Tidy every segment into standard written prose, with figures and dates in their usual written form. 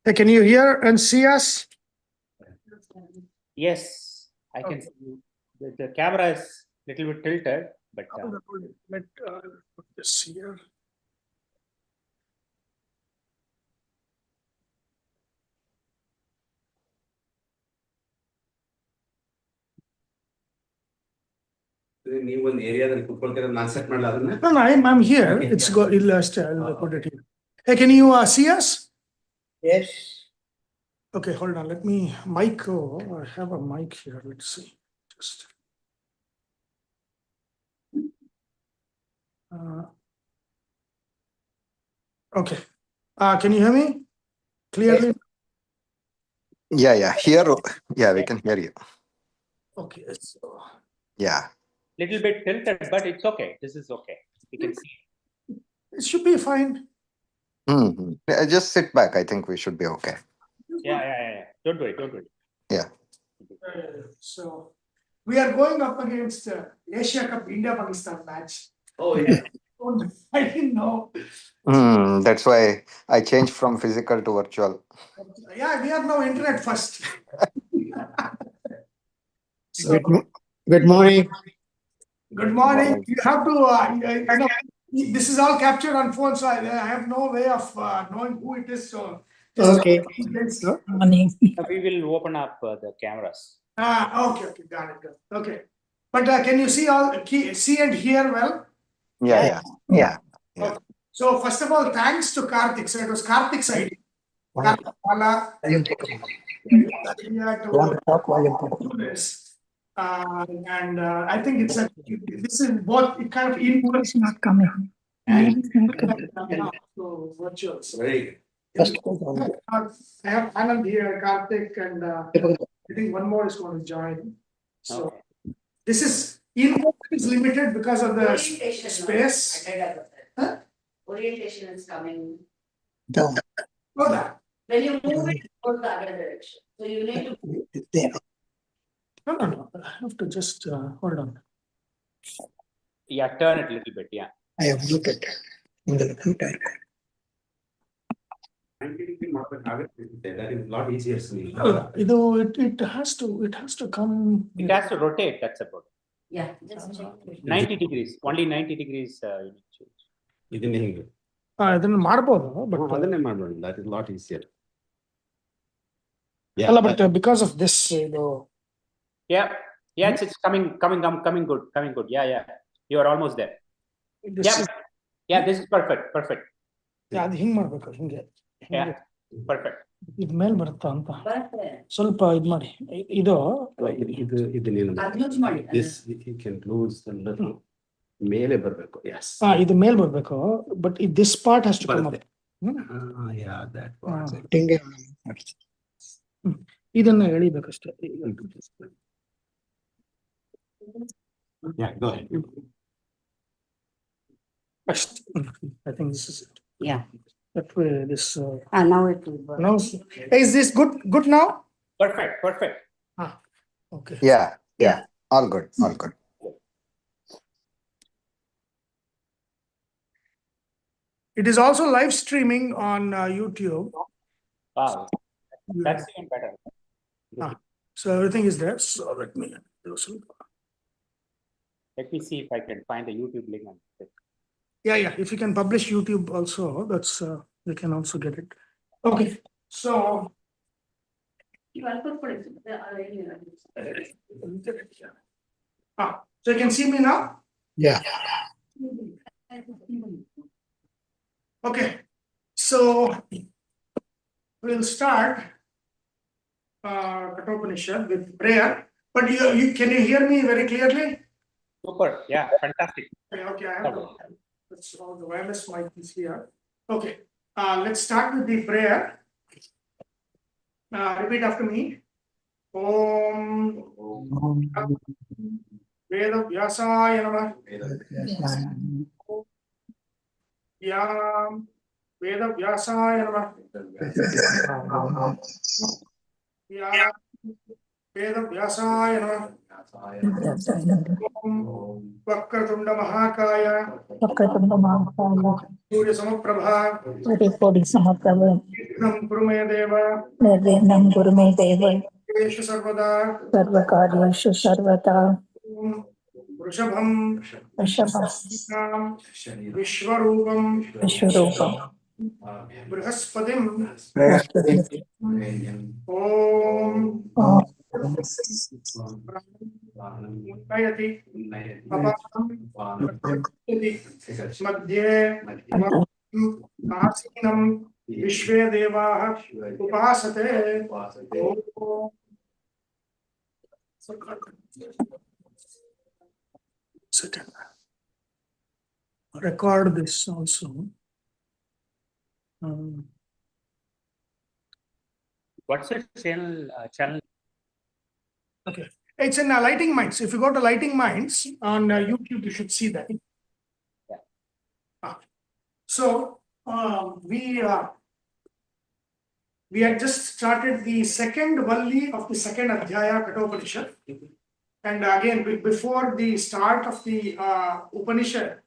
Hey, can you hear and see us? Yes, I can see you. The camera is a little bit tilted, but Let put this here. ನೀವು ಒಂದು ಏರಿಯಾದಲ್ಲಿ ಕೂತ್ಕೊಳ್ತೀರ ನಾನು set ಮಾಡಲ್ಲ ಅದನ್ನ. No, I'm here. Okay, it's go. I'll put it here. Hey, can you see us? Yes. Okay, hold on. Let me mic. Oh, I have a mic here. Let's see. Just. Okay. Can you hear me clearly? Yeah. Here, yeah, we can hear you. Okay. So. Yeah. little bit tilted, but it's okay. This is okay. You can see. It should be fine. Just sit back. I think we should be okay. Yeah. Don't worry. Yeah. So we are going up against Asia Cup India-Pakistan match. Oh yeah. I didn't know. That's why I changed from physical to virtual. Yeah, we are now internet first. So, Good morning. good morning. You have to, this is all captured on phone, so I have no way of knowing who it is. So, Okay. Morning. We will open up the cameras. Okay, got it. Okay, but can you see see and hear well? Yeah. Okay. So first of all, thanks to Karthik. So it was Karthik's idea. Karthik Pala, do this. And I think this is both kind of in It's not coming. and It's not coming. so virtual. So Very First goes on. I have Anand here, Karthik, and I think one more is going to join. So this is limited because of the space. Huh? Orientation is coming. Down. Oh, that. When you move it, goes the other direction. So you need to. It's there. No. I have to just hold on. Yeah, turn it a little bit. Yeah. I have muted in the computer. that is a lot easier to me. It has to come. It has to rotate. That's about it. Yeah, just check. 90 degrees. Only 90 degrees. You need to change. ಇದನ್ನೇ ಹಿಂಗೆ ಇದನ್ನ ಮಾಡಬಹುದು but ಅದನ್ನೇ ಮಾಡೋಣ. That is a lot easier. ಅಲ್ಲ but because of this Yeah, it's coming good. Yeah. You are almost there. Yeah, this is perfect. ಅದು ಹಿಂಗ್ ಮಾಡ್ಬೇಕು ಹಿಂಗೆ Yeah, perfect. ಇದ್ ಮೇಲ್ ಬರುತ್ತಾ ಅಂತ ಬರುತ್ತೆ. ಸ್ವಲ್ಪ ಇದ್ ಮಾಡಿ ಇದು ಇದು ನೀನು ಅದ್ use ಮಾಡಿ. this you can lose a little ಮೇಲೆ ಬರಬೇಕು. Yes. ಇದು ಮೇಲ್ ಬರ್ಬೇಕು but this part has to come up. Yeah, that part. Tinge. ಇದನ್ನ ಎಳಿಬೇಕಷ್ಟೇ. Yeah, go ahead. I think this is it. Yeah. That way this Now it will work. now is this good now? Perfect. Okay. Yeah. All good. It is also live streaming on YouTube. Wow. That's even better. So everything is there. So let me do some. Let me see if I can find the YouTube link. Yeah. If you can publish YouTube also, that's you can also get it. Okay. So You also put it. so you can see me now? Yeah. Okay. So we'll start KaTopanishad with prayer. But you can you hear me very clearly? Super. Yeah, fantastic. Okay, I have that's all the wireless mic is here. Okay, let's start with the prayer. Repeat after me. Om Vyasaya Namah. Yam Vyasaya Namah. Yam Vyasaya Namah. Vakratunda Mahakaya Surya Samaprabha Nam Purumaya Nirvignam Guru me Deva Eshu Sarvada Sarvakaryeshu Sarvata Vrishabham Rishabha Nam Vishwarupam Vishwarupam Brihaspatim Brihaspati Om Om Gayatri Apasana Madhye Asinam Vishve Devaha Upasate Om. Second. Record this also. What's the channel? Okay. It's in Lighting Minds. If you go to Lighting Minds on YouTube, you should see that. Yeah. So we had just started the second valli of the second adhyaya KaTopanishad. And again, before the start of the Upanishad,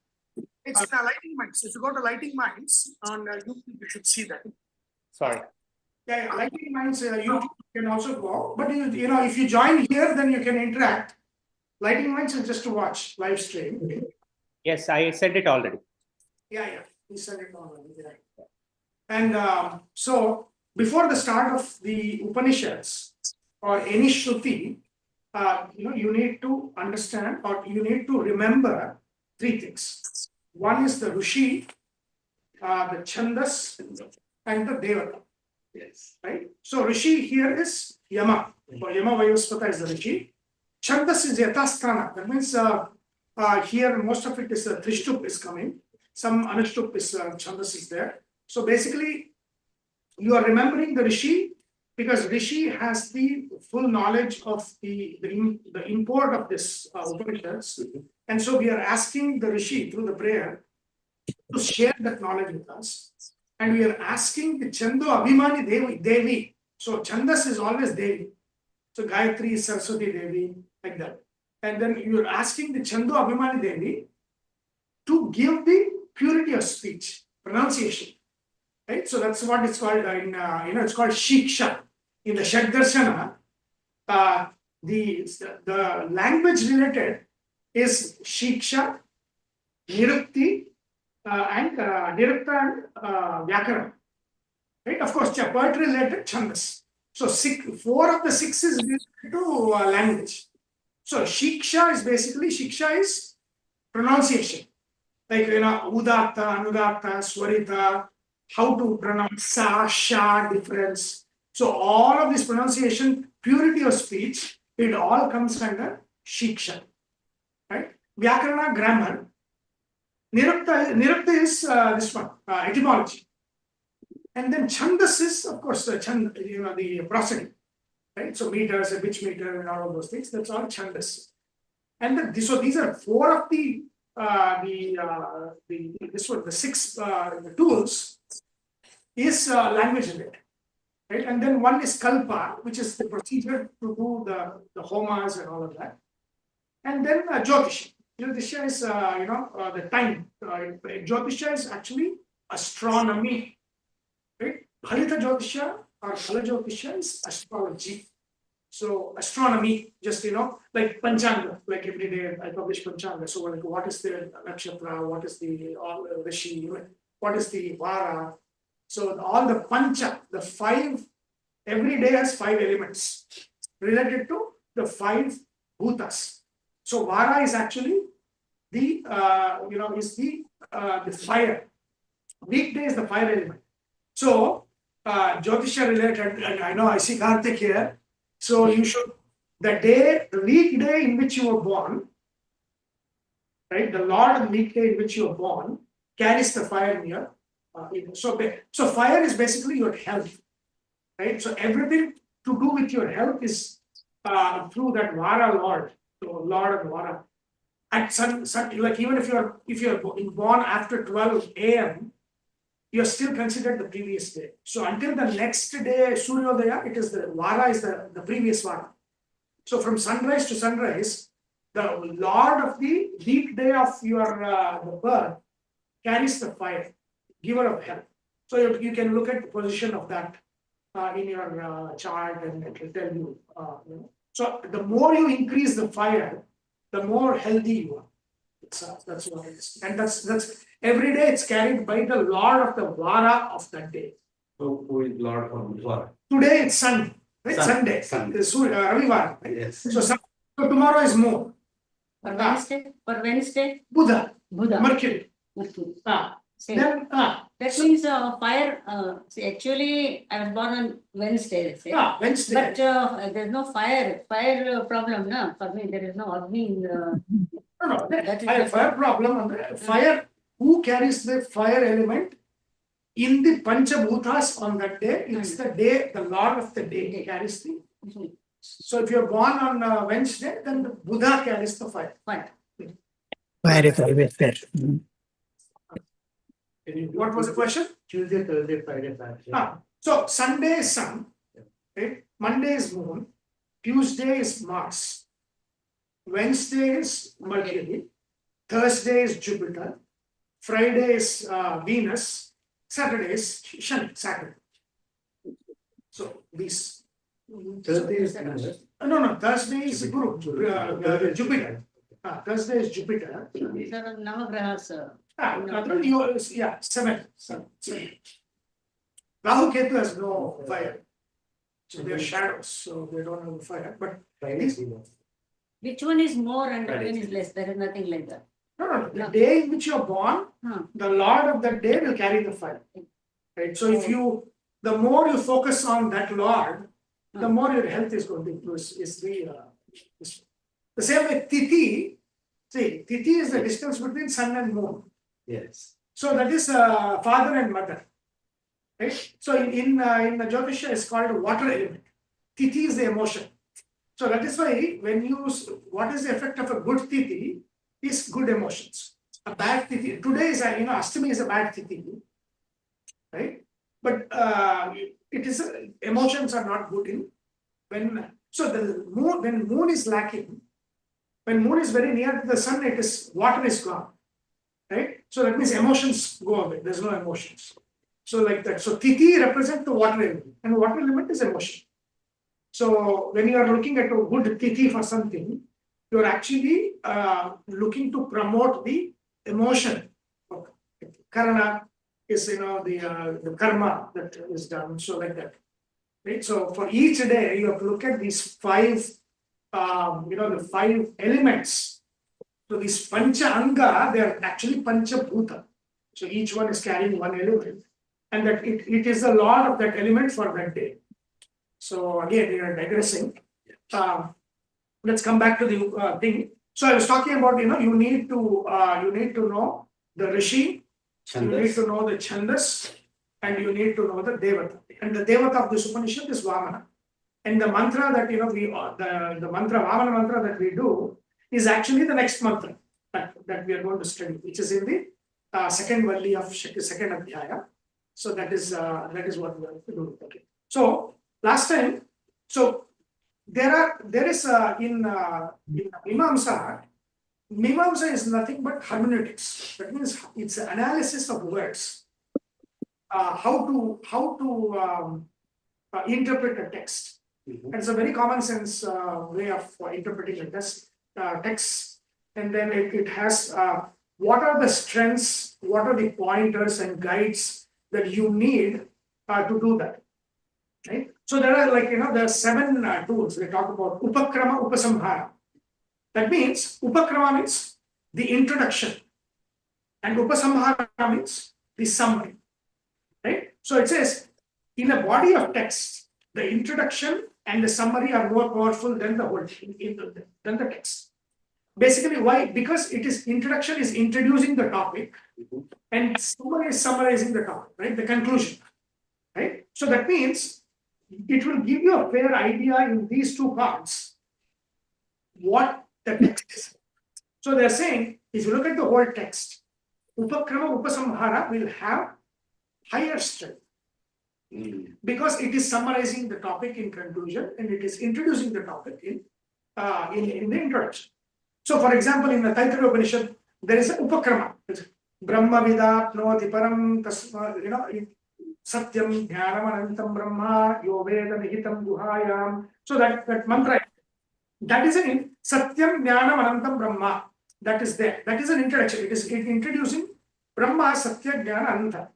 it's in Lighting Minds. If you go to Lighting Minds on YouTube, you should see that. Sorry. Yeah, Lighting Minds, YouTube can also go. But you know, if you join here, then you can interact. Lighting Minds is just to watch live stream. Yes, I said it already. Yeah, we said it already. Yeah. And so before the start of the Upanishads or any Shruti, you need to understand or you need to remember three things. One is the Rishi, the Chandas, and the Devata. Yes. Right? So Rishi here is Yama. So Yama Vayospata is the Rishi. Chandas is Yatasthana. That means here most of it is Trishtup is coming. Some Anushtup is Chandas is there. So basically, you are remembering the Rishi because Rishi has the full knowledge of the import of this Upanishads. And so we are asking the Rishi through the prayer to share that knowledge with us. And we are asking the Chando Abhimani Devi. So Chandas is always Devi. So Gayatri is Saraswati Devi, like that. And then you are asking the Chando Abhimani Devi to give the purity of speech, pronunciation. Right? So that's what it's called it's called Shiksha. In the Shakdarshana, the language related is Shiksha, Nirukti, and Nirukta and Vyakaran. Right? Of course, poetry related Chandas. So 4 of the 6 is related to language. So Shiksha is pronunciation. Like, Udatta, Anudatta, Swarita, how to pronounce Sa, Sha, difference. So all of this pronunciation, purity of speech, it all comes under Shiksha. Right? Vyakarana, grammar. Nirukta is this one, etymology. And then Chandas is, of course, the prosody. Right? So meters, a pitch meter, and all of those things. That's all Chandas. And then so these are 4 of the 6 tools is language related. Right? And then one is Kalpa, which is the procedure to do the homas and all of that. And then Jyotisha. Jyotisha is the time. Jyotisha is actually astronomy. Right? Bhalita Jyotisha or Phala Jyotisha is astrology. So astronomy, just like Panchanga, like every day I publish Panchanga. So like, what is the Nakshatra? What is the Rishi? What is the Vara? So all the Pancha, the 5, every day has 5 elements related to the 5 bhutas. So Vara is actually the fire. Weekday is the fire element. So Jyotisha related, and I know I see Karthik here. So you should, the weekday in which you were born, right? The Lord of the weekday in which you were born carries the fire in your. So fire is basically your health, right? So everything to do with your health is through that Vara Lord, so Lord of Vara. At sun, like even if you're born after 12 a.m., you're still considered the previous day. So until the next day, Suryodaya, it is the Vara is the previous Vara. So from sunrise to sunrise, the Lord of the weekday of your the birth carries the fire, giver of health. So you can look at the position of that in your chart, and it will tell you. So the more you increase the fire, the more healthy you are. That's what it is, and that's every day. It's carried by the Lord of the Vara of that day. So who is Lord of Vara? Today it's Sun, right? Sunday. Ravivara, right? Yes. So tomorrow is Moon. For Wednesday, Buddha, Buddha. Mercury. Same. Then That means fire, see, actually, I was born on Wednesday, say. Wednesday. But there's no fire problem, no? For me, there is no Agni in the. No, That is I have the- fire problem. Fire. Who carries the fire element in the Panchabhutas on that day? It's the day, the Lord of the day carries the. Mhm. So if you're born on Wednesday, then the Buddha carries the fire. Fire. Fire is always there. What was the question? Tuesday, Thursday, Friday, Saturday. So Sunday is Sun, right? Monday is Moon, Tuesday is Mars, Wednesday is Mercury, Thursday is Jupiter, Friday is Venus, Saturday is Shani, Saturn. So these. Thursday is Venus. No, Thursday is Guru, Jupiter. Thursday is Jupiter. These are Navagrahas. Yeah, seven. Rahu Ketu has no fire. So they are shadows, so they don't have fire. But Friday is Venus. Which one is more and which one is less? There is nothing like that. no. The day in which you are born, the Lord of that day will carry the fire. Right. So if the more you focus on that Lord, the more your health is going to improve. The same way Tithi. See, Tithi is the distance between sun and moon. Yes. So that is father and mother. Right? So in the Jyotisha it's called water element. Tithi is the emotion. So that is why when what is the effect of a good Tithi is good emotions. A bad Tithi. Today is Ashtami is a bad Tithi. Right? But it is emotions are not good in when moon is lacking. When moon is very near to the sun, water is gone. Right? So that means emotions go away. There's no emotions. So like that. So Tithi represents the water element, and water element is emotion. So when you are looking at a good Tithi for something, you are actually looking to promote the emotion. Karana is the karma that is done. So like that. Right? So for each day, you have to look at these five. The five elements. So these Pancha Anga, they are actually Pancha Bhuta. So each one is carrying one element, and that it is the Lord of that element for that day. So again, we are digressing. Let's come back to the thing. So I was talking about you need to know the Rishi, you need to know the Chandas, and you need to know the Devata. And the Devata of this Upanishad is Vamana. And the mantra that the mantra Vamana mantra that we do is actually the next mantra that we are going to study, which is in the second valli of second adhyaya. So that is what we are going to do. Okay. So last time, there is in Mimamsa. Mimamsa is nothing but hermeneutics. That means it's an analysis of words. How to interpret a text. And it's a very common sense way of interpreting a text. And then it has what are the strengths, what are the pointers and guides that you need to do that. Right? So there are there are 7 tools. They talk about upakrama, upasamhara. That means upakrama means the introduction, and upasamhara means the summary. Right? So it says in a body of text, the introduction and the summary are more powerful than the whole than the text. Basically, why? Because introduction is introducing the topic, and summary is summarizing the topic, right? The conclusion, right? So that means it will give you a fair idea in these 2 parts what the text is. So they are saying, if you look at the whole text, upakrama, upasamhara will have higher strength. Because it is summarizing the topic in conclusion, and it is introducing the topic in the introduction. So, for example, in the Taittiriya Upanishad, there is an upakrama. Brahma Vida Pnoti Param Tasma. Satyam Jnanam Anantam Brahma Yo Veda Nihitam Guhayam. So that mantra, that is an Satyam Jnanam Anantam Brahma. That is there. That is an introduction. It is introducing Brahma, Satya, Jnana, Ananta.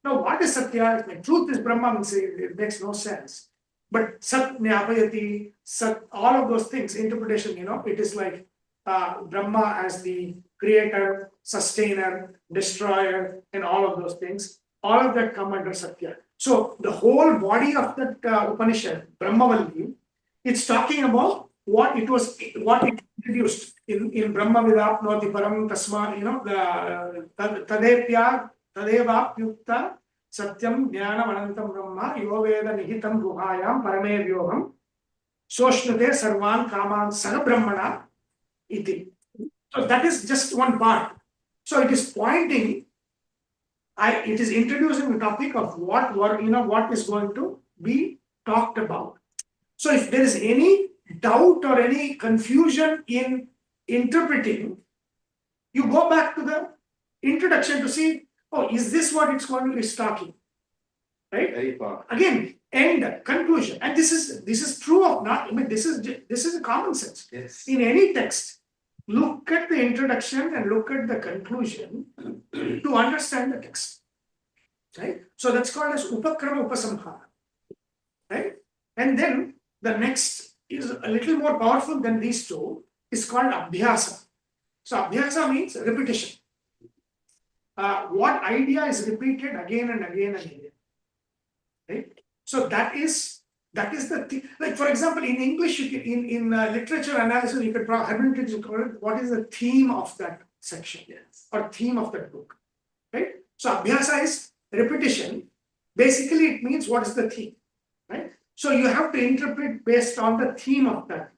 Now, what is Satya? The truth is Brahma means it makes no sense. But Sat Nyapayati, Sat, all of those things, interpretation, it is like Brahma as the creator, sustainer, destroyer, and all of those things. All of that come under Satya. So the whole body of that Upanishad, Brahmavalli, it's talking about what it introduced in Brahma Vidapnoti Param Tasma, the Tadevapyukta Satyam Jnanam Anantam Brahma Yoveda Nihitam Guhayam Parame Vyogam Soshnate Sarvan Kaman Saga Brahmana Iti. So that is just one part. So it is pointing, it is introducing the topic of what is going to be talked about. So if there is any doubt or any confusion in interpreting, you go back to the introduction to see, oh, is this what it's going to be talking? Right? Very far. Again, end, conclusion. And this is true of not, this is a common sense. Yes. In any text, look at the introduction and look at the conclusion to understand the text. Right? So that's called as upakrama upasamhara. Right? And then the next is a little more powerful than these two, is called abhyasa. So abhyasa means repetition. What idea is repeated again and again and again. Right? So that is the like, for example, in English, in literature analysis, you could hermeneutics call it what is the theme of that section, yes, or theme of that book. Right? So abhyasa is repetition. Basically, it means what is the theme. Right? So you have to interpret based on the theme of that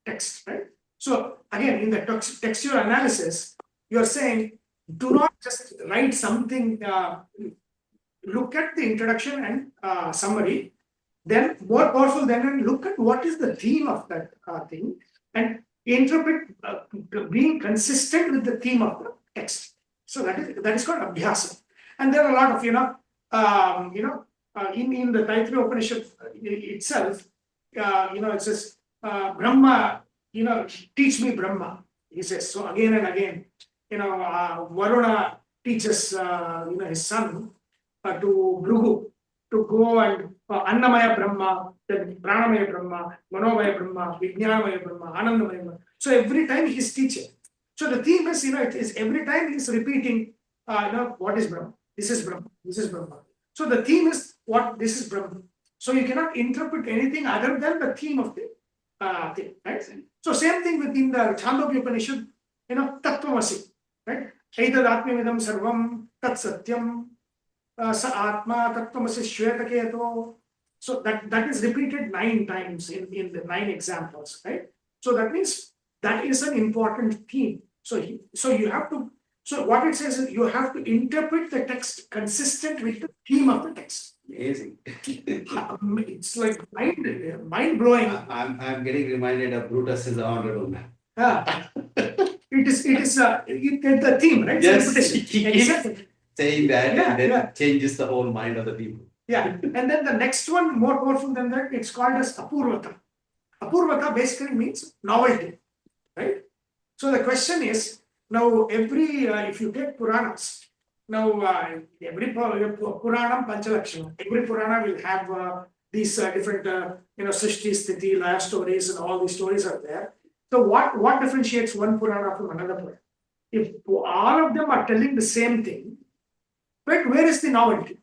text, right? So again, in the textual analysis, you're saying, do not just write something, look at the introduction and summary, then more powerful than look at what is the theme of that thing and interpret being consistent with the theme of the text. So that is called abhyasa. And there are a lot of, in the Taittiriya Upanishad itself, it says, Brahma, teach me Brahma. He says, so again and again, Varuna teaches, his son to Bhrigu to go and Annamaya Brahma, then Pranamaya Brahma, Manomaya Brahma, Vijnanamaya Brahma, Anandamaya Brahma. So every time he's teaching. So the theme is, it is every time he's repeating, what is Brahma? This is Brahma. This is Brahma. So the theme is what this is Brahma. So you cannot interpret anything other than the theme of the thing, right? So same thing within the Chandogya Upanishad, Tattvamasi, right? Either Atmamidam Sarvam, Tat Satyam, Sa Atma, Tattvamasi Shvetaketo. So that is repeated 9 times in the 9 examples, right? So that means that is an important theme. So you have to. So what it says is you have to interpret the text consistent with the theme of the text. Amazing. It's like mind blowing. I'm getting reminded of Brutus is the honorable man. It is the theme, right? Yes, Repetition. he keeps saying that and then changes the whole mind of the people. Yeah, and then the next one, more powerful than that, it's called as apurvata. Apurvata basically means novelty, right? So the question is, now if you take Puranas, now every Puranam Panchalakshana, every Purana will have these different, Srishti, Sthiti, Laya stories, and all these stories are there. So what differentiates one Purana from another Purana? If all of them are telling the same thing, right, where is the novelty?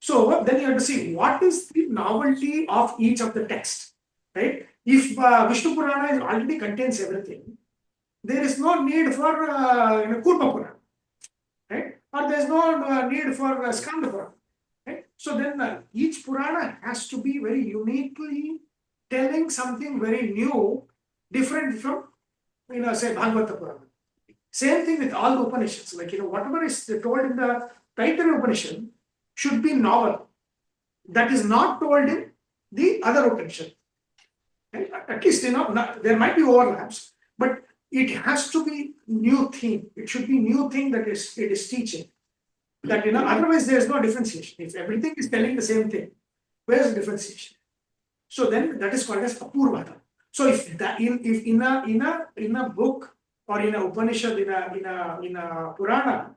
So then you have to see what is the novelty of each of the texts, right? If Vishnu Purana already contains everything, there is no need for Kurma Purana, right? Or there is no need for Skanda Purana, right? So then each Purana has to be very uniquely telling something very new, different from, say Bhagavata Purana. Same thing with all the Upanishads, like, whatever is told in the Taittiriya Upanishad should be novel. That is not told in the other Upanishad. Right? At least, there might be overlaps, but it has to be new theme. It should be new thing that it is teaching. That, otherwise there is no differentiation. If everything is telling the same thing, where is the differentiation? So then that is called as apurvata. So if that if in a book or in a Upanishad, in a Purana,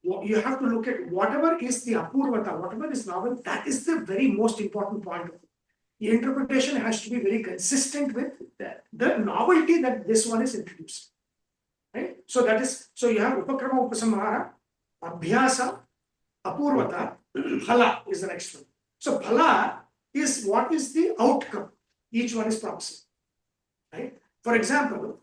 you have to look at whatever is the apurvata, whatever is novel, that is the very most important point. The interpretation has to be very consistent with the novelty that this one is introduced. Right? So that is, so you have upakrama, upasamhara, abhyasa, apurvata, phala is the next one. So phala is what is the outcome each one is promising. Right? For example,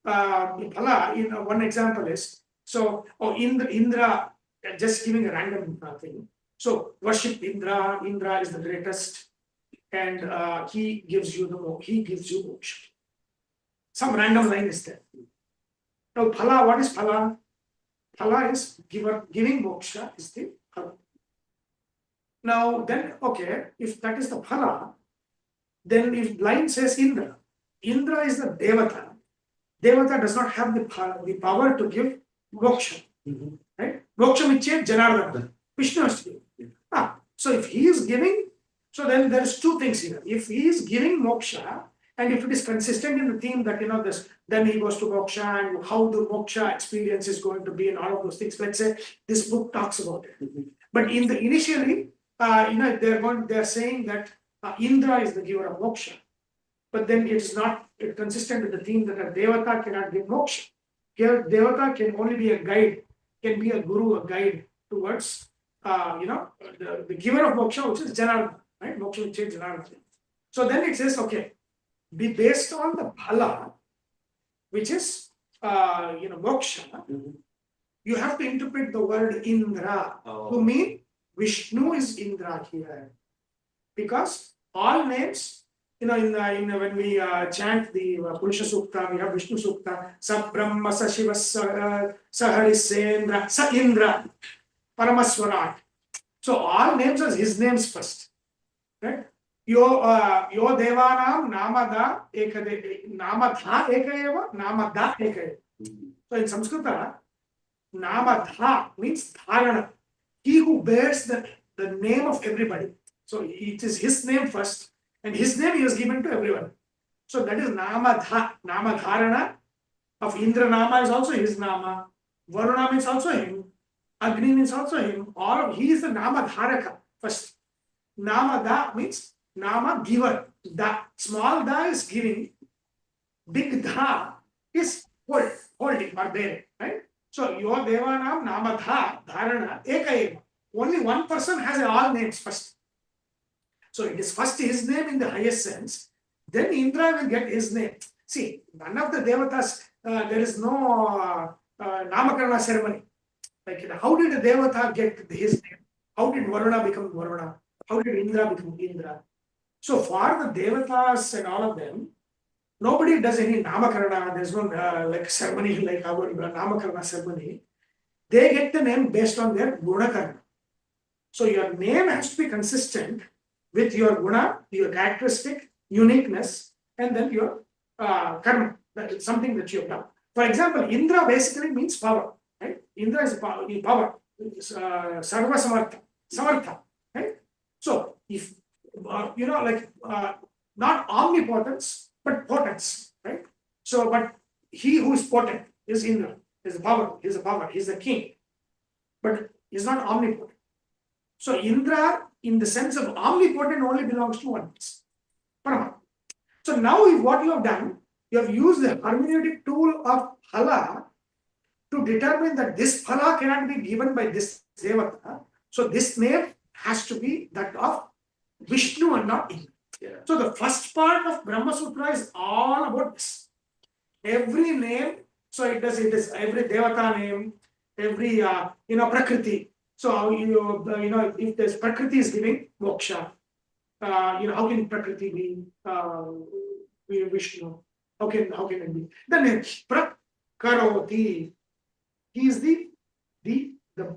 phala, one example is, so Indra, just giving a random thing. So worship Indra, Indra is the greatest, and he gives you moksha. Some random line is there. Now phala, what is phala? Phala is giving moksha is the phala. Now then, okay, if that is the phala, then if line says Indra, Indra is the devata. Devata does not have the power to give moksha. Right? Moksha michet janardana. Vishnu has to give. So if he is giving, so then there's two things here. If he is giving moksha, and if it is consistent in the theme that this, then he goes to moksha, and how the moksha experience is going to be, and all of those things. Let's say this book talks about it. But initially, they're saying that Indra is the giver of moksha. But then it is not consistent with the theme that a devata cannot give moksha. Devata can only be a guide, can be a guru, a guide towards the giver of moksha, which is Janardana, right? Moksha which is Janardana. So then it says, okay, be based on the phala, which is moksha. You have to interpret the word Indra to mean Vishnu is Indra here, because all names. When we chant the Purusha Sukta, we have Vishnu Sukta, Sa Brahma, Sa Shiva, Sa Harisendra, Sa Indra, Paramaswarat. So all names are his names first. Right? Yo Devanam Namada Namadha Ekayeva, Namada Ekayeva. So in Sanskrita, Namadha means Dharana. He who bears the name of everybody. So it is his name first. And his name he was given to everyone. So that is Namadha, Namadharana of Indra Nama is also his Nama. Varuna means also him. Agni means also him. He is the Namadharaka first. Namada means Nama giver. Da, small da is giving. Big dha is holding or bearing. Right? So your Devanam Namadha Dharana Ekayeva. Only one person has all names first. So it is first his name in the highest sense, then Indra will get his name. See, none of the devatas, there is no Namakarana ceremony. Like, how did a devata get his name? How did Varuna become Varuna? How did Indra become Indra? So for the devatas and all of them, nobody does any Namakarana. There's no ceremony like our Namakarana ceremony. They get the name based on their Gunakarna. So your name has to be consistent with your guna, your characteristic, uniqueness, and then your karma. That is something that you have done. For example, Indra basically means power. Right? Indra is power. Sarva samartha. Right? So if not omnipotence, but potence. Right? So, but he who is potent is Indra. Is power. He's a power. He's the king. But he's not omnipotent. So Indra, in the sense of omnipotent, only belongs to one place. Parama. So now what you have done, you have used the hermeneutic tool of phala to determine that this phala cannot be given by this devata. So this name has to be that of Vishnu and not Indra. Yeah. So the first part of Brahma Sutra is all about this. Every name, so it is every devata name, every prakriti. So if there's prakriti is giving moksha, how can prakriti be Vishnu? How can it be? Then prakaroti. He is the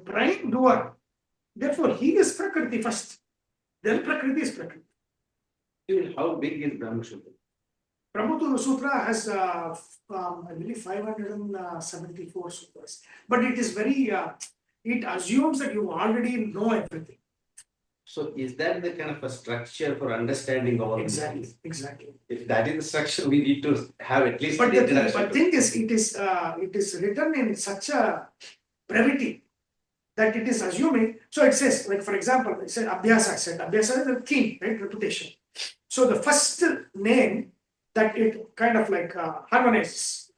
prime doer. Therefore, he is prakriti first. Then prakriti is prakriti. How big is Brahma Sutra? Brahma Sutra has, I believe, 574 sutras, but it is very. it assumes that you already know everything. So is that the kind of a structure for understanding all these Exactly, things? exactly. If that is the structure, we need to have at least But the the introduction. thing is, it is written in such a brevity that it is assuming. So it says, like for example, it said adhyaya. Adhyaya is the theme, right? Repetition. So the first name that it kind of like harmonizes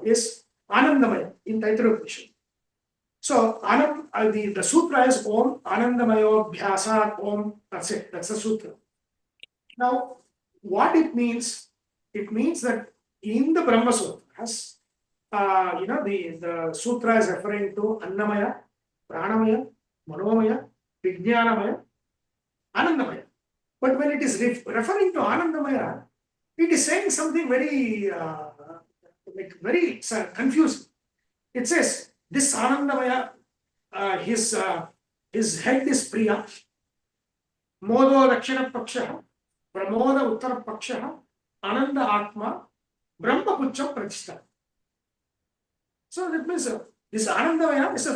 is Anandamaya in Taittiriya Upanishad. So the sutra is Om Anandamayo Bhyasat Om. That's it. That's the sutra. Now, what it means that in the Brahma Sutras, the sutra is referring to Annamaya, Pranamaya, Manomaya, Vijnanamaya, Anandamaya. But when it is referring to Anandamaya, it is saying something very confusing. It says this Anandamaya, his head is Priya, Modo Dakshina Paksha, Pramoda Uttara Paksha, Ananda Atma, Brahma Pucham Pratishta. So that means this Anandamaya is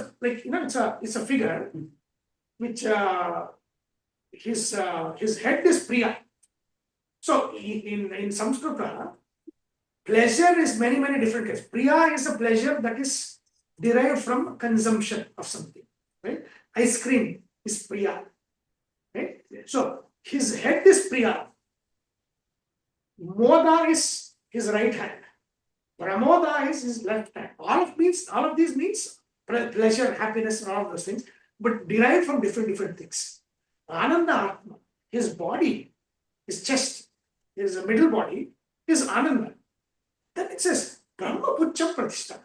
it's a figure which his head is Priya. So in Samskrita, pleasure is many different kinds. Priya is a pleasure that is derived from consumption of something, right? Ice cream is Priya, right? So his head is Priya. Moda is his right hand. Pramoda is his left hand. All of these means pleasure, happiness, and all of those things, but derived from different things. Ananda Atma, his body, his chest, his middle body is Ananda. Then it says Brahma Pucham Pratishta.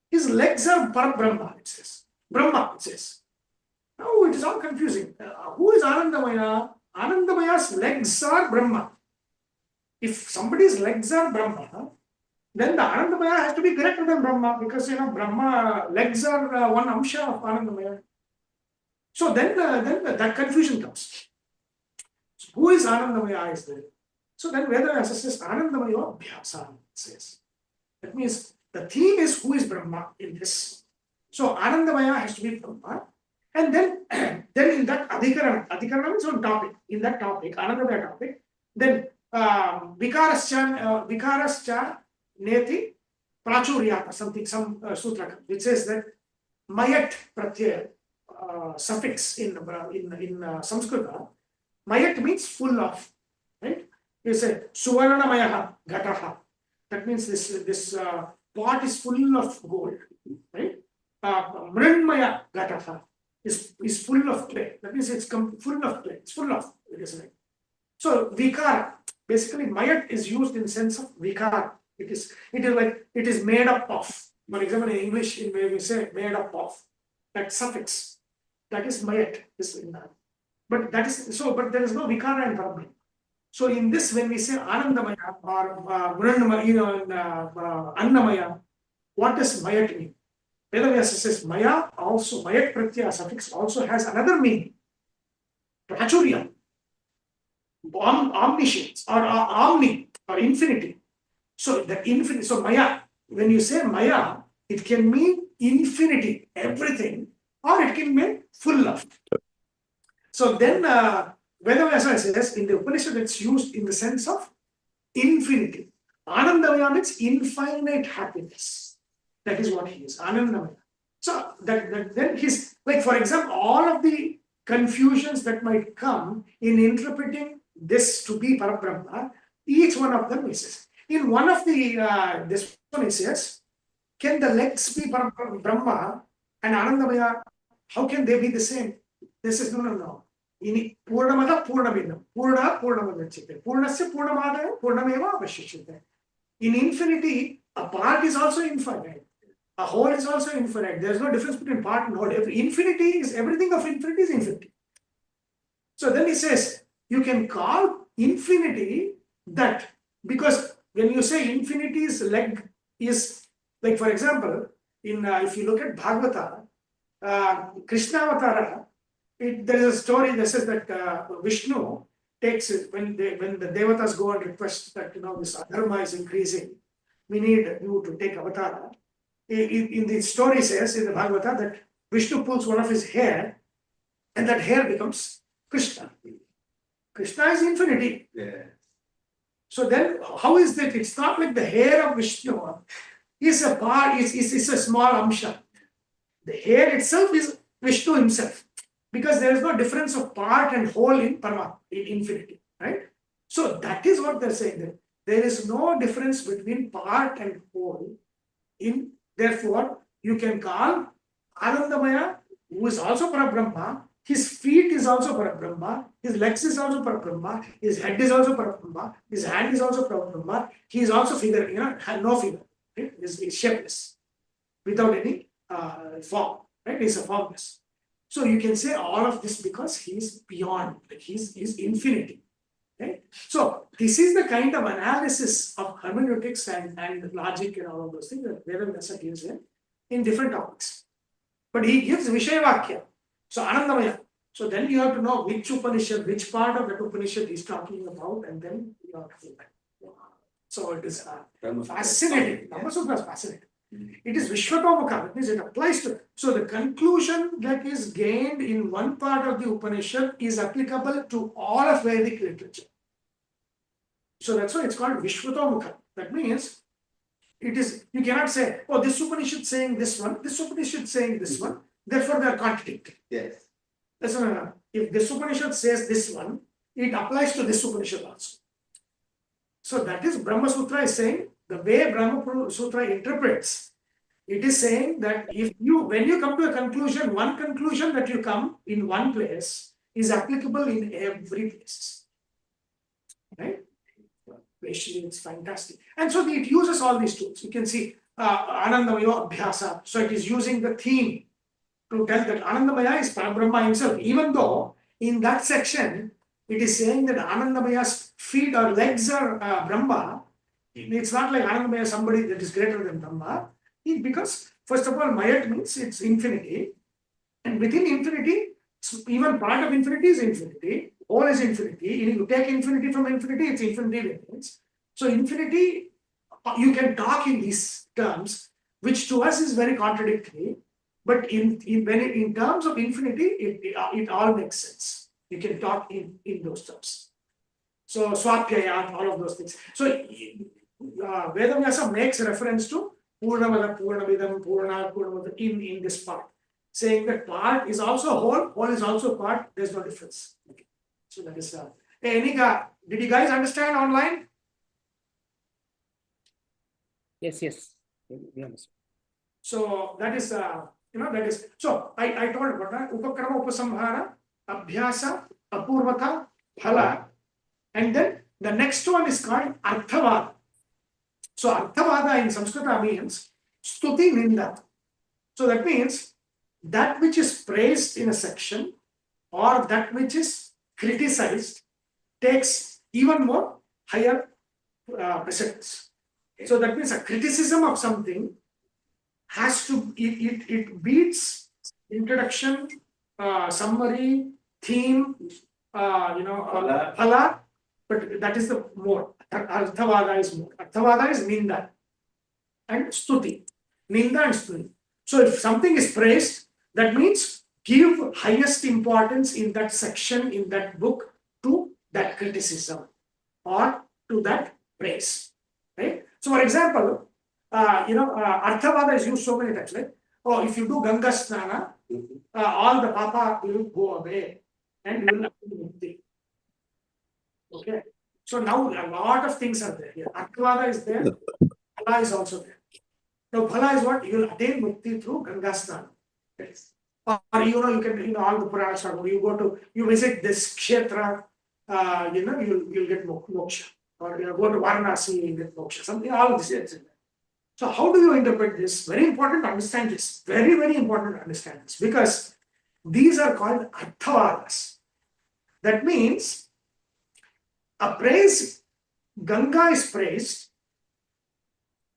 His legs are Brahma, it says. Brahma, it says. Now it is all confusing. Who is Anandamaya? Anandamaya's legs are Brahma. If somebody's legs are Brahma, then the Anandamaya has to be greater than Brahma, because Brahma legs are one amsha of Anandamaya. So then that confusion comes. So who is Anandamaya is there? So then Vedavyasa says Anandamaya Abhyasa says. That means the theme is who is Brahma in this. So Anandamaya has to be Brahma. And then in that Adhikarana is on topic. In that topic, Anandamaya topic, then Vikarascha Neti Prachuryata, some sutra, which says that Mayat Pratyaya suffix in Samskrita. Mayat means full of, right? You say Suvarnamayaha Gataha. That means this pot is full of gold, right? Mrinmaya Gataha is full of clay. That means it's full of clay. It's full of, it is like. So vikara, basically mayat is used in the sense of vikara. It is like it is made up of. For example, in English, where we say made up of, that suffix, that is mayat, is in that. But that is so. But there is no vikara in Brahman. So in this, when we say Anandamaya or Annamaya, what does mayat mean? Vedavyasa says Maya also, mayat pratyaya suffix also has another meaning. Prachurya, omniscience or omni or infinity. So the infinity, so Maya, when you say Maya, it can mean infinity, everything, or it can mean full of. So then Vedavyasa says in the Upanishad it's used in the sense of infinity. Anandamaya means infinite happiness. That is what he is, Anandamaya. So that then he's like, for example, all of the confusions that might come in interpreting this to be Parabrahma, each one of them is. In one of the this one it says, can the legs be Brahma and Anandamaya? How can they be the same? This is no. In Purnamada Purnamidam, Purna Purnamadachite, Purnasya Purnamada Purnameva Avashishite. In infinity, a part is also infinite. A whole is also infinite. There is no difference between part and whole. Infinity is everything of infinity is infinity. So then he says, you can call infinity that, because when you say infinity's leg is, like for example, in if you look at Bhagavata, Krishna Avatara, there is a story that says that Vishnu takes it when the devatas go and request that this adharma is increasing, we need you to take avatar. In the story says in the Bhagavata that Vishnu pulls one of his hair, and that hair becomes Krishna. Krishna is infinity. Yeah. So then, how is that? It's not like the hair of Vishnu is a part, is a small amsha. The hair itself is Vishnu himself, because there is no difference of part and whole in Paramatma, in infinity, right? So that is what they're saying, that there is no difference between part and whole. Therefore, you can call Anandamaya, who is also Parabrahma, his feet is also Parabrahma, his legs is also Parabrahma, his head is also Parabrahma, his hand is also Parabrahma, he is also figure, had no figure, right? Is shapeless, without any form, right? He's a formless. So you can say all of this because he is beyond, like he's infinity. Right? So this is the kind of analysis of hermeneutics and logic and all of those things that Vedanta gives in different topics. But he gives Vishayavakya. So Anandamaya. So then you have to know which Upanishad, which part of that Upanishad he's talking about, and then you have to do that. So it is fascinating. Brahma Sutra is fascinating. It is Vishwatomukha, that means it applies to. So the conclusion that is gained in one part of the Upanishad is applicable to all of Vedic literature. So that's why it's called Vishwatomukha. That means it is, you cannot say, oh, this Upanishad saying this one, this Upanishad saying this one, therefore they are contradictory. Yes. That's not, if this Upanishad says this one, it applies to this Upanishad also. So that is Brahma Sutra is saying, the way Brahma Sutra interprets, it is saying that when you come to a conclusion, one conclusion that you come in one place is applicable in every place. Right? Basically, it's fantastic. And so it uses all these tools. You can see Anandamaya Abhyasa. So it is using the theme to tell that Anandamaya is Parabrahma himself, even though in that section it is saying that Anandamaya's feet or legs are Brahma. It's not like Anandamaya is somebody that is greater than Brahma. Because first of all, Mayat means it's infinity. And within infinity, even part of infinity is infinity. All is infinity. If you take infinity from infinity, it's infinity variance. So infinity, you can talk in these terms, which to us is very contradictory. But in terms of infinity, it all makes sense. You can talk in those terms. So Swapyaya, all of those things. So Vedavyasa makes reference to Purnamada, Purnamidam, Purna, Purnamada in this part, saying that part is also whole is also part, there's no difference. Okay. So that is hey, Anika, did you guys understand online? Yes, yes. We understand. So that is that is so I told about that Upakrama Upasamhara, Abhyasa, Apurvata, Phala, and then the next one is called Arthavada. So Arthavada in Sanskrit means Stuti Ninda. So that means that which is praised in a section or that which is criticized takes even more higher precedence. So that means a criticism of something has to, it beats introduction, summary, theme, phala, but that is the more. Arthavada is more. Arthavada is Ninda and Stuti. Ninda and Stuti. So if something is praised, that means give highest importance in that section, in that book, to that criticism or to that praise. Right? So for example, Arthavada is used so many times, right? Oh, if you do Ganga Snana, all the papa will go away and you will have mukti. Okay. So now a lot of things are there here. Arthavada is there, Phala is also there. Now Phala is what? You will attain mukti through Ganga Snana. Yes. Or you can, all the Puranas are, you visit this Kshetra, you'll get moksha. Or you go to Varanasi, you'll get moksha. Something, all of this is in there. So how do you interpret this? Very important to understand this. Very, very important to understand this. Because these are called Arthavadas. That means a praise, Ganga is praised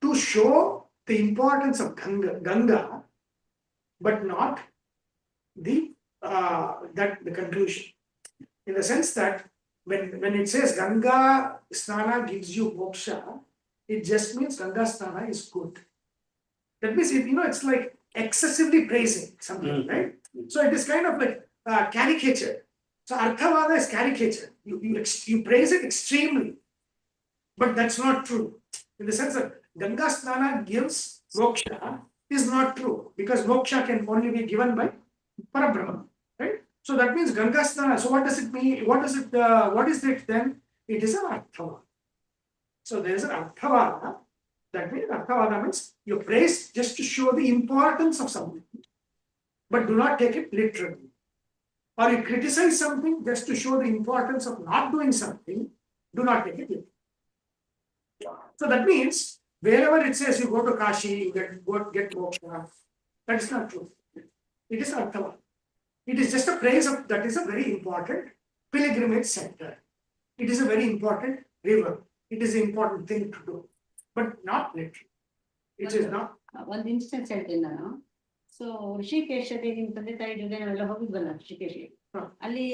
to show the importance of Ganga, but not the conclusion. In the sense that when it says Ganga Snana gives you moksha, it just means Ganga Snana is good. That means, it's like excessively praising something, right? So it is kind of like caricature. So Arthavada is caricature. You praise it extremely, but that's not true. In the sense that Ganga Snana gives moksha is not true, because moksha can only be given by Parabrahma, right? So that means Ganga Snana. So what does it mean? What is it then? It is an Arthavada. So there is an Arthavada. That means Arthavada means you praise just to show the importance of something, but do not take it literally. Or you criticize something just to show the importance of not doing something, do not take it literally. So that means wherever it says you go to Kashi, you get moksha, that is not true. It is Arthavada. It is just a praise of that is a very important pilgrimage center. It is a very important river. It is an important thing to do, but not literally. It is not. One instance ಹೇಳ್ತೀನಿ ನಾನು. So ಋಷಿಕೇಶಲ್ಲಿ ನಿಮ್ಮ ತಂದೆ ತಾಯಿ ಜೊತೆ ನಾವೆಲ್ಲ ಹೋಗಿದ್ವಲ್ಲ ಋಷಿಕೇಶಿ. ಅಲ್ಲಿ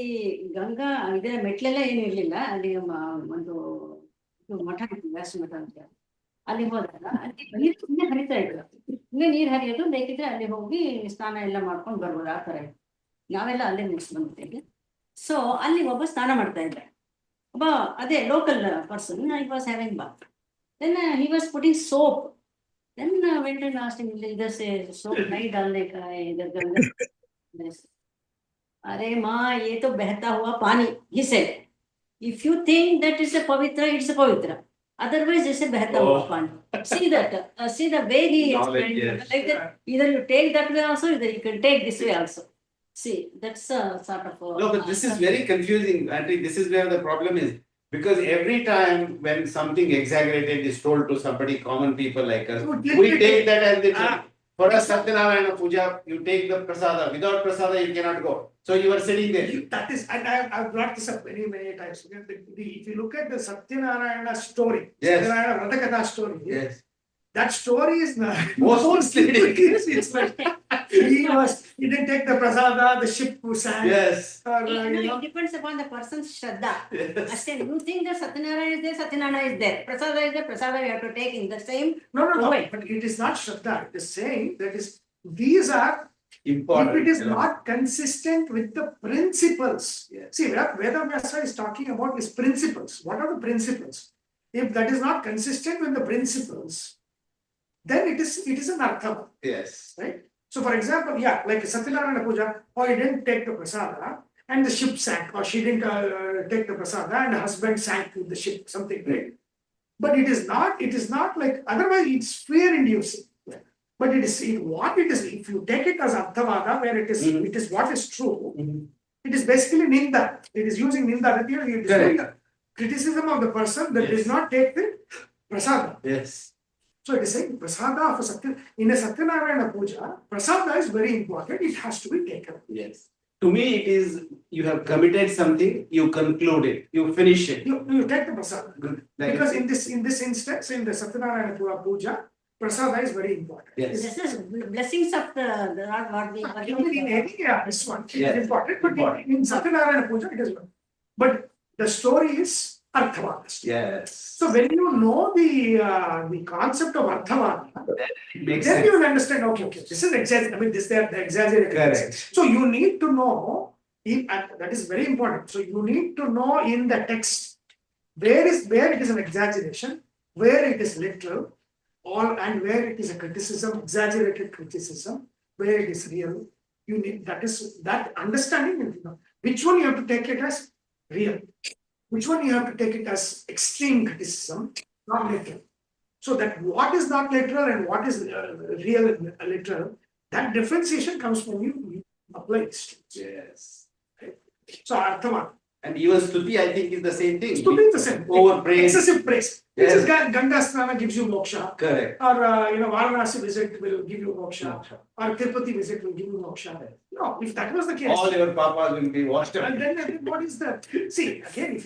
ಗಂಗಾ ಇದರ ಮೆಟ್ಲೆಲ್ಲ ಏನು ಇರ್ಲಿಲ್ಲ. ಅಲ್ಲಿ ಒಂದು ಮಠ ಇತ್ತು, ವ್ಯಾಸ ಮಠ ಅಂತ. ಅಲ್ಲಿ ಹೋದಾಗ ಅಲ್ಲಿ ನೀರು ಸುಮ್ಮನೆ ಹರಿತಾ ಇದ್ರು. ಸುಮ್ಮನೆ ನೀರು ಹರಿಯೋದು, ಬೇಕಿದ್ರೆ ಅಲ್ಲಿ ಹೋಗಿ ಸ್ನಾನ ಎಲ್ಲ ಮಾಡ್ಕೊಂಡು ಬರ್ಬೋದು, ಆ ಥರ ಇತ್ತು. ನಾವೆಲ್ಲ ಅಲ್ಲೇ ಮುಗಿಸಿ ಬಂದ್ಬಿಟ್ಟಿದ್ವಿ. ಸೊ ಅಲ್ಲಿ ಒಬ್ಬ ಸ್ನಾನ ಮಾಡ್ತಾ ಇದ್ದೆ, ಒಬ್ಬ ಅದೇ local person. I was having bath. Then he was putting soap. Then went and asked him, either say soap nahi dalne ka hai, idhar ganga. Are ma, ye to behta hua pani. He said, if you think that is a pavitra, it's a pavitra. Otherwise, it's a behta hua pani. See that, see the way he explained. Yes. Like that, either you take that way also, either you can take this way also. See, that's a sort of. No, but this is very confusing. I think this is where the problem is. Because every time when something exaggerated is told to somebody, common people like us, we take that as the for a Satyanarayana Puja, you take the prasada. Without prasada, you cannot go. So you are sitting there. That is, and I've brought this up many times. If you look at the Satyanarayana story, Yes. Satyanarayana Vratakatha story, Yes. that story is Most ridiculous. It's like he didn't take the prasada, the ship sank. Yes. Or, It depends upon the person's shraddha. Yes. You think that Satyanarayana is there, Satyanarayana is there. Prasada is there, prasada you have to take in the same. No, way. but it is not Shraddha. It is saying that these are, Important. if it is not consistent with the principles. Yes. See, what Vedavyasa is talking about is principles. What are the principles? If that is not consistent with the principles, then it is an Arthava. Yes. Right? So for example, like Satyanarayana Puja, or he didn't take the prasada and the ship sank, or she didn't take the prasada and the husband sank with the ship, something, right? But it is not like, otherwise it's fear inducing. But what it is, if you take it as Arthavada, where it is what is true, it is basically Ninda. It is using Ninda. It is doing a criticism of the person that does not take the prasada. Yes. So it is saying prasada for in a Satyanarayana Puja, prasada is very important. It has to be taken. Yes. To me, it is you have committed something, you conclude it, you finish it. You take the prasada. Good. Because in this instance, in the Satyanarayana Puja, prasada is very important. Yes. This is blessings of the Lord what we This one is Yes. important. But in Satyanarayana Puja, it is not. But the story is Arthavada. Yes. So when you know the concept of Arthavada, It makes then sense. you will understand, okay, this is the exaggerated. Correct. So you need to know, that is very important. So you need to know in the text where it is an exaggeration, where it is literal, and where it is a criticism, exaggerated criticism, where it is real. You need that understanding. Which one you have to take it as real, which one you have to take it as extreme criticism, not literal. So that what is not literal and what is real and literal, that differentiation comes when you apply it. Yes. So Arthavada. And even Stuti, I think, is the same thing. Stuti is the same. Overpraise. Excessive praise. Yes. This is Ganga Snana gives you moksha. Correct. Or Varanasi visit will give you moksha. Or Tirupati visit will give you moksha. No, if that was the case. All your papas will be washed And away. then what is that? See, again, if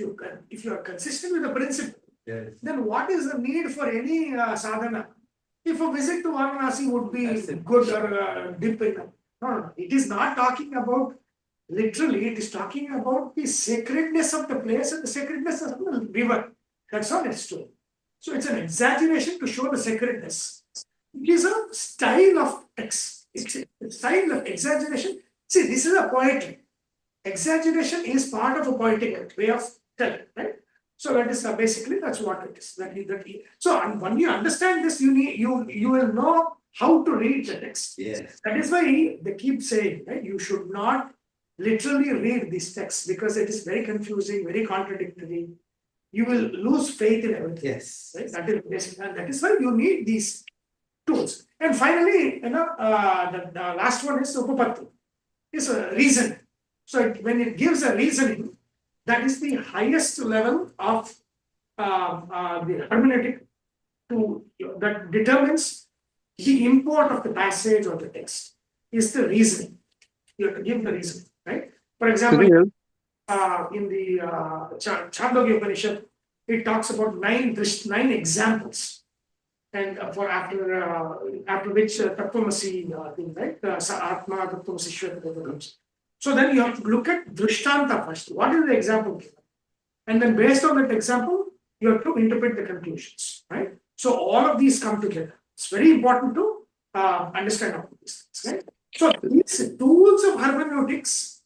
you are consistent with the principle, Yes. then what is the need for any sadhana? If a visit to Varanasi would be That's it. good or deep enough. No. It is not talking about literally, it is talking about the sacredness of the place and the sacredness of the river. That's all it's doing. So it's an exaggeration to show the sacredness. It is a style of text. it's a style of exaggeration. See, this is a poetry. Exaggeration is part of a poetic way of telling, right? So that is basically that's what it is. So when you understand this, you will know how to read the text. Yes. That is why they keep saying, right? You should not literally read these texts because it is very confusing, very contradictory. You will lose faith in everything. Yes. Right? That is basic, and that is why you need these tools. And finally, the last one is upapatti. Is a reason. So when it gives a reasoning, that is the highest level of the hermeneutic that determines the import of the passage or the text. Is the reasoning. You have to give the reason, right? For example, in the Chandogya Upanishad, it talks about nine examples, and for after which Tattvamasi thing, right? Atma Tattvamasi Shveta comes. So then you have to look at Drishtanta first. What is the example given? And then based on that example, you have to interpret the conclusions, right? So all of these come together. It's very important to understand all these things, right? So these tools of hermeneutics,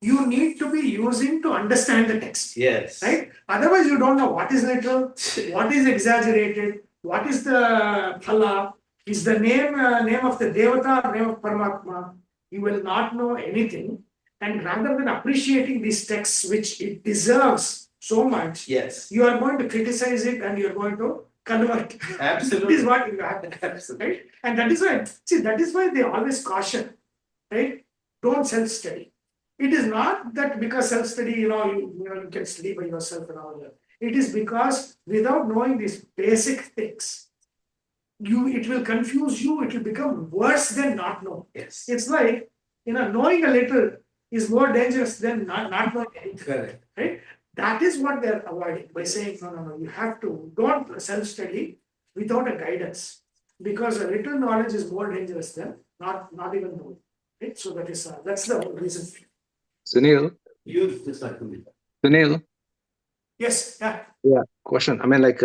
you need to be using to understand the text. Yes. Right? Otherwise, you don't know what is literal, what is exaggerated, what is the phala, is the name of the devata or name of Paramatma. You will not know anything. And rather than appreciating these texts, which it deserves so much, Yes. you are going to criticize it and you are going to convert. Absolutely. This is what will happen. Absolutely. Right? And that is why they always caution, right? Don't self-study. It is not that because self-study, you can study by yourself and all that. It is because without knowing these basic things, it will confuse you, it will become worse than not knowing. Yes. It's like, knowing a little is more dangerous than not knowing anything. Correct. Right? That is what they're avoiding by saying, no, you have to, don't self-study without a guidance. Because a little knowledge is more dangerous than not even knowing. Right? So that's the whole reason. Sunil, Use this argument. Sunil, Yes, yeah, question. I mean, like,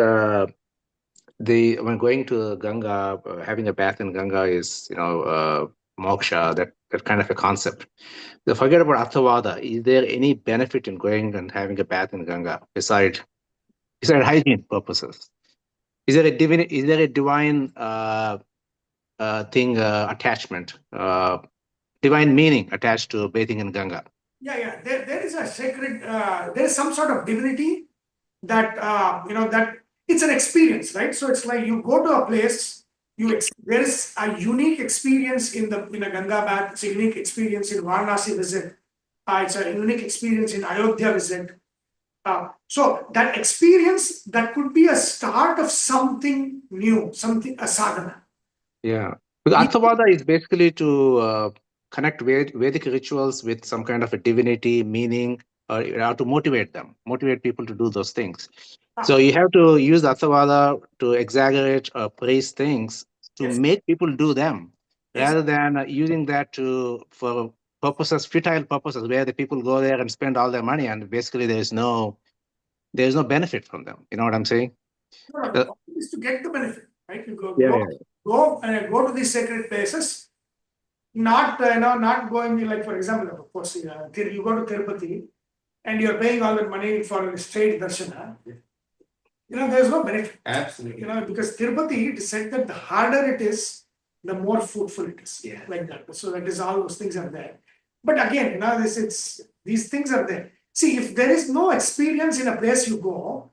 when going to Ganga, having a bath in Ganga is, moksha, that kind of a concept. So forget about Athavada. Is there any benefit in going and having a bath in Ganga besides hygiene purposes? Is there a divine attachment, divine meaning attached to bathing in Ganga? Yeah. There is a sacred, there is some sort of divinity that, that it's an experience, right? So it's like you go to a place, there is a unique experience in a Ganga bath, it's a unique experience in Varanasi visit, it's a unique experience in Ayodhya visit. So that experience, that could be a start of something new, a sadhana. Yeah, because Athavada is basically to connect Vedic rituals with some kind of a divinity meaning, or to motivate people to do those things. So you have to use Athavada to exaggerate or praise things to make people do them, rather than using that for futile purposes, where the people go there and spend all their money and basically there's no benefit from them. You know what I'm saying? No, the point is to get the benefit, right? You go to these sacred places, not going like, for example, of course, you go to Tirupati and you're paying all that money for a straight darshana. There's no benefit. Absolutely. Because Tirupati, it is said that the harder it is, the more fruitful it is. Yeah. Like that. So that is all those things are there. But again, these things are there. See, if there is no experience in a place you go,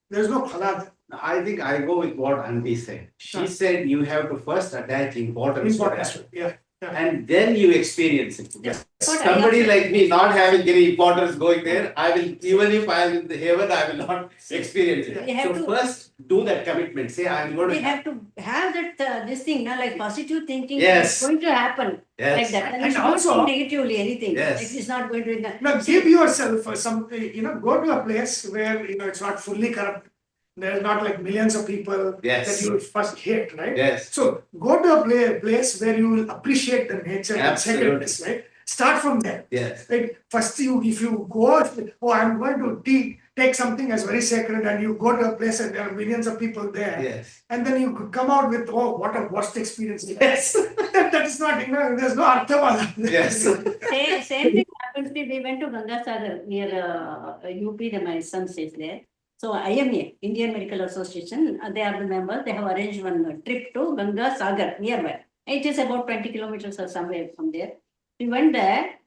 there's no phala. I think I go with what Auntie said. She said you have to first attach importance to that. Yeah. And then you experience it. Yes. Somebody like me not having any importance going there, even if I am in the heaven, I will not experience it. So first do that commitment. Say I'm going to. We have to have that this thing, like positive thinking. Yes. It's going to happen like that. And also negatively anything. Yes. It's not going to. Now give yourself some. Go to a place where it's not fully corrupt. There's not like millions of people that you will first hate, right? Yes. So go to a place where you will appreciate the nature and sacredness, right? Start from there. Yes. Right? First, if you go, I'm going to take something as very sacred and you go to a place and there are millions of people there. Yes. And then you could come out with, oh, what a worst experience. Yes. that is not, there's no artha. Yes. Same thing happened to me. We went to Gangasagar near UP. My son stays there. So IMA, Indian Medical Association, they are the members. They have arranged one trip to Gangasagar nearby. It is about 20 kilometers or somewhere from there. We went there.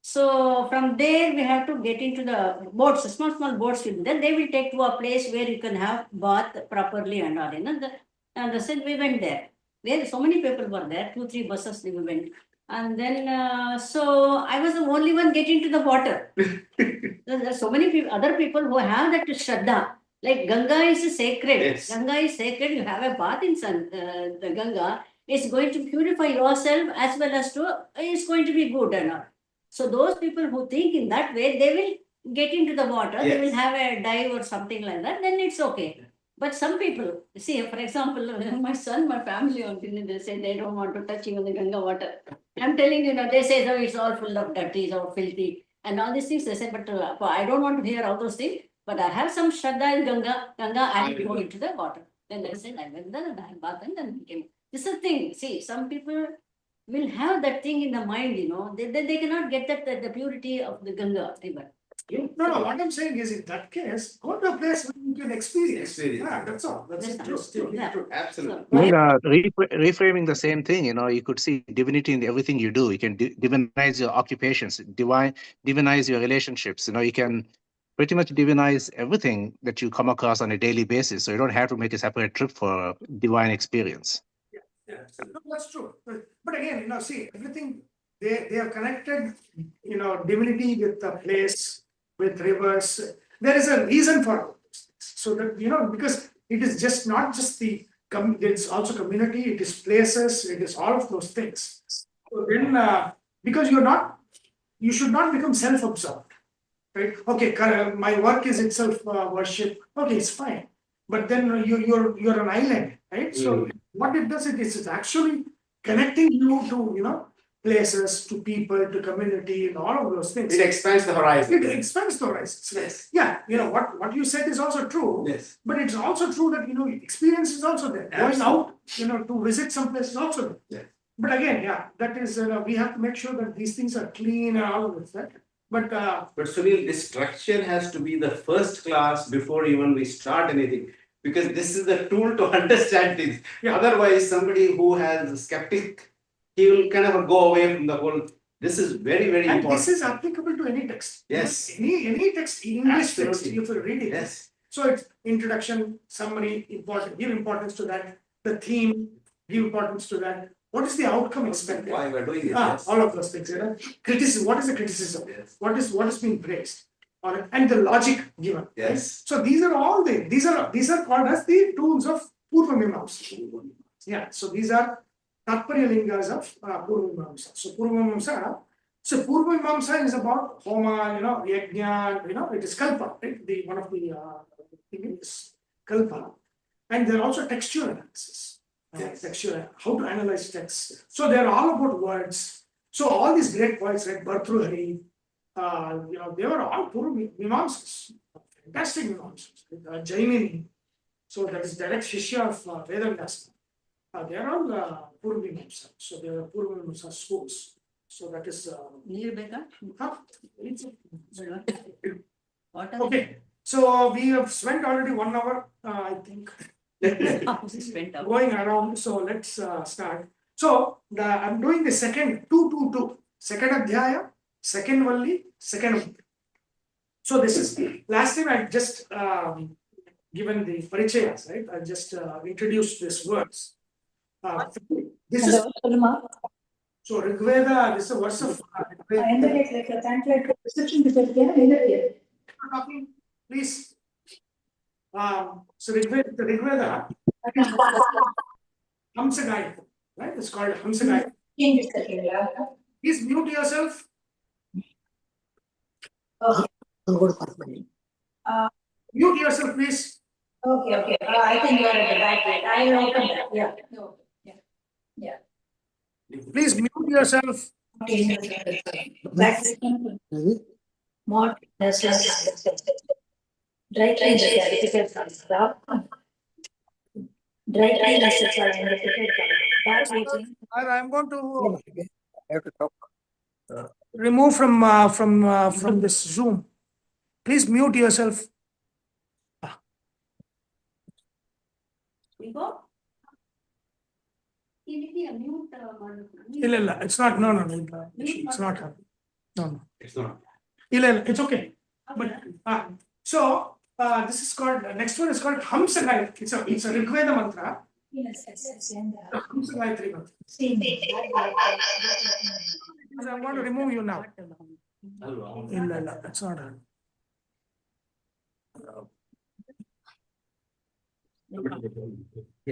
So from there we have to get into the boats, small boats. Then they will take to a place where you can have bath properly and all. And the said we went there. There so many people were there. 2-3 buses we went. And then so I was the only one getting to the water. There are so many people, other people who have that Shraddha. Like Ganga is sacred. Yes. Ganga is sacred. You have a bath in the Ganga. It's going to purify yourself as well as it's going to be good and all. So those people who think in that way, they will get into the water. They will have a dive or something like that. Then it's okay. But some people, see, for example, my son, my family, they say they don't want to touch even the Ganga water. I'm telling you, they say no, it's all full of dirty or filthy and all these things. They say, but I don't want to hear all those things. But I have some Shraddha in Ganga. I will go into the water. Then they said, I went there and I bathed and then came. This is the thing. See, some people will have that thing in the mind, they cannot get that the purity of the Ganga river. No, what I'm saying is in that case, go to a place where you can experience. Yeah, that's all. That's true. Yeah. Absolutely. Reframing the same thing, you could see divinity in everything you do. You can divinize your occupations, divinize your relationships. You can pretty much divinize everything that you come across on a daily basis. So you don't have to make a separate trip for divine experience. Yeah, no, that's true. But again, see, everything they are connected, divinity with the place, with rivers. There is a reason for all those things. So that, because it is just not just it's also community, it is places, it is all of those things. So then, because you should not become self-absorbed, right? Okay, my work is itself worship. Okay, it's fine. But then you're an island, right? So what it does, it is actually connecting you to, places, to people, to community, and all of those things. It expands the horizon. It expands the horizons. Yes. Yeah, what you said is also true. Yes. But it's also true that, experience is also there. Going out, to visit some place is also there. Yes. But again, that is, we have to make sure that these things are clean and all of this, right? But Sunil, this structure has to be the first class before even we start anything. Because this is the tool to understand things. Yeah. Otherwise, somebody who has a skeptic, he will kind of go away from the whole. This is very, very and important. this is applicable to any text. Yes. Any text, English text, Absolutely. if you read it. Yes. So it's introduction, summary, give importance to that. The theme, give importance to that. What is the outcome expected? Why we're doing it. Yes. All of those things. Criticism. What is the criticism? Yes. What is being praised? And the logic given. Yes. Right? So these are all these are called as the tools of Purva Mimamsa. Yeah. So these are Tatparya lingas of Purva Mimamsa. So Purva Mimamsa is about Homa, Yajna, it is Kalpa, right? One of the thing is Kalpa. And there are also textual analysis. Textual, how to analyze text. So they're all about words. So all these great poets like Bhartrihari, they were all Purva Mimamsas, fantastic Mimamsas. Jaimini, so that is direct Shishya of Vedavyasa. They are all Purva Mimamsa. So they are Purva Mimamsa schools. So that is. Okay, so we have spent already 1 hour, I think. Going around, so let's start. So I'm doing the second 2-2-2, second adhyaya, second valli, second upasana. So this is last time I just given the parichayas, right? I just introduced these words. This is so Rigveda. This is a verse of talking, please. So Rigveda, Hamsa gayatri, right? It's called Hamsa gayatri. Please mute yourself. Mute yourself, please. Okay. I think you are at the right place. I will open that. Yeah. Please mute yourself. Dry cleaners are difficult ones. Dry cleaners are difficult ones. Back waiting. I'm going to I have to talk. remove from this Zoom. Please mute yourself. We go. ಇಲ್ಲ, it's not. No, it's not her. No. It's not. ಇಲ್ಲ, it's okay. But so this is called, next one is called Hamsa Gayatri. It's a Rigveda mantra. Yes. Hamsa Gayatri mantra. I'm going to remove you now. ಇಲ್ಲ, it's not her.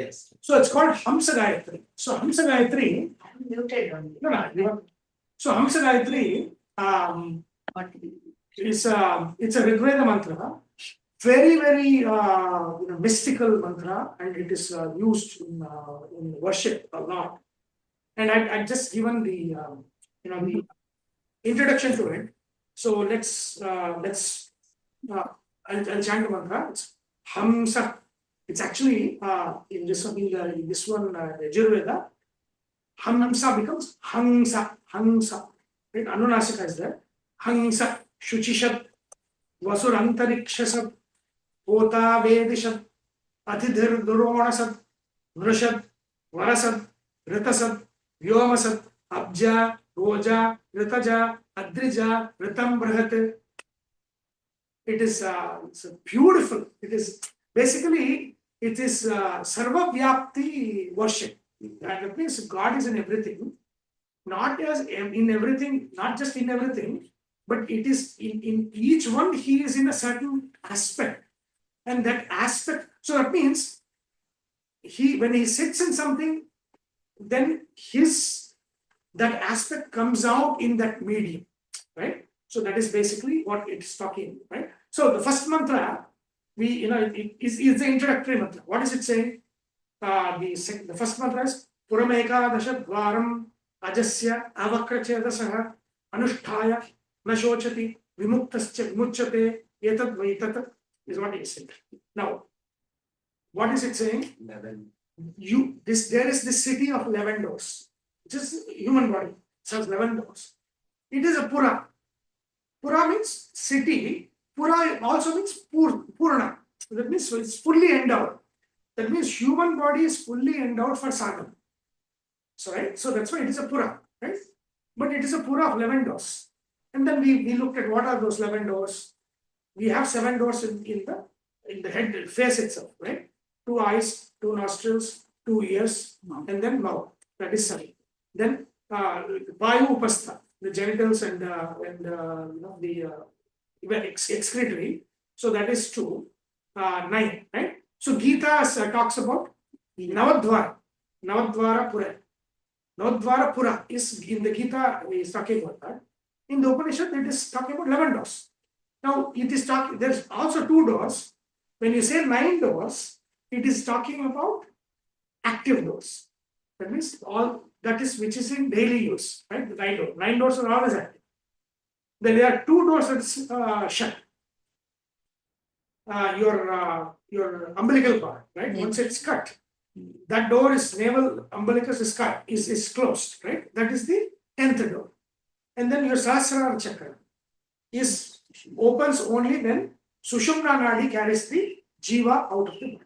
Yes. So it's called Hamsa Gayatri. So Hamsa Gayatri. No. So Hamsa Gayatri it's a Rigveda mantra. Very, very mystical mantra, and it is used in worship a lot. And I just given the the introduction to it. So let's I'll chant the mantra. It's Hamsa. It's actually in this one Yajurveda, Hamsa becomes Hamsa. Right? Anunasika is there. Hamsa, Shuchishad, Vasurantarikshasad, Pota Vedishad, Atidhir Duronasad, Vrashad, Varasad, Ritasad, Vyomasad, Abja, Roja, Ritaja, Adrija, Ritam Brahat. It is it's beautiful. It is basically sarva vyapti worship. That means God is in everything, not just in everything, but it is in each one. He is in a certain aspect, and that aspect. So that means when he sits in something, then that aspect comes out in that medium, right? So that is basically what it's talking, right? So the first mantra, it is the introductory mantra. What is it saying? The first mantra is Purameka Dashadvaram Ajasya Avakrachedasah Anusthaya Nashochati Vimuktascha Vimuchate Etat Vaitat is what it said. Now, what is it saying? There is this city of 11 doors, which is human body. It has 11 doors. It is a Pura. Pura means city. Pura also means Purna. That means it's fully endowed. That means human body is fully endowed for sadhana. So right, so that's why it is a Pura, right? But it is a Pura of 11 doors. And then we looked at what are those 11 doors. We have 7 doors in the head face itself, right? 2 eyes, 2 nostrils, 2 ears, and then mouth. That is 7. Then Vayu Upastha, the genitals and the excretory. So that is 2, 9, right? So Gita talks about Navadvara Pura. Navadvara Pura is in the Gita, is talking about that. In the Upanishad, it is talking about 11 doors. Now it is talking, there's also 2 doors. When you say 9 doors, it is talking about active doors. That means all that is which is in daily use, right? The 9 doors. 9 doors are always active. Then there are 2 doors that is shut. Your umbilical cord, right? Once it's cut, that door is navel umbilicus is cut, is closed, right? That is the 10th door. And then your Sahasrara chakra opens only when Sushumna Nadi carries the Jiva out of the body.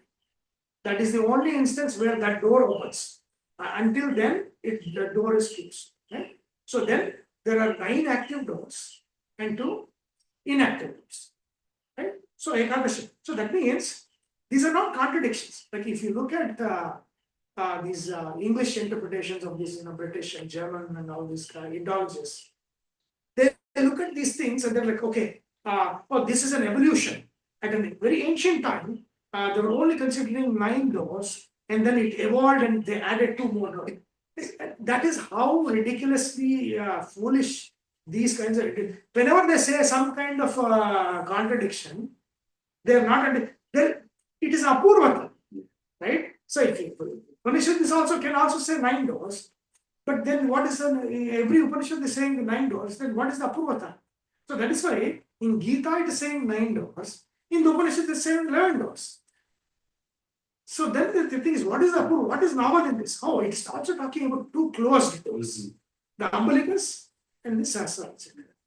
That is the only instance where that door opens. Until then, the door is closed, right? So then there are 9 active doors and 2 inactive doors, right? So Ekadashi. So that means these are not contradictions. Like if you look at these English interpretations of this, British and German and all these Indologists, they look at these things and they're like, okay, this is an evolution. At a very ancient time, they were only considering 9 doors, and then it evolved and they added 2 more doors. That is how ridiculously foolish these kinds of. Whenever they say some kind of contradiction, they are not. It is apurvata, right? So if Upanishad can also say 9 doors, but then what is every Upanishad is saying the 9 doors? Then what is the apurvata? So that is why in Gita it is saying 9 doors. In the Upanishad, they say 11 doors. So then the thing is, what is novel in this? Oh, it's also talking about two closed doors. The umbilicus and the sasra.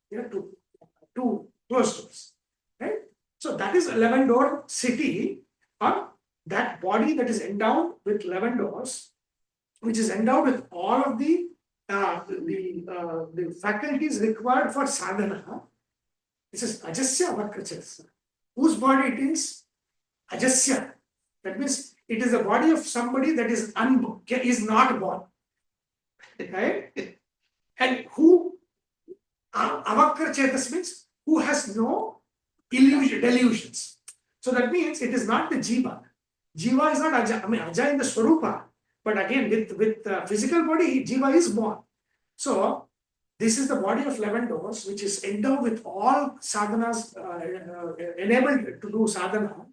There are two closed doors. Right? So that is 11 door city, or that body that is endowed with 11 doors, which is endowed with all of the faculties required for sadhana. This is ajasya avakrachasya. Whose body it is? Ajasya. That means it is the body of somebody that is unborn, is not born. Right? And who avakrachetas means who has no delusions. So that means it is not the jiva. Jiva is not aja. I mean, aja in the swarupa. But again, with physical body, jiva is born. So this is the body of 11 doors, which is endowed with all sadhanas, enabled to do sadhana.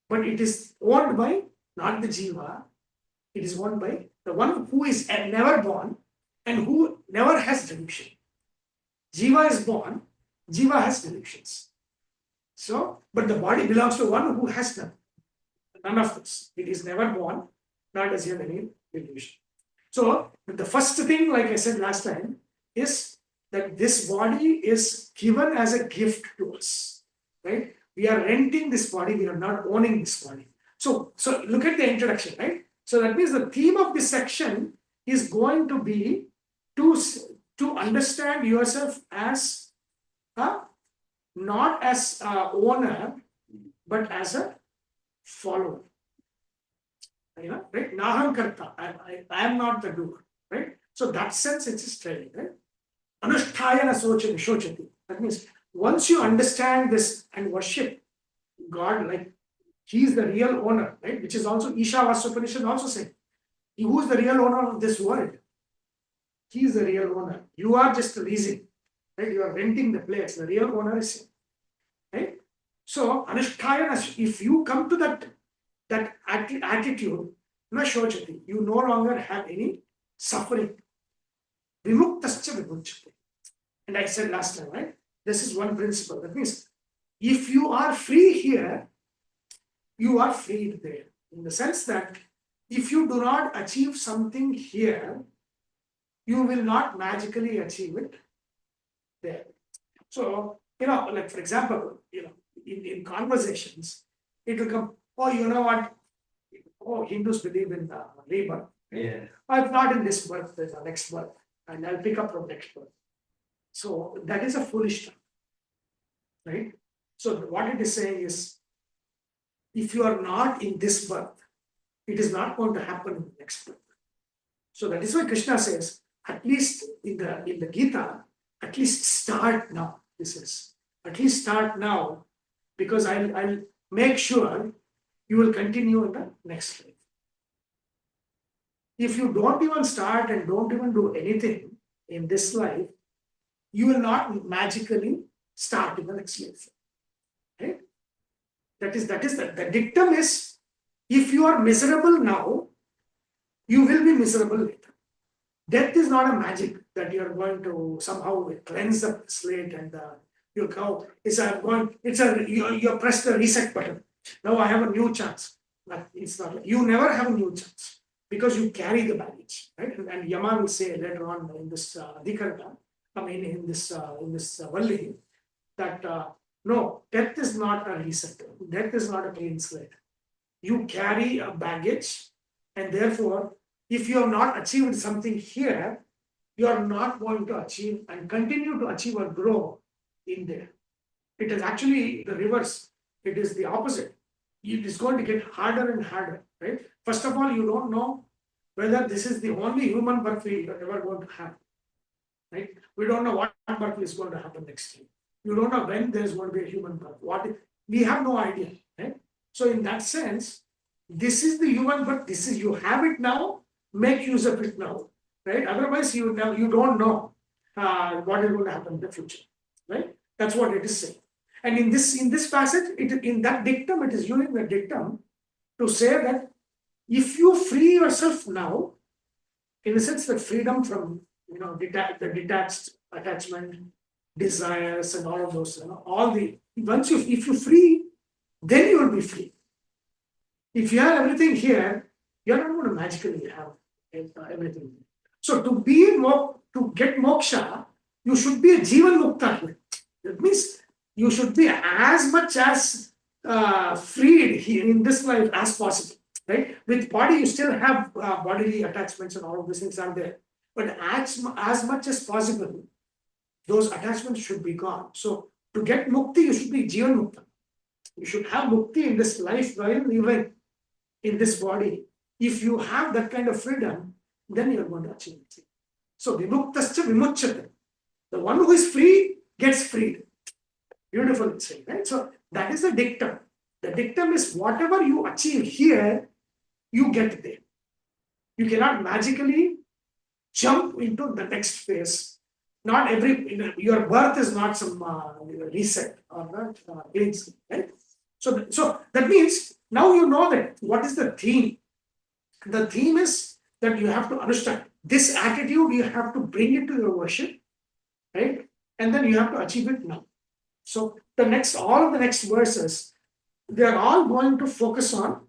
But it is owned by not the jiva. It is owned by the one who is never born and who never has delusion. Jiva is born, jiva has delusions. So, but the body belongs to one who has none of this. It is never born, not as yet any delusion. So, the first thing, like I said last time, is that this body is given as a gift to us, right? We are renting this body, we are not owning this body. So look at the introduction, right? So that means the theme of this section is going to be to understand yourself as not as owner, but as a follower. Right? Naham karta. I am not the doer. Right? So that sense it is training. Right? Anusthayana shochati. That means once you understand this and worship God, like He is the real owner, right? Which is also Ishavasya Upanishad also saying, who is the real owner of this world? He is the real owner. You are just leasing, right? You are renting the place. The real owner is Him, right? So Anusthayana, if you come to that attitude, na shochati, you no longer have any suffering. Vimuktascha vimuchyate. And I said last time, right? This is one principle. That means if you are free here, you are freed there. In the sense that if you do not achieve something here, you will not magically achieve it there. So, like for example, in conversations, it will come, oh, you know what? Oh, Hindus believe in rebirth. Yeah. If not in this birth, there's a next birth, and I'll pick up from next birth. So that is a foolish term, right? So what it is saying is, if you are not in this birth, it is not going to happen in the next birth. So that is why Krishna says, at least in the Gita, at least start now. This is at least start now, because I'll make sure you will continue in the next life. If you don't even start and don't even do anything in this life, you will not magically start in the next life. Right? That is the dictum is, if you are miserable now, you will be miserable later. Death is not a magic that you are going to somehow cleanse the slate and you go. You press the reset button. Now I have a new chance. But it's not. You never have a new chance because you carry the baggage, right? And Yama will say later on in this adhyaya, in this valli, that no, death is not a reset. Death is not a clean slate. You carry a baggage, and therefore, if you have not achieved something here, you are not going to achieve and continue to achieve or grow in there. It is actually the reverse. It is the opposite. It is going to get harder and harder, right? First of all, you don't know whether this is the only human birth we are ever going to have, right? We don't know what birth is going to happen next year. You don't know when there is going to be a human birth. We have no idea, right? So in that sense, this is the human birth. You have it now. Make use of it now, right? Otherwise, you don't know what is going to happen in the future, right? That's what it is saying. And in this passage, in that dictum, it is using the dictum to say that if you free yourself now, in the sense that freedom from the detached attachment, desires, and all of those, if you free, then you will be free. If you have everything here, you're not going to magically have everything. So to get moksha, you should be a jivan mukta here. That means you should be as much as freed here in this life as possible, right? With body, you still have bodily attachments and all of these things are there. But as much as possible, those attachments should be gone. So to get mukti, you should be jivan mukta. You should have mukti in this life while living in this body. If you have that kind of freedom, then you're going to achieve it. So vimuktascha vimuchyate. The one who is free gets freed. Beautiful it's saying, right? So that is the dictum. The dictum is whatever you achieve here, you get there. You cannot magically jump into the next phase. Not your birth is not some reset or not clean slate, right? So that means now you know that what is the theme. The theme is that you have to understand this attitude, you have to bring it to your worship, right? And then you have to achieve it now. So all of the next verses, they are all going to focus on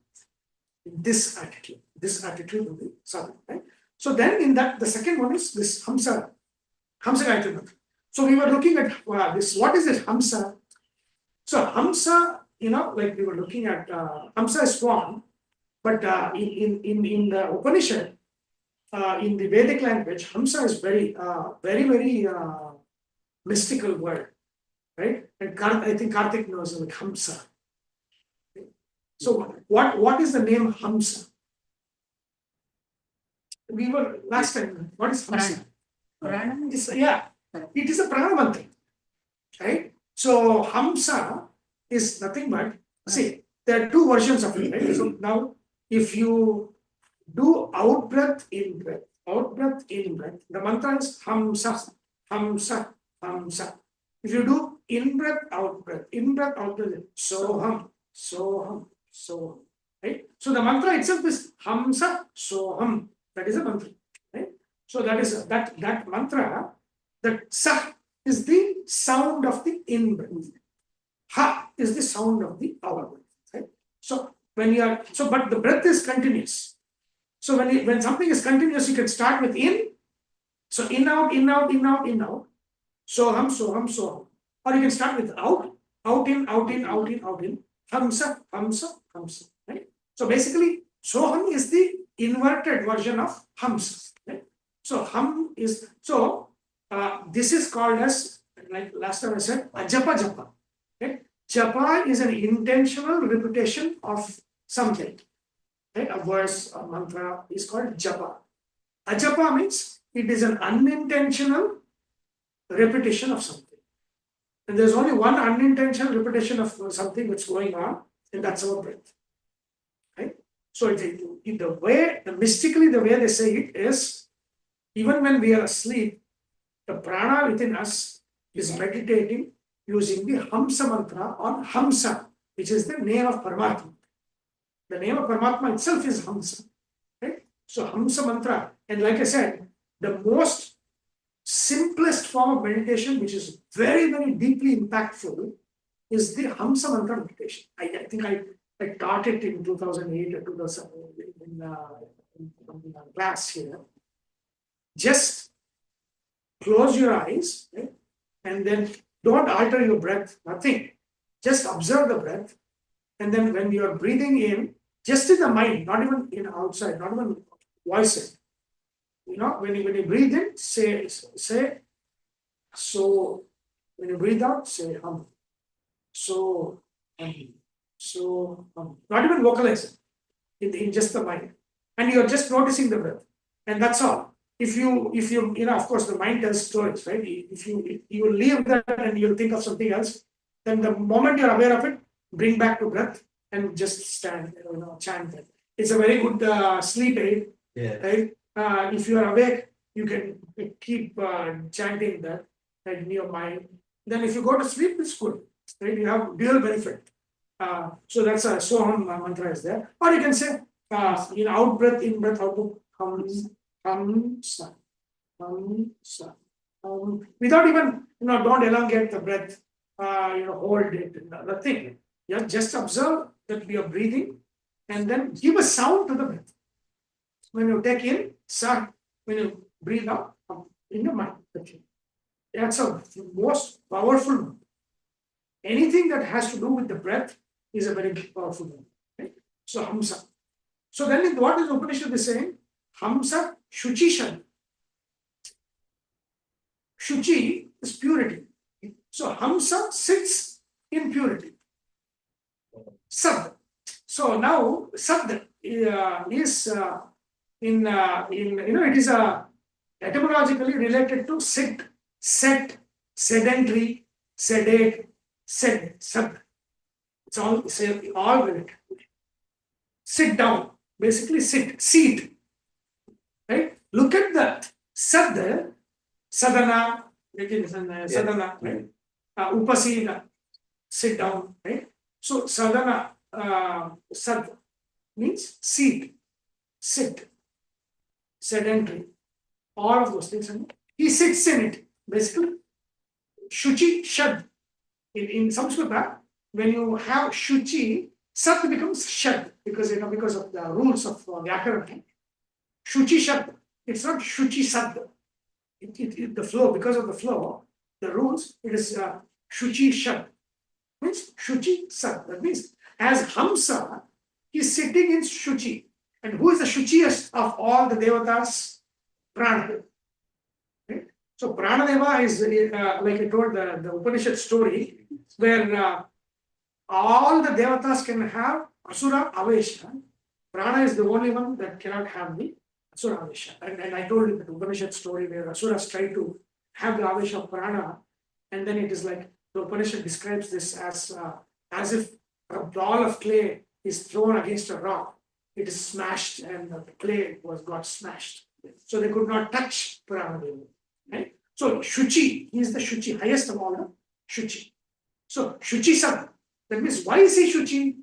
this attitude of the sadhana, right? So then in that, the second one is this Hamsa gayatri mantra. So we were looking at this, what is this Hamsa? So Hamsa, like we were looking at, Hamsa is swan, but in the Upanishad, in the Vedic language, Hamsa is very, very mystical word, right? And I think Karthik knows like Hamsa. So what is the name Hamsa? We were last time. What is Hamsa? It is a prana mantra, right? So Hamsa is nothing but, see, there are two versions of it, right? So now, if you do out breath, in breath, the mantra is Hamsa, Hamsa, Hamsa. If you do in breath, out breath, Soham, Soham, Soham, right? So the mantra itself is Hamsa, Soham. That is a mantra, right? So that is that mantra, that Sa is the sound of the in breath. Ha is the sound of the out breath, right? So but the breath is continuous. So when something is continuous, you can start with in. So in out, in out, in out, in out. Soham, Soham, Soham. Or you can start with out, out in, out in, out in, out in. Hamsa, Hamsa, Hamsa. Right? So basically, Soham is the inverted version of Hamsa. Right? So this is called as, like last time I said, a japa. Right? Japa is an intentional repetition of something. Right? A verse, a mantra is called japa. Ajapa means it is an unintentional repetition of something. And there's only one unintentional repetition of something that's going on, and that's our breath. Right? So mystically, the way they say it is, even when we are asleep, the prana within us is meditating using the Hamsa mantra on Hamsa, which is the name of Paramatma. The name of Paramatma itself is Hamsa. Right? So Hamsa mantra, and like I said, the most simplest form of meditation, which is very, very deeply impactful, is the Hamsa mantra meditation. I think I taught it in 2008 or 2007 in class here. Just close your eyes, right? And then don't alter your breath, nothing. Just observe the breath. And then when you're breathing in, just in the mind, not even in outside, not even voicing. When you breathe in, say so. When you breathe out, say hum. So not even vocalize it in just the mind, and you're just noticing the breath, and that's all. If you of course the mind tells stories, right? If you leave that and you think of something else, then the moment you're aware of it, bring back to breath and just stand, chant it. It's a very good sleep aid, right? If you are awake, you can keep chanting that in your mind. Then if you go to sleep, it's good, right? You have dual benefit. So that's a Soham mantra is there. Or you can say, out breath, in breath, out Hamsa, Hamsa. Without even, don't elongate the breath, hold it, nothing. You just observe that we are breathing and then give a sound to the breath. When you take in, sound. When you breathe out, in your mind. That's a most powerful one. Anything that has to do with the breath is a very powerful one. Okay? So Hamsa. So then what is Upanishad is saying? Hamsa Shuchi Shad. Shuchi is purity. So Hamsa sits in purity. Sad. So now Sad is in it is etymologically related to sit, set, sedentary, sedate, sed, sad. It's all related. Sit down, basically sit, seat. Right? Look at the sad, sadhana, sadhana, right? Upasana, sit down, right? So sadhana, sad means seat, sit, sedentary, all of those things. He sits in it, basically. Shuchi, shad. In Samskrita, when you have shuchi, sat becomes shad because of the rules of Vyakarana. Shuchi shad. It's not shuchi sad. The flow, because of the flow, the rules, it is shuchi shad. Means shuchi sad. That means as Hamsa, he is sitting in shuchi. And who is the shuchiest of all the devatas? Pranadeva. Right? So Pranadeva is like I told the Upanishad story where all the devatas can have asura avesha. Prana is the only one that cannot have the asura avesha. And I told you the Upanishad story where asuras try to have the avesha of prana, and then it is like the Upanishad describes this as if a ball of clay is thrown against a rock. It is smashed and the clay got smashed. So they could not touch Pranadeva. Right? So Shuchi, he is the Shuchi, highest of all the Shuchi. So Shuchi Sad. That means why is he Shuchi?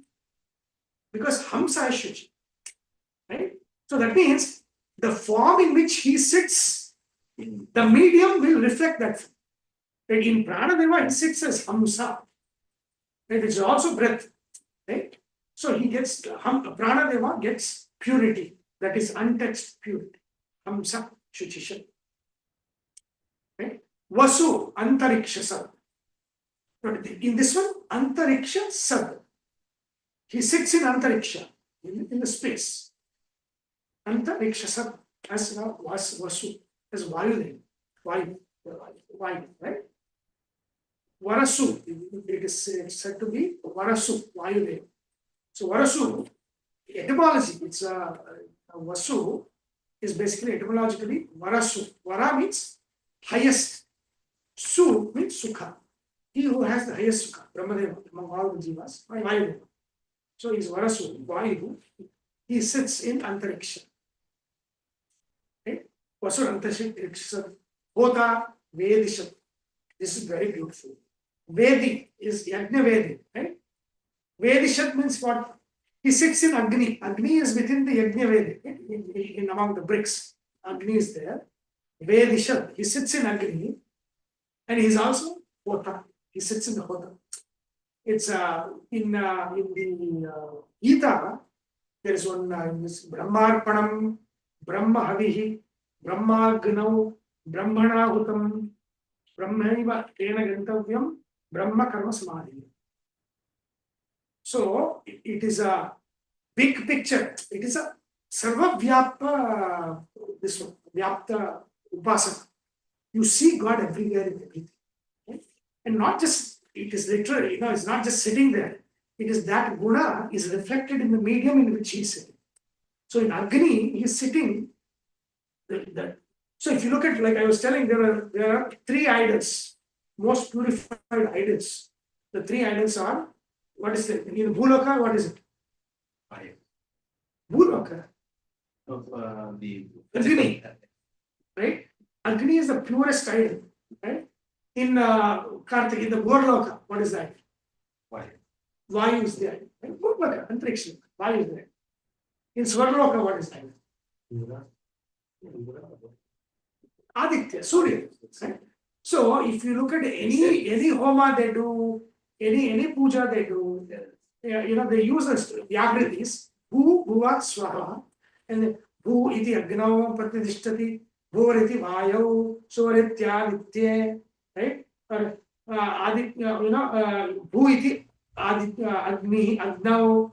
Because Hamsa is Shuchi. Right? So that means the form in which he sits, the medium will reflect that. Right? In Pranadeva, he sits as Hamsa. Right? It's also breath. Right? So he gets, Pranadeva gets purity, that is untouched purity. Hamsa, Shuchisha. Right? Vasu, Antariksha Sad. In this one, Antariksha Sad. He sits in Antariksha, in the space. Antariksha Sad, as Vasu, as Vayu, right? Varasu, it is said to be Varasu, Vayu. So Varasu, etymology, it's Vasu is basically etymologically Varasu. Vara means highest. Su means Sukha. He who has the highest Sukha, Brahmadeva, among all the jivas, Vayudeva. So he's Varasu, Vayu. He sits in Antariksha. Right? Vasu Antariksha. Hota Vedishat. This is very beautiful. Vedi is Yajna Vedi, right? Vedishat means what? He sits in Agni. Agni is within the Yajna Vedi, in among the bricks. Agni is there. Vedishat, he sits in Agni, and he is also Hota. He sits in the Hota. It's in the Gita, there is one Brahmarpanam, Brahma Havihi, Brahma Gnau, Brahmana Hutam, Brahmaiva Tena Gantavyam, Brahma Karma Samadhi. So it is a big picture. It is a sarva vyapta, this one, vyapta upasana. You see God everywhere in everything. Right? And not just, it is literally, it's not just sitting there. It is that guna is reflected in the medium in which he is sitting. So in Agni, he is sitting. So if you look at, like I was telling, there are three idols, most purified idols. The three idols are, what is it? In Bhuloka, what is it? Fire. Bhuloka. The Agni. Right? Agni is the purest idol. Right? In Kartik, in the Bhurloka, what is that? Fire. Vayu is there. Right? Bhurloka, Antariksha, Vayu is there. In Swarloka, what is that? Aditya, Surya. Right? So if you look at any homa they do, any puja they do, they use this vyakritis, bhu, bhuva, swaha, and then bhu iti agnau pratidishtati, bhuvar iti vayau, suvaritya, right? Or bhu iti agni, agnau,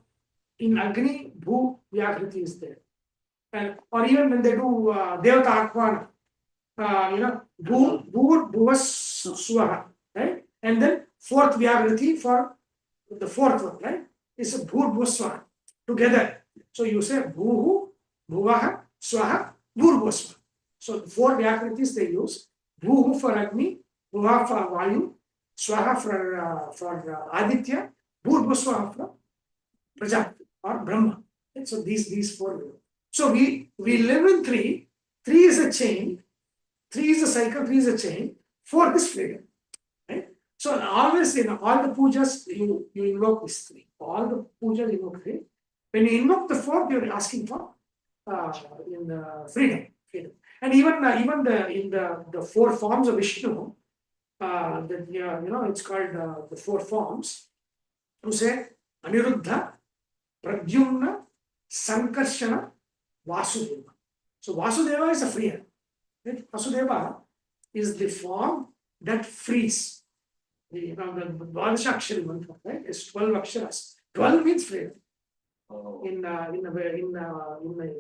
in agni, bhu vyakriti is there. And or even when they do devata akvana, bhuva swaha, right? And then fourth vyakriti for the fourth one, right? Is a bhur bhuswaha together. So you say bhuhu, bhuvaha, swaha, bhur bhuswaha. So the four vyakritis they use: bhuhu for Agni, bhuva for Vayu, swaha for Aditya, bhur bhuswaha for Prajapati or Brahma. And so these four. So we live in three. Three is a chain. Three is a cycle. Three is a chain. Fourth is freedom. Right? So always in all the pujas you invoke these three. All the pujas you invoke three. When you invoke the fourth, you're asking for freedom. And even in the four forms of Vishnu, it's called the four forms. To say Aniruddha, Pradyumna, Sankarshana, Vasudeva. So Vasudeva is a freer. Right? Vasudeva is the form that frees. The Dvadasha Akshari mantra, right? It's 12 aksharas. 12 means freedom. In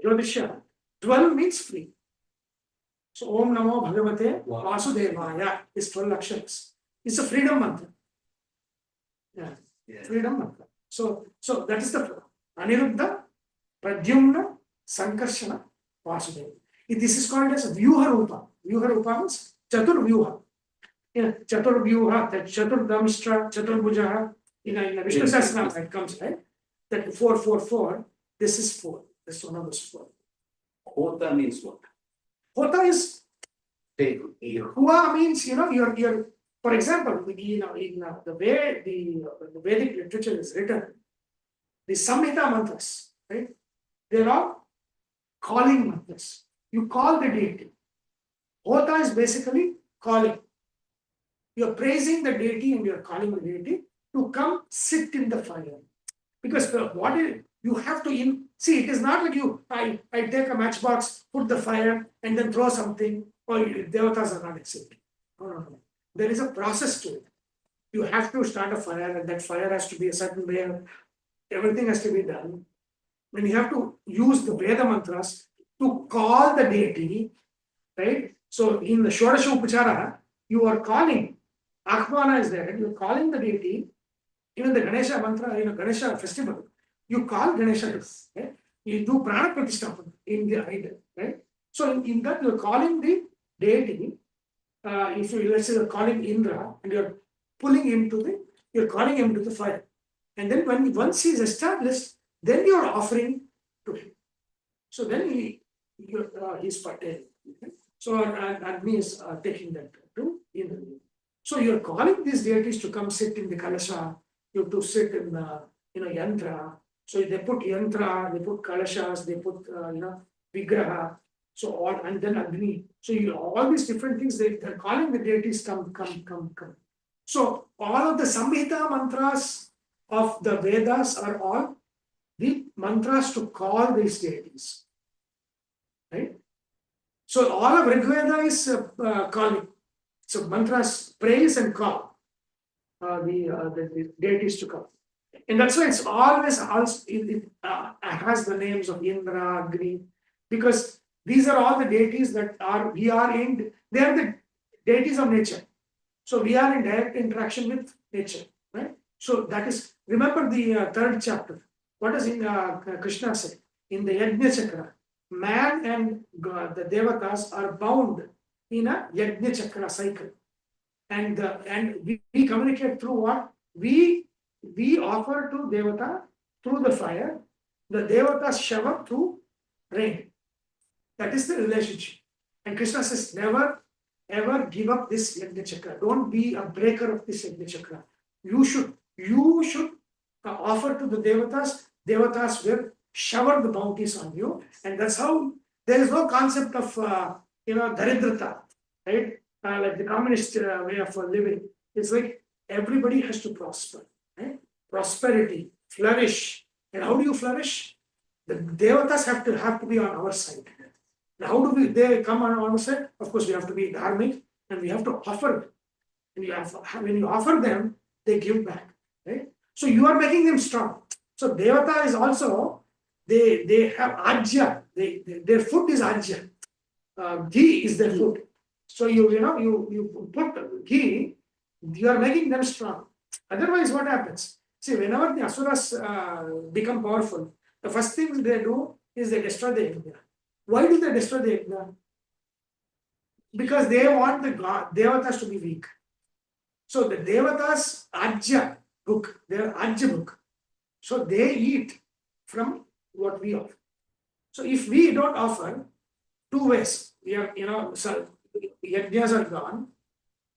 Jyotisha, 12 means free. So Om Namo Bhagavate Vasudevaya is 12 aksharas. It's a freedom mantra. Yeah. Freedom mantra. So that is the Aniruddha, Pradyumna, Sankarshana, Vasudeva. This is called as Vyuha Rupa. Vyuha Rupa means Chatur Vyuha. Chatur Vyuha, that Chatur Damishtra, Chatur Bhujaha, in Vishnu Sahasranama it comes, right? That 444, this is 4. This is one of those 4. Hota means what? Hota is Hua means, you're for example, in the way the Vedic literature is written, the Samhita mantras, right? They're all calling mantras. You call the deity. Hota is basically calling. You're praising the deity and you're calling the deity to come sit in the fire. Because you have to see, it is not like I take a matchbox, put the fire, and then throw something, or devatas are not accepted. No. There is a process to it. You have to start a fire, and that fire has to be a certain way. Everything has to be done. Then you have to use the Veda mantras to call the deity, right? So in the Shodasha Upachara, you are calling. Akvana is there, and you're calling the deity. Even the Ganesha mantra, Ganesha festival, you call Ganesha, right? You do Prana Pratishtapana in the idol, right? So in that you're calling the deity. If you, let's say you're calling Indra and you're calling him to the fire. And then once he's established, then you're offering to him. So then he's partaking. Okay? So Agni is taking that to Indra. So you're calling these deities to come sit in the Kalasha. You have to sit in the yantra. So they put yantra, they put kalashas, they put vigraha. So and then Agni. So all these different things they're calling the deities come. So all of the Samhita mantras of the Vedas are all the mantras to call these deities. Right? So all of Rigveda is calling. So mantras praise and call the deities to come. And that's why it's always it has the names of Indra, Agni, because these are all the deities they are the deities of nature. So we are in direct interaction with nature, right? So that is, remember the third chapter. What does Krishna say? In the Yajna Chakra, man and God, the Devatas are bound in a Yajna Chakra cycle. And we communicate through what? We offer to Devata through the fire, the Devatas shower through rain. That is the relationship. And Krishna says, never ever give up this Yajna Chakra. Don't be a breaker of this Yajna Chakra. You should offer to the Devatas. Devatas will shower the bounties on you. And that's how there is no concept of Daridrata, right? Like the communist way of living. It's like everybody has to prosper. Right? Prosperity, flourish. And how do you flourish? The devatas have to be on our side. Now, how do they come on our side? Of course, we have to be dharmic and we have to offer. And when you offer them, they give back. Right? So you are making them strong. So devata is also, they have ajya. Their food is ajya. Ghee is their food. So you put ghee, you are making them strong. Otherwise, what happens? See, whenever the asuras become powerful, the first thing they do is they destroy the yajna. Why do they destroy the yajna? Because they want the devatas to be weak. So the devatas ajya book, their ajya book. So they eat from what we offer. So if we don't offer, two ways, we are, so yajnas are gone,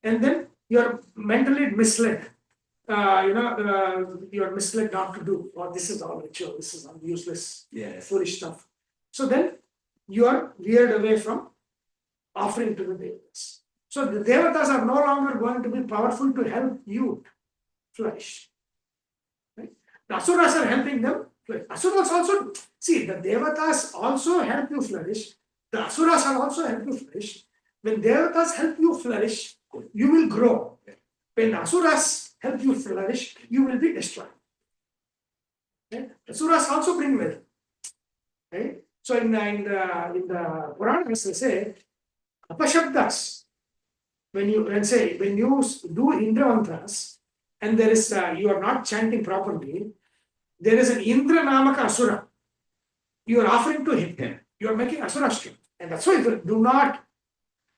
and then you're mentally misled. You're misled not to do, or this is all ritual, this is all useless, foolish stuff. So then you are veered away from offering to the devatas. So the devatas are no longer going to be powerful to help you flourish. Right? The asuras are helping them flourish. Asuras also, see, the devatas also help you flourish. The asuras are also help you flourish. When devatas help you flourish, you will grow. When the asuras help you flourish, you will be destroyed. Right? Asuras also bring wealth. Right? So in the Puranas they say, apashabdas, when you do Indra mantras and there is you are not chanting properly, there is an Indra namaka asura. You are offering to him. You are making asurashtra. And that's why do not,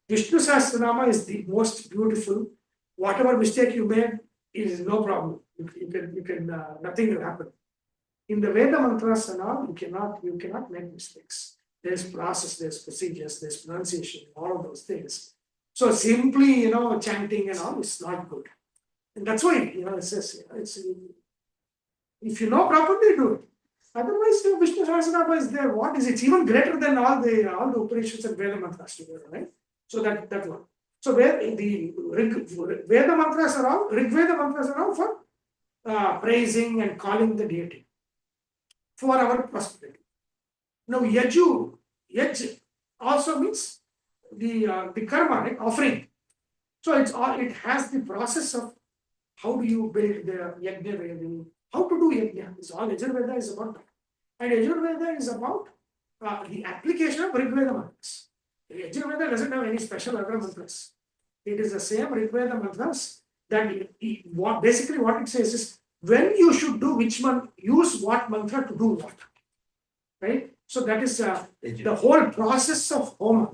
Vishnu Sahasranama is the most beautiful. Whatever mistake you made, it is no problem. You can nothing will happen. In the Veda mantras and all, you cannot make mistakes. There's process, there's procedures, there's pronunciation, all of those things. So simply, chanting and all is not good. And that's why, it says, if you know properly, do it. Otherwise, Vishnu Sahasranama is there. What is it? It's even greater than all the Upanishads and Veda mantras together, right? So that one. So where the Veda mantras are all, Rig Veda mantras are all for praising and calling the deity for our prosperity. Now Yaj also means the karma, right? Offering. So it has the process of how do you build the yajna, how to do yajna. It's all Yajurveda is about that. And Yajurveda is about the application of Rig Veda mantras. Yajurveda doesn't have any special other mantras. It is the same Rig Veda mantras that basically what it says is when you should do which one, use what mantra to do what. Right? So that is the whole process of Homa,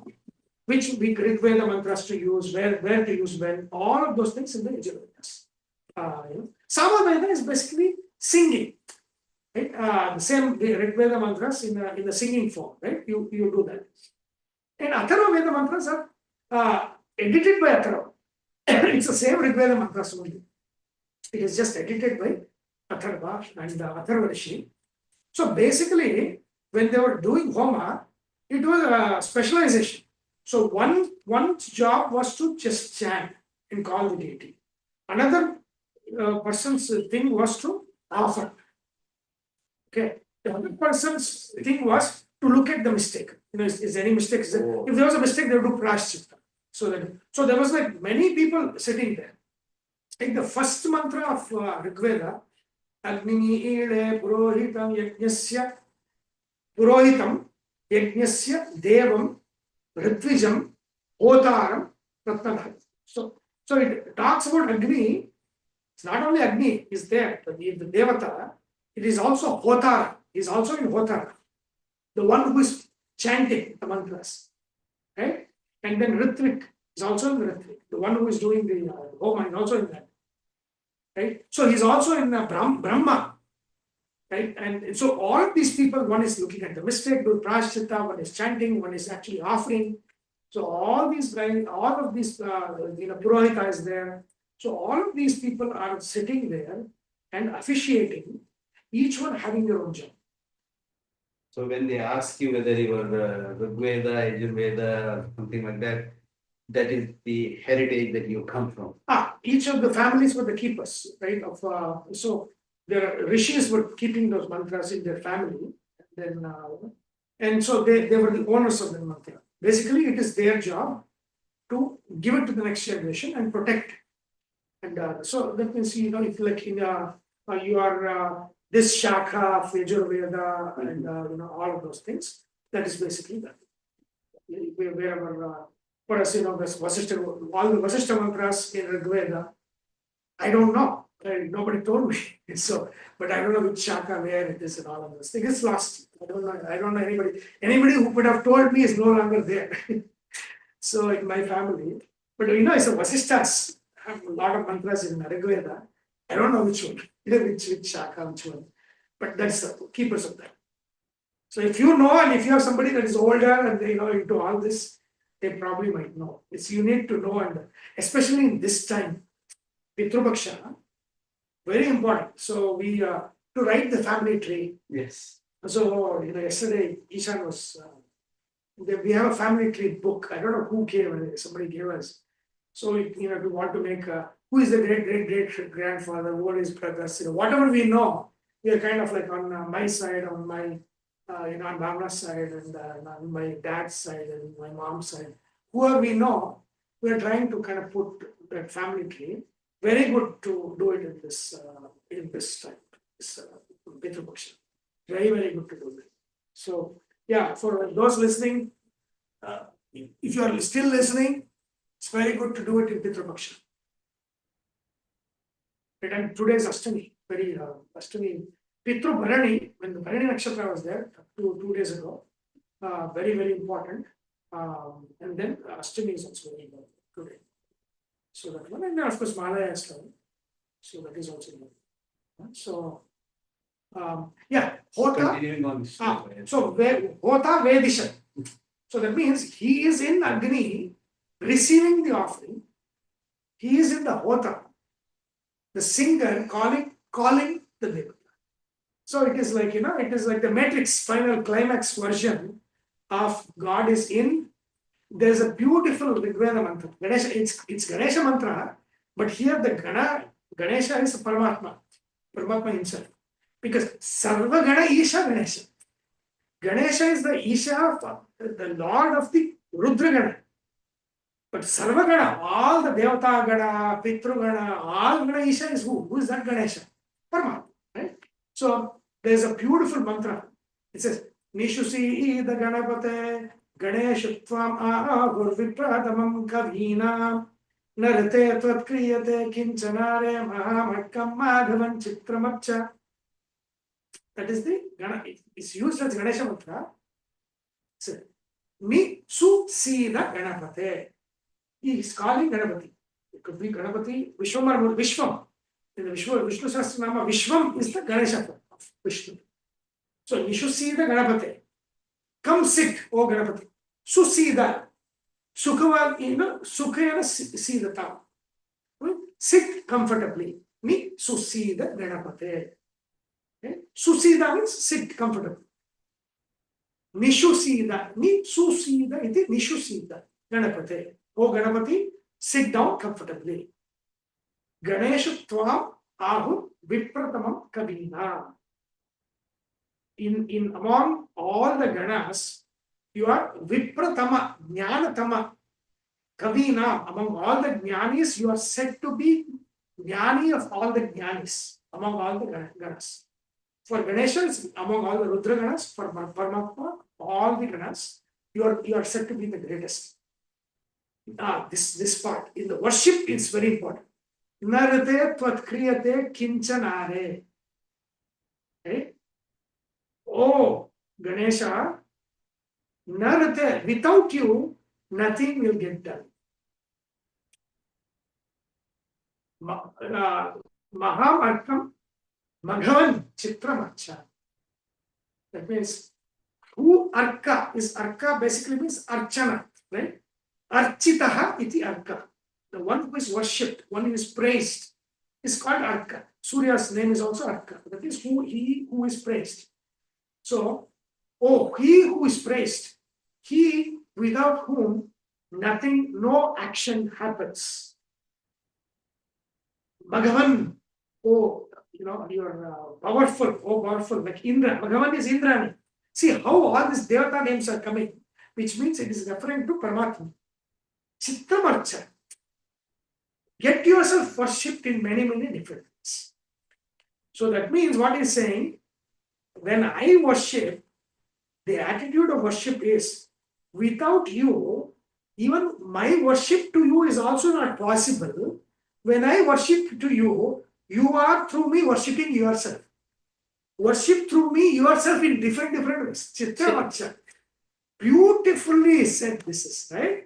which we Rig Veda mantras to use, where to use when, all of those things in the Yajurvedas. Samaveda is basically singing. Right? The same Rig Veda mantras in the singing form, right? You do that. And Atharva Veda mantras are edited by Atharva. It's the same Rig Veda mantras only. It is just edited by Atharva and Atharva Rishi. So basically, when they were doing Homa, it was a specialization. So one's job was to just chant and call the deity. Another person's thing was to offer. Okay. The other person's thing was to look at the mistake. Is there any mistake? If there was a mistake, they would do prashchitta. So there was like many people sitting there. Like the first mantra of Rig Veda, Agnini Ede Purohitam Yajnasya Devam Ritwijam Otaram Ratnadhari. So it talks about Agni. It's not only Agni is there, the Devata, it is also Hotara. He is also in Hotara. The one who is chanting the mantras. Right? And then Ritvik is also in Ritvik. The one who is doing the Homa is also in that. Right? So he's also in Brahma. Right? And so all of these people, one is looking at the mistake, doing prashchitta, one is chanting, one is actually offering. So all of these Purohita is there. So all of these people are sitting there and officiating, each one having their own job. So when they ask you whether you are Rig Veda, Yajurveda, or something like that, that is the heritage that you come from. Each of the families were the keepers, right? So their rishis were keeping those mantras in their family. Then, and so they were the owners of the mantra. Basically, it is their job to give it to the next generation and protect. And so that means, if like in you are this shakha of Yajurveda and all of those things, that is basically that. Wherever for us, this Vasishtha, all the Vasishtha mantras in Rigveda, I don't know. Nobody told me. So, but I don't know which shaka where it is and all of those things. It's lost. I don't know anybody. Anybody who could have told me is no longer there. So in my family, but it's a Vasishthas have a lot of mantras in Rigveda. I don't know which one, which shaka, which one. But that's the keepers of that. So if you know, and if you have somebody that is older and into all this, they probably might know. It's you need to know, and especially in this time, Pitrupaksha, very important. So we to write the family tree. Yes. So yesterday Ishan was. We have a family tree book. I don't know who gave it. Somebody gave us. So if we want to make who is the great grandfather, what is brothers, whatever we know, we are kind of like on my side, on my on Mama's side, and on my dad's side, and my mom's side. Whoever we know, we are trying to kind of put that family tree. Very good to do it in this time, this Pitrupaksha. Very, very good to do it. So yeah, for those listening, if you are still listening, it's very good to do it in Pitrupaksha. And today is Ashtami, very Ashtami. Pitru Bharani, when the Bharani Nakshatra was there 2 days ago, very, very important. And then Ashtami is also very important today. So that one, and then of course Malaya as well. So that is also important. So yeah, Hota. Continuing on this. So Hota Vedisha. So that means he is in Agni receiving the offering. He is in the Hota, the singer calling the devata. So it is like, it is like the Matrix final climax version of God is in. There's a beautiful Rigveda mantra. Ganesha, it's Ganesha mantra, but here the Ganesha is Paramatma himself. Because sarva gana Isha Ganesha. Ganesha is the Isha of the Lord of the Rudra Gana. But sarva gana, all the Devata Gana, Pitru Gana, all Gana Isha is who? Who is that Ganesha? Paramatma. Right? So there's a beautiful mantra. It says, Nishusi the Ganapate, Ganeshutvam ahur vipradamam kavina, narate tvat kriyate kinchanare mahamakam madhavan chitramapcha. That is the Gana. It's used as Ganesha mantra. So, Mi su sida Ganapate. He is calling Ganapati. It could be Ganapati, Vishwam or Vishwam. In the Vishnu Sahasranama, Vishwam is the Ganesha form of Vishnu. So, Nishusida Ganapate. Come sit, O Ganapati. Susida. Sukava, Sukhayana Sidata. Sit comfortably. Ni Susida Ganapate. Susida means sit comfortably. Nishusida. Ni Susida iti Nishusida. Ganapate. O Ganapati, sit down comfortably. Ganesha Tvam Ahu Vipratamam Kavina. In among all the Ganas, you are Vipratama, Jnanatama, Kavina. Among all the Jnanis, you are said to be Jnani of all the Jnanis, among all the Ganas. For Ganesha, among all the Rudra Ganas, for Paramatma, all the Ganas, you are said to be the greatest. This part in the worship is very important. Narate tvat kriyate kinchanare. Okay? Oh, Ganesha, narate, without you, nothing will get done. Mahamarkam Maghavan Chitramacha. That means who Arka is Arka basically means Archana, right? Architaha iti Arka. The one who is worshipped, one who is praised, is called Arka. Surya's name is also Arka. That is he who is praised. So, he who is praised, he without whom nothing, no action happens. Bhagavan, you're powerful, oh powerful, like Indra. Bhagavan is Indra. See how all these Devata names are coming, which means it is referring to Paramatma. Chittamarcha. Get yourself worshipped in many, many different ways. So that means what he's saying, when I worship, the attitude of worship is, without you, even my worship to you is also not possible. When I worship to you, you are through me worshipping yourself. Worship through me yourself in different ways. Chittamacha. Beautifully said this is, right?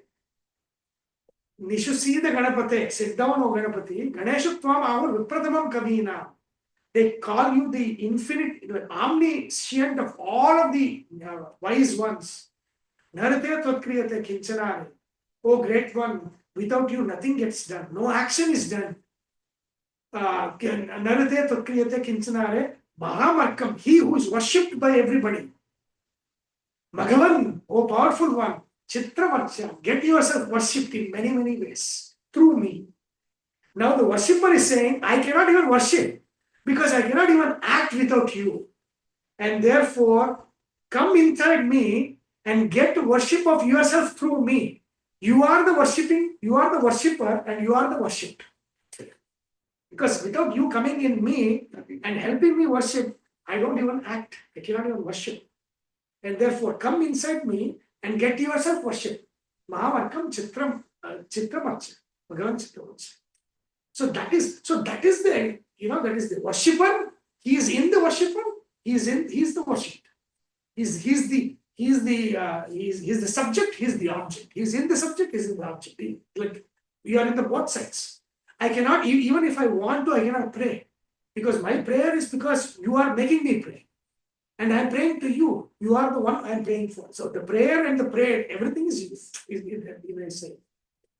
Nishusi the Ganapate, sit down, O Ganapati, Ganeshutvam our Vipradamam Kavina. They call you the infinite, the omniscient of all of the wise ones. Narate Tvatkriyate Kinchanare. Oh great one, without you nothing gets done. No action is done. Narate Tvatkriyate Kinchanare. Mahamarkam, he who is worshipped by everybody. Bhagavan, oh powerful one. Chitravarcha, get yourself worshipped in many, many ways through me. Now the worshipper is saying, I cannot even worship because I cannot even act without you. And therefore, come inside me and get worship of yourself through me. You are the worshipping, you are the worshipper, and you are the worshipped. Because without you coming in me and helping me worship, I don't even act. I cannot even worship. And therefore, come inside me and get yourself worship. Mahavarkam Chitramarcha. Bhagavan Chitramarcha. So that is the, that is the worshipper. He is in the worshipper. He is the worshipped. He's the subject. He's the object. He's in the subject. He's in the object. Like we are in the both sides. I cannot, even if I want to, I cannot pray. Because my prayer is because you are making me pray. And I am praying to you. You are the one I am praying for. So the prayer and the prayer, everything is you may say.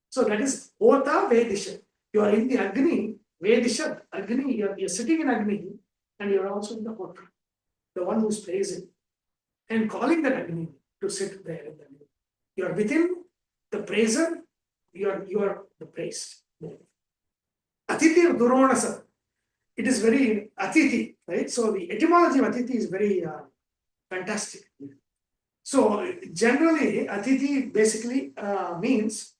So that is Ota Vedisha. You are in the Agni, Vedisha, Agni, you're sitting in Agni, and you're also in the Hota, the one who's praising. And calling that Agni to sit there in the Agni. You are within the praiser, you are the praised. Atiti or Duronasa. It is very Atiti, right? So the etymology of Atiti is very fantastic. So generally, Atiti basically means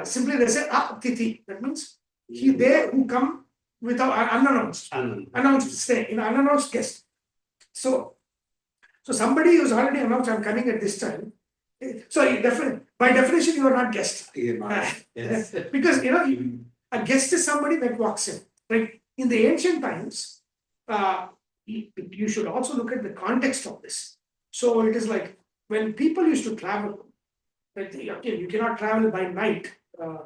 simply they say Atiti. That means they who come without unannounced, announced stay, unannounced guest. So somebody who's already announced, I'm coming at this time. So by definition, you are not guest. Yes. Because a guest is somebody that walks in. Right? In the ancient times, you should also look at the context of this. So it is like when people used to travel, right, you cannot travel by night,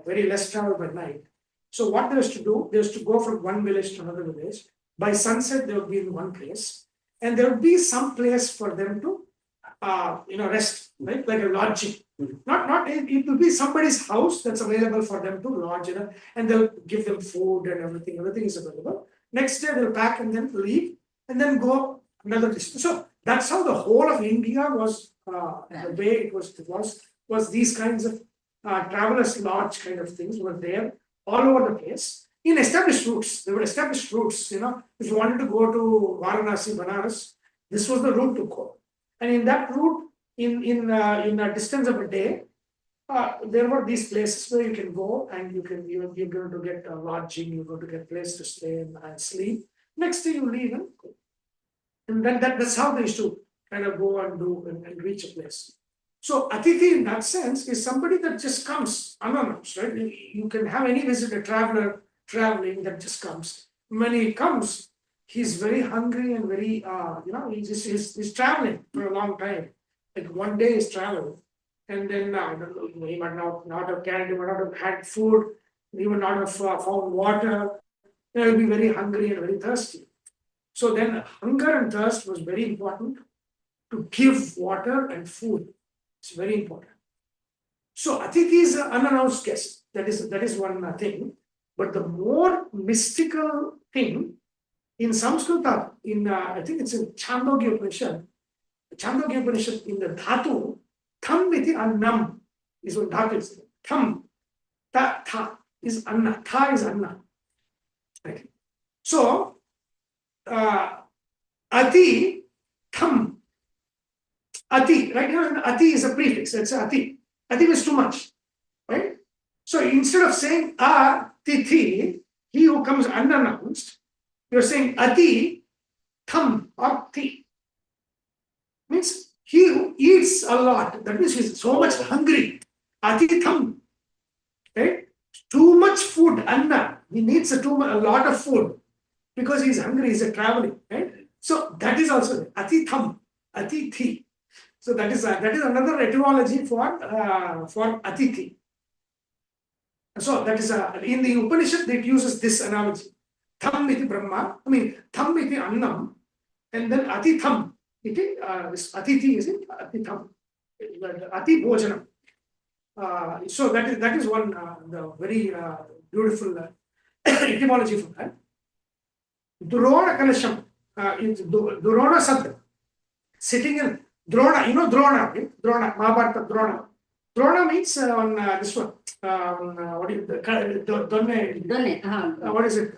very less travel by night. So what they used to do, they used to go from one village to another village. By sunset, they would be in one place. And there would be some place for them to rest, right? Like a lodging. It will be somebody's house that's available for them to lodge, and they'll give them food and everything. Everything is available. Next day they'll pack and then leave and then go another distance. So that's how the whole of India was. The way it was these kinds of travelers' lodge kind of things were there all over the place in established routes. They were established routes. If you wanted to go to Varanasi, Banaras, this was the route to go. And in that route, in a distance of a day, there were these places where you can go and you're going to get lodging, you're going to get a place to stay and sleep. Next day you leave and go. And that's how they used to kind of go and do and reach a place. So Atithi in that sense is somebody that just comes unannounced, right? You can have any visitor, traveler traveling that just comes. When he comes, he's very hungry and very, he's traveling for a long time. Like one day is travel. And then he might not have carried, he might not have had food, he might not have found water. He'll be very hungry and very thirsty. So then hunger and thirst was very important to give water and food. It's very important. So Atithi is an unannounced guest. That is one thing. But the more mystical thing, in Samskrita, I think it's in Chandogya Upanishad, in the dhatu, tham iti annam is what dhatu is. Tham, tha is anna, tha is anna. Right. So ati, tham. Ati, right now, ati is a prefix, it's ati. Ati means too much, right? So instead of saying tithi, he who comes unannounced, you're saying ati, tham, or ti. Means he who eats a lot, that means he's so much hungry. Ati tham, right? Too much food, anna. He needs a lot of food because he's hungry, he's traveling, right? So that is also ati tham, ati thi. So that is another etymology for atithi. So that is in the Upanishad it uses this analogy. Tham iti Brahma, I mean tham iti annam, and then atitham iti this atithi is it atitham, ati bhojanam. So that is one the very beautiful etymology for that. Durona kalasham, Durona Sabda, sitting in Drona, you know Drona, okay? Drona, Mahabharata, Drona. Drona means on this one, what is it? Donne. What is it?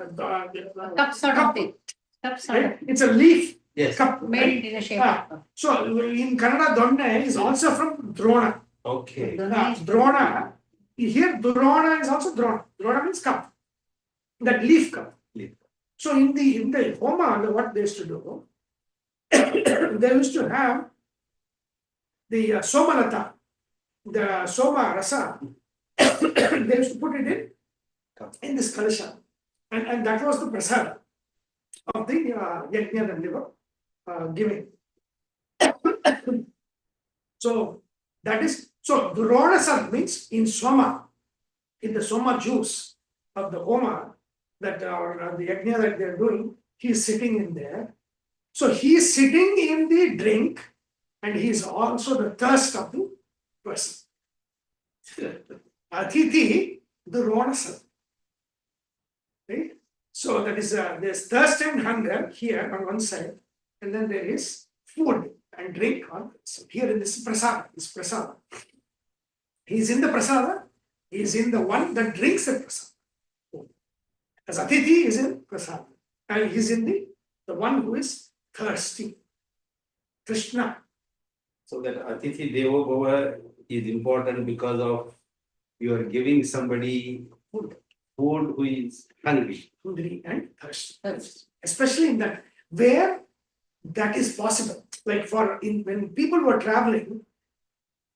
Cup sort of thing. Cup sort of. Right? It's a leaf. Yes. Cup. Made in a shape of cup. So in Kannada, Donne is also from Drona. Okay. Drona. Here, Drona is also Drona. Drona means cup. That leaf cup. Leaf. So in the Homa, what they used to do, they used to have the Somalata, the Soma Rasa, they used to put it in this Kalasha. And that was the prasad of the yajna that they were giving. So that is, so Dronasad means in Soma, in the Soma juice of the Homa, that or the yajna that they are doing, he is sitting in there. So he is sitting in the drink, and he is also the thirst of the person. Atithi, the Ronasad. Right? So that is there's thirst and hunger here on one side, and then there is food and drink on so here in this prasada. He is in the prasada, he is in the one that drinks the prasada. As Atithi is in prasada, and he is in the one who is thirsty. Krishna. So that Atithi Devo Bhava is important because of you are giving somebody food who is hungry and thirsty. Especially in that where that is possible. Like when people were traveling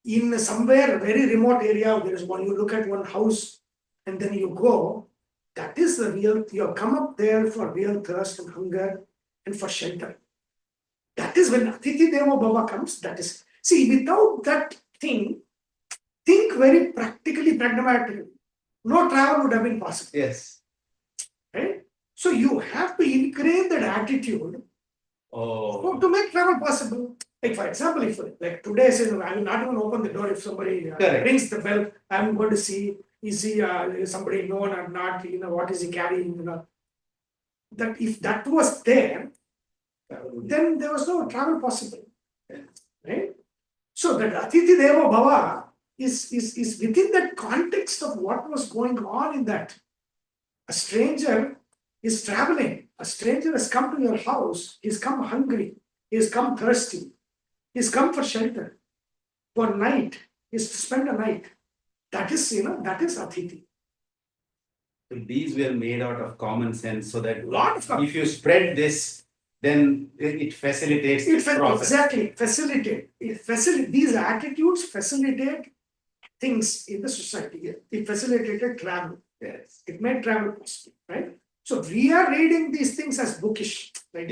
in somewhere a very remote area, there is one, you look at one house and then you go, that is the real, you have come up there for real thirst and hunger and for shelter. That is when Atithi Devo Bhava comes, that is, see, without that thing, think very practically, pragmatically. No travel would have been possible. Yes. Right? So you have to ingrain that attitude to make travel possible. Like for example, if like today, say, I will not even open the door if somebody rings the bell. I'm going to see, is he somebody known or not, what is he carrying, That if that was there, then there was no travel possible. Right? So that Atithi Devo Bhava is within that context of what was going on in that. A stranger is traveling. A stranger has come to your house. He's come hungry. He's come thirsty. He's come for shelter. For night. He's to spend a night. That is, that is Atithi. So these were made out of common sense so that if you spread this, then it facilitates the process. Exactly. Facilitate. These attitudes facilitate things in the society. It facilitated travel. Yes. It made travel possible, right? So we are reading these things as bookish, like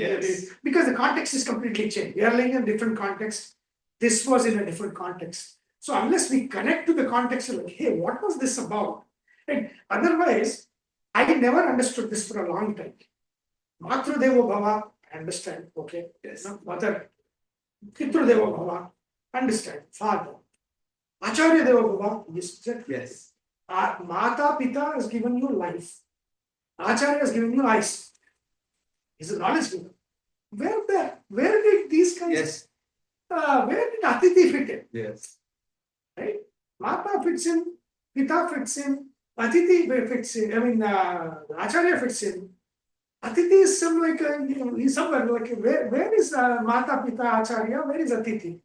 because the context is completely changed. We are living in a different context. This was in a different context. So unless we connect to the context of like, hey, what was this about? And otherwise, I never understood this for a long time. Matru Devo Bhava, I understand. Okay, yes. Mother, Pitru Devo Bhava, understand. Father. Acharya Deva Bhava, yes. Mata Pita has given you life. Acharya has given you eyes. He's a knowledge giver. Where did these guys? Yes. Where did Atithi fit in? Yes. Right? Mata fits in, Pita fits in, Atithi fits in. I mean, Acharya fits in. Atithi is some like he's somewhere like where is Mata Pita Acharya? Where is Atithi?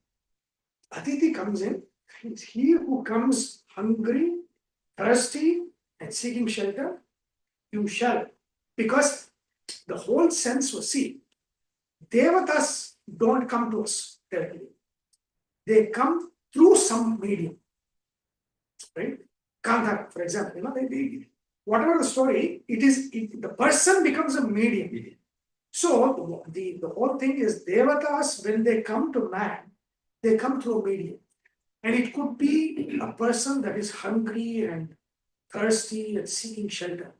Atithi comes in. It's he who comes hungry, thirsty, and seeking shelter. You shall, because the whole sense was, see, Devatas don't come to us directly. They come through some medium, right? Kandhara, for example, whatever the story, the person becomes a medium. So the whole thing is Devatas, when they come to man, they come through a medium. And it could be a person that is hungry and thirsty and seeking shelter.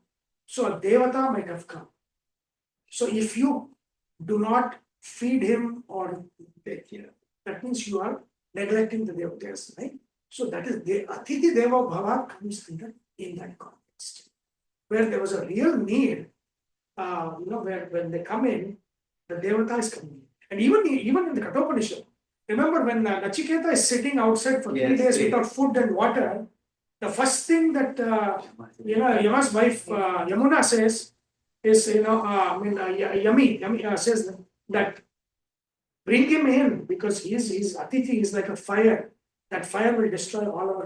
So a Devata might have come. So if you do not feed him or that means you are neglecting the Devatas, right? So that is the Atithi Deva Bhava comes in that context. Where there was a real need, where when they come in, the Devata is coming in. And even in the KaTopanishad, remember when Nachiketa is sitting outside for 3 days without food and water, the first thing that Yama's wife Yamuna says is Yami says that bring him in because his Atithi is like a fire. That fire will destroy all our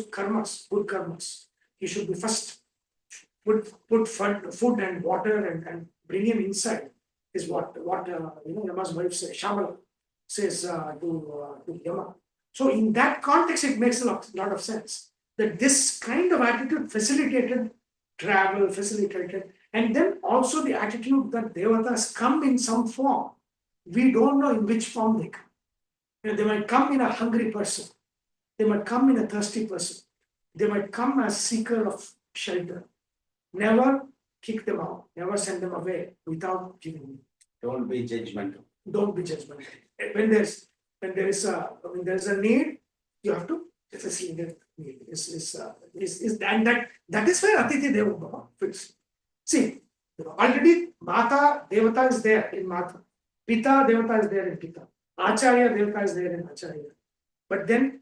karmas, good karmas. He should be first put food and water and bring him inside. Is what Yama's wife says. Shamala says to Yama. So in that context, it makes a lot of sense that this kind of attitude facilitated travel, and then also the attitude that Devatas come in some form. We don't know in which form they come. They might come in a hungry person. They might come in a thirsty person. They might come as seeker of shelter. Never kick them out. Never send them away without giving them. Don't be judgmental. Don't be judgmental. When there is a need, you have to facilitate the need. And that is where Atithi Deva Bhava fits. See, already Mata Devata is there in Mata. Pita Devata is there in Pita. Acharya Devata is there in Acharya. But then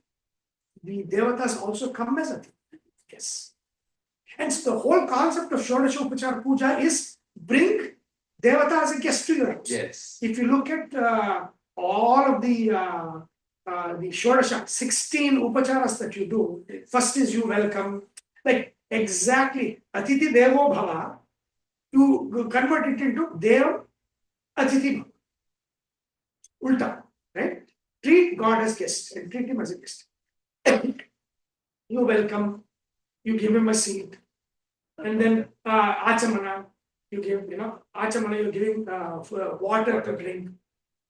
the Devatas also come as Atithi. Yes. And so the whole concept of Shodasha Upachara Puja is bring Devata as a guest to your house. Yes. If you look at all of the Shodasha, 16 upacharas that you do, first is you welcome, like exactly Atithi Devo Bhava, you convert it into Dev Atithi Bhava. Ulta, right? Treat God as guest and treat him as a guest. You welcome, you give him a seat, and then Achamana, you give, Achamana, you're giving water to drink,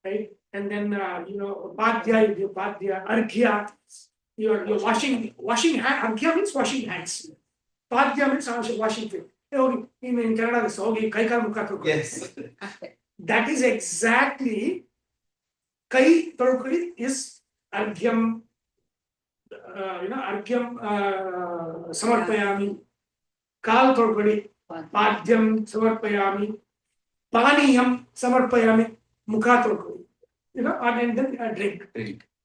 right? And then, Padhya, you give Padhya, Arghya, you're washing hands. Arghya means washing hands. Padhya means washing feet. In Canada, this is Kaikar Mukha. Yes. That is exactly, Kai Torkudi is Arghyam, Arghyam Samarpayami, Kal Torkudi, Padhyam Samarpayami, Paniyam Samarpayami, Mukha Torkudi, and then drink.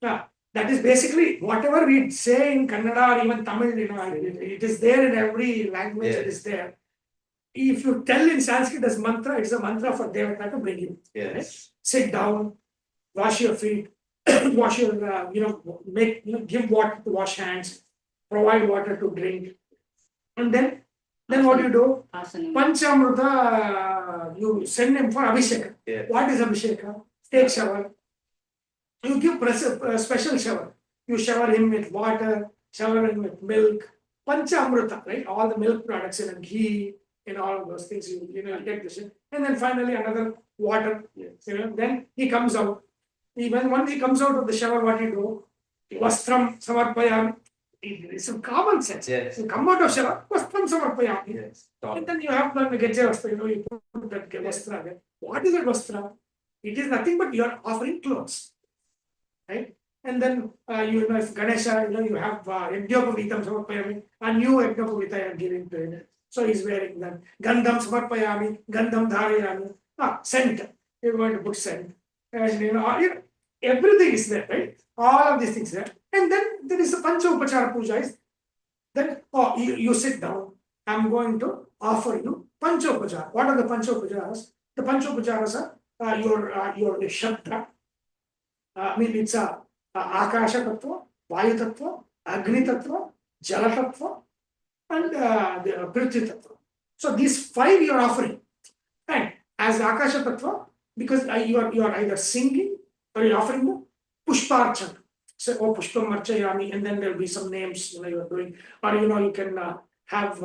Yeah, that is basically whatever we say in Kannada or even Tamil, it is there in every language, it is there. If you tell in Sanskrit as mantra, it's a mantra for Devata to bring in. Yes. Right? Sit down, wash your feet, wash your, give water to wash hands, provide water to drink. And then what do you do? Panchamrita, you send him for Abhishek. Yes. What is Abhishek? Take shower. You give a special shower. You shower him with water, shower him with milk. Panchamrita, right? All the milk products and ghee and all of those things, you take this in. And then finally another water. Yes. Then he comes out. Even once he comes out of the shower, what do you do? Vastram samarpayami. It's some common sense. Yes. You come out of shower, vastram samarpayami. Yes. And then you have to get your vastra, you put that vastra there. What is that vastra? It is nothing but you are offering clothes. Right? And then if Ganesha, you have Yajnapavitam samarpayami, a new Yajnapavita you are giving to him. So he's wearing that. Gandham samarpayami, gandham dharayami. Scent. You're going to put scent. And everything is there, right? All of these things there. And then there is a Pancha Upachara Puja. Then you sit down. I'm going to offer you Panchopajara. What are the Panchopajaras? The Panchopajaras are your Shabda. I mean, it's a Akasha Tattva, Vayu Tattva, Agni Tattva, Jala Tattva, and the Prithvi Tattva. So these 5 you are offering. And as Akasha Tattva, because you are either singing or you're offering the Pushparchana. Say, oh, Pushpam Marchayami, and then there'll be some names you're doing, or you can have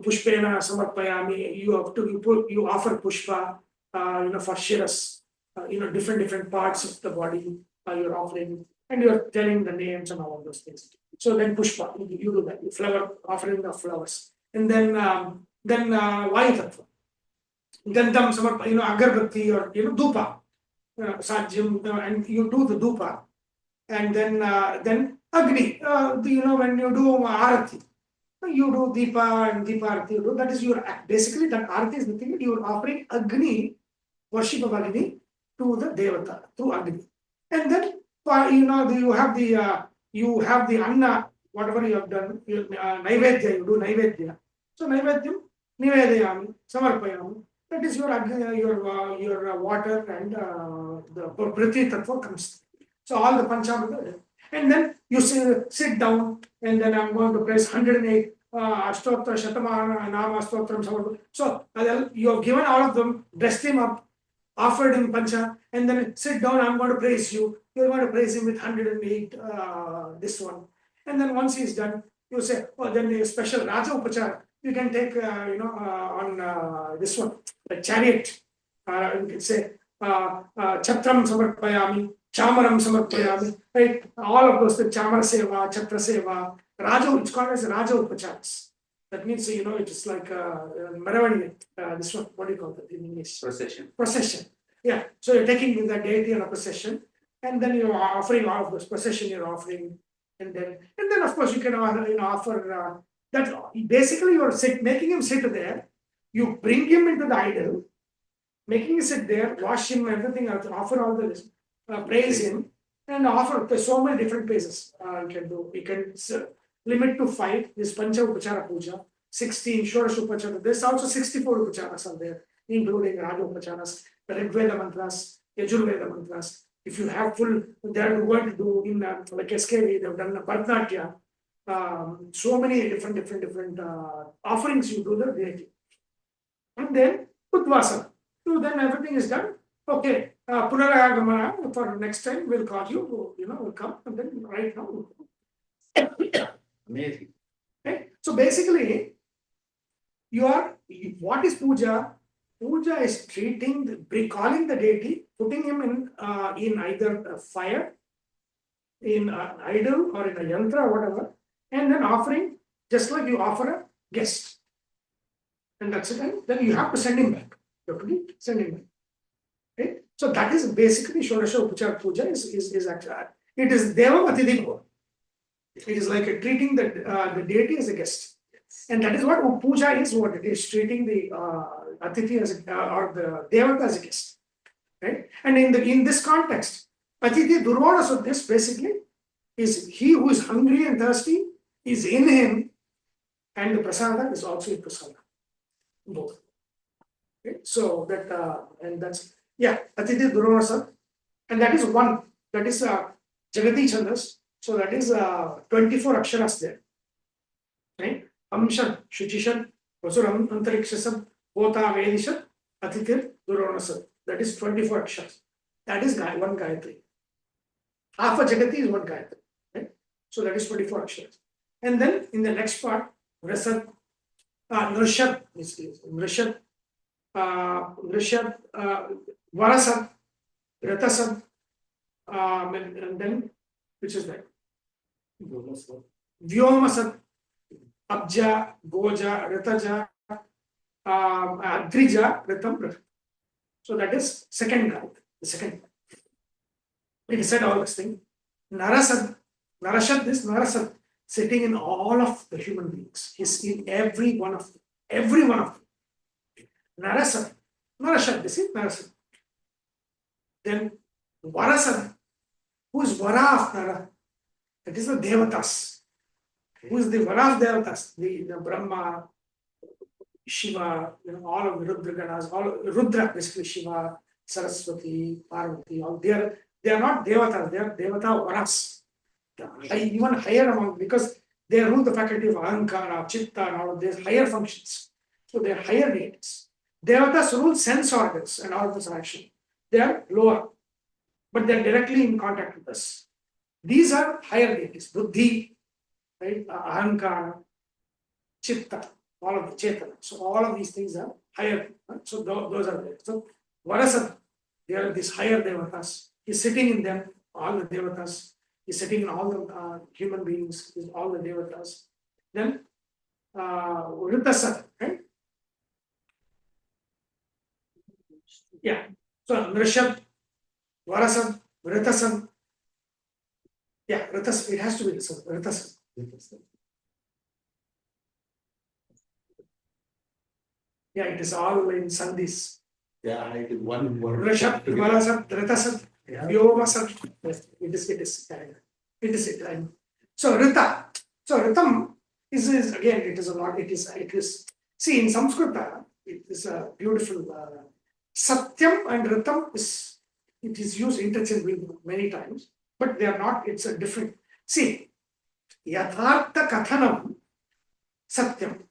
Pushpena Samarpayami. You offer Pushpa, for Shiras, different parts of the body you're offering, and you're telling the names and all of those things. So then Pushpa, you do that, flower offering the flowers, and then Vayu Tattva. Then Samarpa, Agarbatti or Dupa. Sajjam, and you do the dupa, and then Agni, when you do Arati, you do Deepa and Deepa Arati, that is your act. Basically, that Arati is nothing but you are offering Agni, worship of Agni to the Devata through Agni. And then, you have the Anna, whatever you have done, Naivedya, you do Naivedya. So Naivedyam, Nivedayami, Samarpayami. That is your water and the Prithvi Tattva comes. So all the Panchamrita. And then you sit down, and then I'm going to praise 108 Ashtotra, Shatamana, Nama, Stotram, Samarpa. So you have given all of them, dressed him up, offered him Pancha, and then sit down, I'm going to praise you. You're going to praise him with 108 this one. And then once he's done, you say, oh, then the special Raja Upachara. You can take, on this one, the chariot. You can say, Chatram Samarpayami, Chamaram Samarpayami, right? All of those, the Chamara Seva, Chatra Seva, Raja, it's called as Raja Upacharas. That means, it is like Maravani, this one, what do you call that in English? Procession. Yeah. So you're taking the deity on a procession, and then you're offering all of those procession you're offering. And then of course you can offer that basically you're making him sit there, you bring him into the idol, making him sit there, wash him, everything else, offer all the praise him, and offer so many different praises you can do. You can limit to 5, this Pancha Upachara Puja, 16 Shodash Upachara, there's also 64 Upacharas are there, including Raja Upacharas, the Rigveda mantras, Yajurveda mantras. If you have full, they are going to do in like SKV, they've done Bharatanatyam. So many different offerings you do the deity. And then Udvasana. So then everything is done. Okay, Punaragamana for next time we'll call you, we'll come, and then right now we'll come. Amazing. Okay? So basically, what is puja? Puja is calling the deity, putting him in either a fire, in an idol or in a yantra or whatever, and then offering, just like you offer a guest. And that's it. And then you have to send him back. You have to send him back. Okay? So that is basically Shodasha Upachara Puja is actually, it is Deva Atidhi Bhava. It is like treating the deity as a guest. And that is what puja is, what it is, treating the Atithi as or the Devata as a guest. Right? And in this context, Atithi Durvana, so this basically is he who is hungry and thirsty is in him, and the prasada is also in prasada. Both. Okay? So that and that's Atithi Durvana, and that is one. That is Jagati Chandas. So that is 24 aksharas there. Right? Amshan, Shuchishan, Vasuram, Antarikshasam, Vota, Vedishan, Atithir, Durvanasam. That is 24 aksharas. That is one gayatri. Half a Jagati is one gayatri. Right? So that is 24 aksharas. And then in the next part, Rasad, Nrishad, Nrishad, Varasad, Ratasad, and then, which is that? Vyomasad, Abja, Goja, Rataja, Adrija, Ritam. So that is second guide, the second. He said all this thing. Narasad, Narasad, sitting in all of the human beings. He's in every one of them. Every one of them. Narasad, this is Narasad. Then Varasad, who is Vara of Nara? That is the Devatas. who is the one of devatas, the Brahma, Shiva, all of the Rudraganas, all Rudra, basically Shiva, Saraswati, Parvati, all they are not devatas, they are devata varas. Even higher among, because they rule the faculty of Ahankara, Chitta, and all of these higher functions. So they are higher deities. Devatas rule sense organs and all of this action. They are lower, but they are directly in contact with us. These are higher deities, Buddhi, right? Ahankara, Chitta, all of the Chetana. So all of these things are higher. Right? So those are there. So Varasat, they are these higher devatas. He's sitting in them, all the devatas. He's sitting in all the human beings, all the devatas. Then Vritasat, right? Yeah. So Nrishad, Varasad, Vritasad. Yeah, Vritasad, it has to be this one, Vritasad. Yeah, it is all in Sandhis. Yeah, I did one word. Nrishad, Varasad, Vritasad, Vyomasad. It is. So Rita. So Ritam is again, it is a lot, it is. See, in Sanskrita, it is a beautiful Satyam and Ritam it is used interchangeably many times, but they are not, it's a different. See, Yathartha Kathanam Satyam.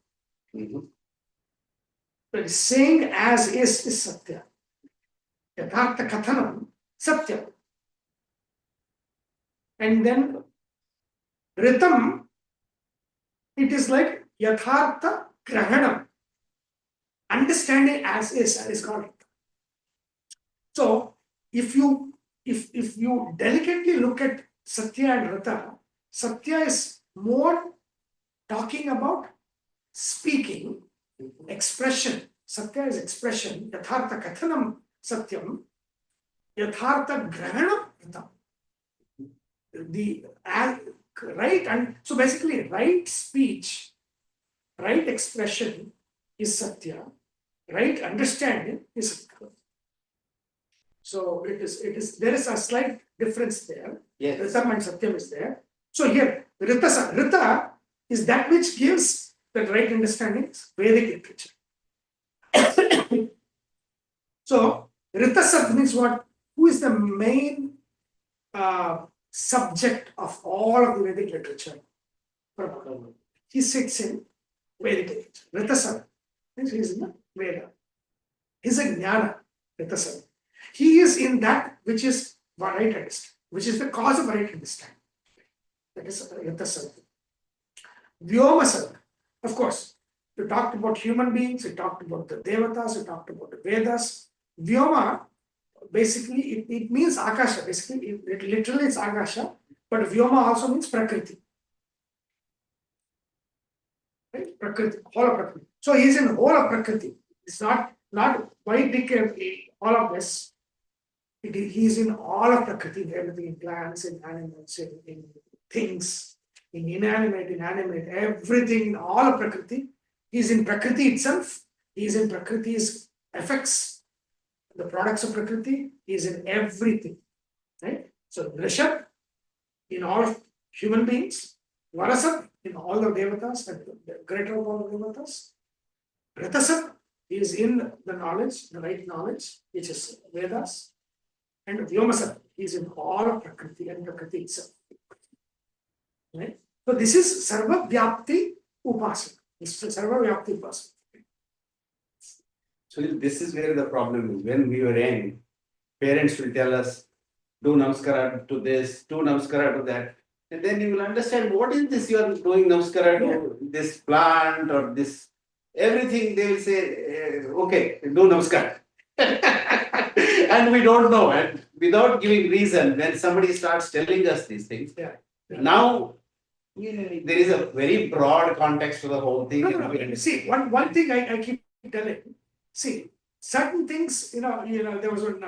But saying as is Satya. Yathartha Kathanam Satyam. And then Ritam, it is like Yathartha Grahanam. Understanding as is called. So if you delicately look at Satya and Rita, Satya is more talking about speaking, expression. Satya is expression. Yathartha Kathanam Satyam. Yathartha Grahanam Ritam. The right, and so basically right speech, right expression is Satya, right understanding is Satya. So it is there is a slight difference there. Yes. Ritam and Satyam is there. So here Rita is that which gives the right understanding, Vedic literature. So Ritasat means what? Who is the main subject of all of the Vedic literature? He sits in Vedic literature. Ritasat means he is in the Veda. He is a Jnana, Ritasat. He is in that which is right understanding, which is the cause of right understanding. That is Ritasat. Vyomasat, of course, we talked about human beings, we talked about the Devatas, we talked about the Vedas. Vyoma, basically, it means Akasha. Basically, it literally is Akasha, but Vyoma also means Prakriti. Right? Prakriti, whole of Prakriti. So he is in whole of Prakriti. It's not why all of this. He is in all of Prakriti, everything in plants, in animals, in things, in inanimate, everything in all of Prakriti. He is in Prakriti itself. He is in Prakriti's effects, the products of Prakriti. He is in everything. Right? So Rishabh in all of human beings, Varasat in all the Devatas, and the greater of all the Devatas. Ritasat is in the knowledge, the right knowledge, which is Vedas. And Vyomasat is in all of Prakriti and Prakriti itself. Right? So this is sarva vyapti upasana. This is sarva vyapti upasana. So this is where the problem is. When we were young, parents will tell us, do namaskara to this, do namaskara to that. And then you will understand what is this you are doing namaskara to, this plant or this, everything they will say, okay, do namaskara. And we don't know. And without giving reason, when somebody starts telling us these things, now there is a very broad context to the whole thing. No. See, one thing I keep telling, see, certain things, there was one,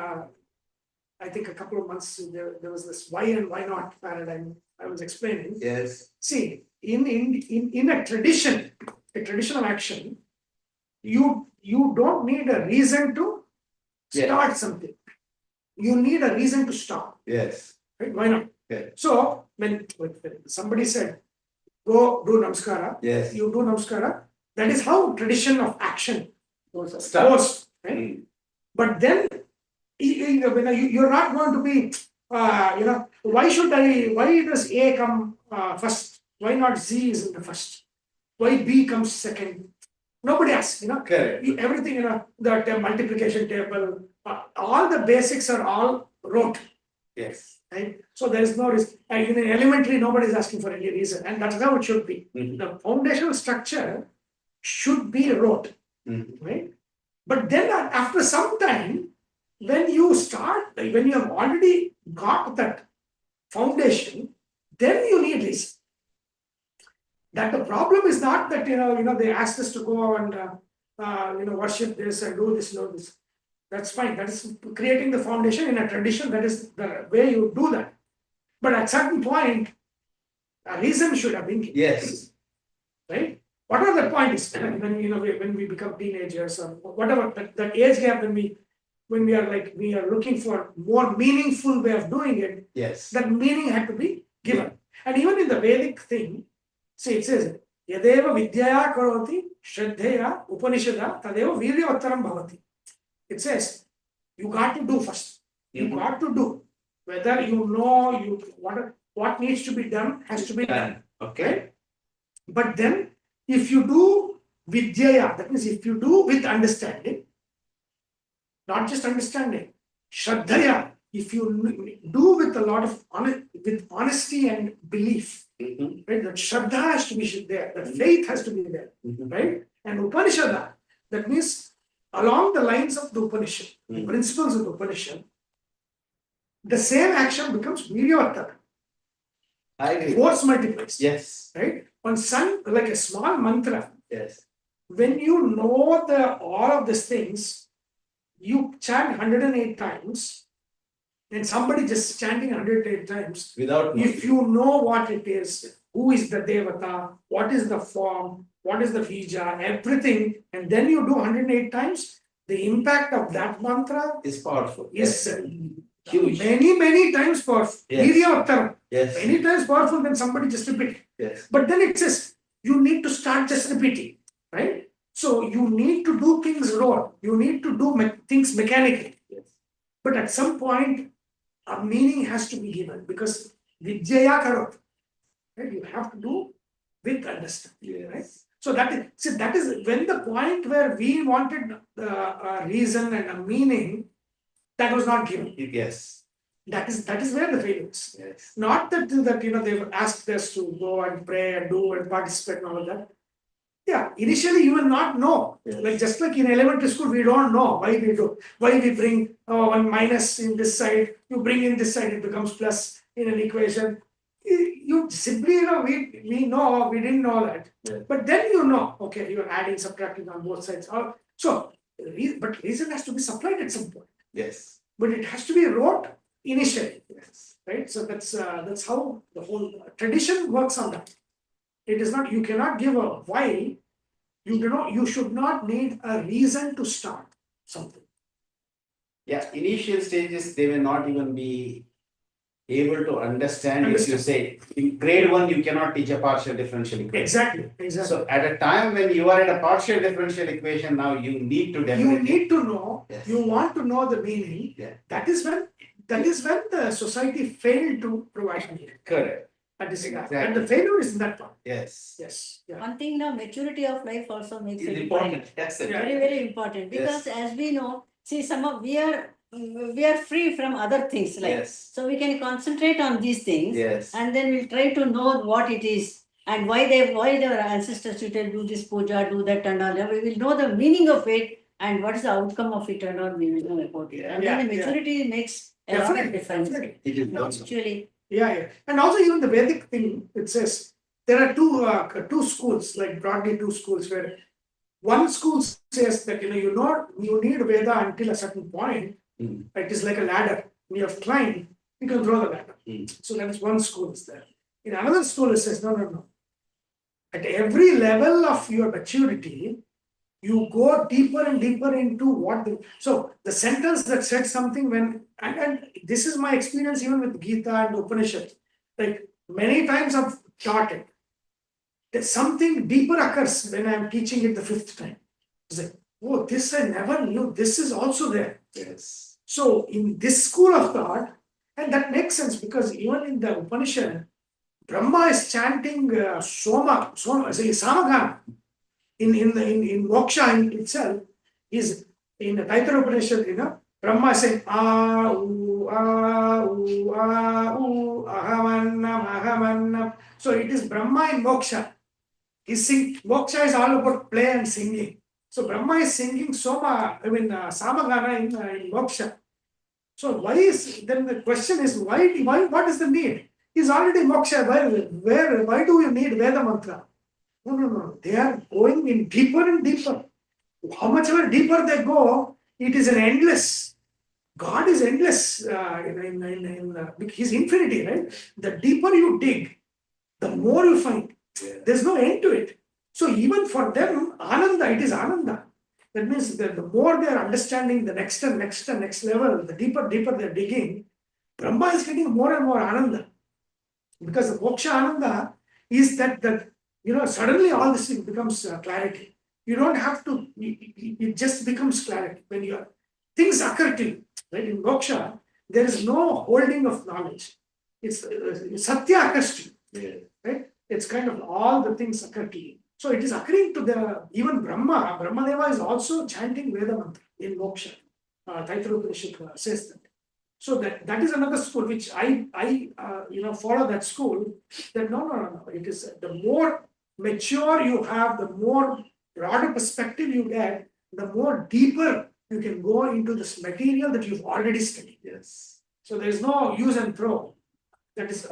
I think a couple of months, there was this why and why not paradigm I was explaining. Yes. See, in a tradition of action, you don't need a reason to start something. You need a reason to stop. Yes. Right? Why not? Yeah. So when somebody said, go do namaskara. Yes. You do namaskara. That is how tradition of action Start. goes. Right? But then when you're not going to be, why does A come first? Why not Z is in the first? Why B comes second? Nobody asks, Correct. Everything, the multiplication table, all the basics are all rote, Yes. right? So there is no risk. And in elementary, nobody is asking for any reason, and that's how it should be. Mhm. The foundational structure should be rote, right? But then after some time, when you have already got that foundation, then you need reason. That the problem is not that they asked us to go and worship this and do this. That's fine. That is creating the foundation in a tradition. That is the way you do that. But at certain point, a reason should have been given. Yes. Right? Whatever the point is, when we become teenagers or whatever that age gap when we are looking for more meaningful way of doing it, Yes. that meaning had to be given. And even in the Vedic thing, see it says, Yadeva vidyaya karoti shraddhaya upanishada tadeva viryavattaram bhavati. It says, you got to do first. You got to do. Whether what needs to be done has to be done. Okay. Right? But then, if you do vidyaya, that means if you do with understanding, not just understanding, shraddhaya, if you do with a lot of honesty and belief, right? That shraddha has to be there, that faith has to be there, right? And Upanishada, that means along the lines of the Upanishad, the principles of the Upanishad, the same action becomes viryavatara. I agree. Force multiplies. Yes. Right? On some, like a small mantra, Yes. when you know all of these things, you chant 108 times, and somebody just chanting 108 times, Without if you know what it is, who is the devata, what is the form, what is the bija, everything, and then you do 108 times, the impact of that mantra is powerful. is Huge. many times powerful. Yes. Yes. Many times powerful than somebody just repeating. Yes. But then it says you need to start just repeating, right? So you need to do things raw. You need to do things mechanically. Yes. But at some point, a meaning has to be given because vidyaya karot. Right? You have to do with understanding. Yes. Right? So that is when the point where we wanted a reason and a meaning that was not given. Yes. That is where the failure is. Yes. Not that they've asked us to go and pray and do and participate and all of that. Yeah, initially you will not know. Yes. Like just like in elementary school, we don't know why we bring one minus in this side, you bring in this side, it becomes plus in an equation. You simply, we know, we didn't know that. Yes. But then okay, you're adding, subtracting on both sides. But reason has to be supplied at some point. Yes. But it has to be wrote initially. Yes. Right? So that's how the whole tradition works on that. It is not, you cannot give a why, you should not need a reason to start something. Yeah, initial stages, they will not even be able to understand if you say, in grade 1, you cannot teach a partial differential equation. Exactly. So at a time when you are at a partial differential equation, now you need to definitely. You need to know, Yes. you want to know the meaning. Yeah. That is when the society failed to provide meaning. Correct. Exactly. And the failure is in that part. Yes. Yes. Yeah. One thing now, maturity of life also makes It's it important. That's it. Yeah. very, very important because as we know, see, we are free from other things, like Yes. so we can concentrate on these things, Yes. and then we'll try to know what it is and why their ancestors used to do this puja, do that and all. We will know the meaning of it and what is the outcome of it and all. We will know about it, and then the maturity makes a lot of difference. Definitely. It is not. Actually, Yeah. And also even the Vedic thing, it says there are two schools, like broadly two schools, where one school says that you need Veda until a certain point. It is like a ladder. When you have climbed, you can throw the ladder. So that is one school is there. In another school, it says no. At every level of your maturity, you go deeper and deeper into so the sentence that said something and this is my experience even with Gita and Upanishad. Like many times I've taught it. that something deeper occurs when I am teaching it the fifth time. It's like, oh, this I never knew. This is also there. Yes. So in this school of thought, and that makes sense because even in the Upanishad, Brahma is chanting say Samagana. In moksha in itself is in the Taitra Upanishad, Brahma is saying ahamannam, ahamannam. So it is Brahma in moksha. Moksha is all about play and singing. So Brahma is singing Samagana in moksha. So then the question is why what is the need? He's already moksha. Why do you need Veda mantra? No. They are going in deeper and deeper. How much ever deeper they go, it is an endless. God is endless. He's infinity, right? The deeper you dig, the more you find. There's no end to it. So even for them, Ananda, it is Ananda. That means that the more they are understanding the next level, the deeper they're digging, Brahma is getting more and more Ananda. Because the moksha Ananda is that suddenly all this thing becomes clarity. You don't have to, it just becomes clarity. When things occur to you, right? In moksha, there is no holding of knowledge. It's satya occurs to you, right? It's kind of all the things occur to you. So it is occurring to even Brahmadeva is also chanting Veda mantra in moksha. Taitra Upanishad says that. So that is another school which I follow that school. That no. It is the more mature you have, the more broader perspective you get, the more deeper you can go into this material that you've already studied. Yes. So there is no use and throw. That's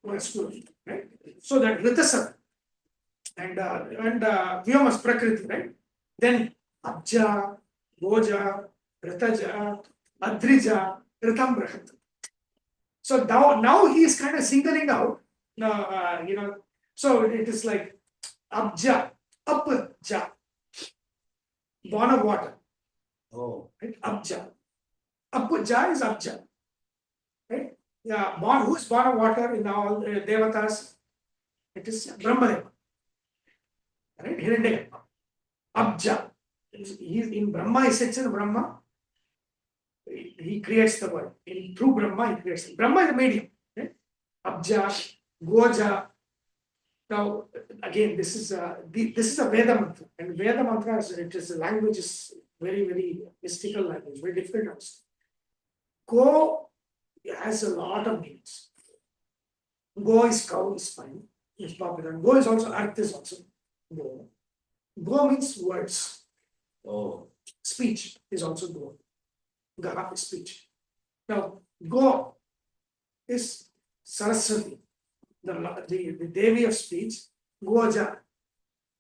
one school, right? So that Ritasana and Vyomas Prakriti, right? Then Abja, Goja, Ritaja, Adrija, Ritam Brahat. So now he is kind of singling out, so it is like Abja, Upja, born of water. Oh. Right? Abja. Upja is Abja. Right? Yeah, who is born of water in all Devatas? It is Brahmadeva. Right? Hiranyaka. Abja. He in Brahma, he sits in Brahma. He creates the world. Through Brahma, he creates. Brahma is the medium. Right? Abja, Goja. Now, again, this is a Veda mantra, and Veda mantra language is very, very mystical language, very difficult to understand. Go has a lot of meanings. Go is cow, is fine, is popular. Go is also earth, is also go. Go means words. Oh. Speech is also go. Gaha is speech. Now, go is Saraswati, the Devi of speech. Goja.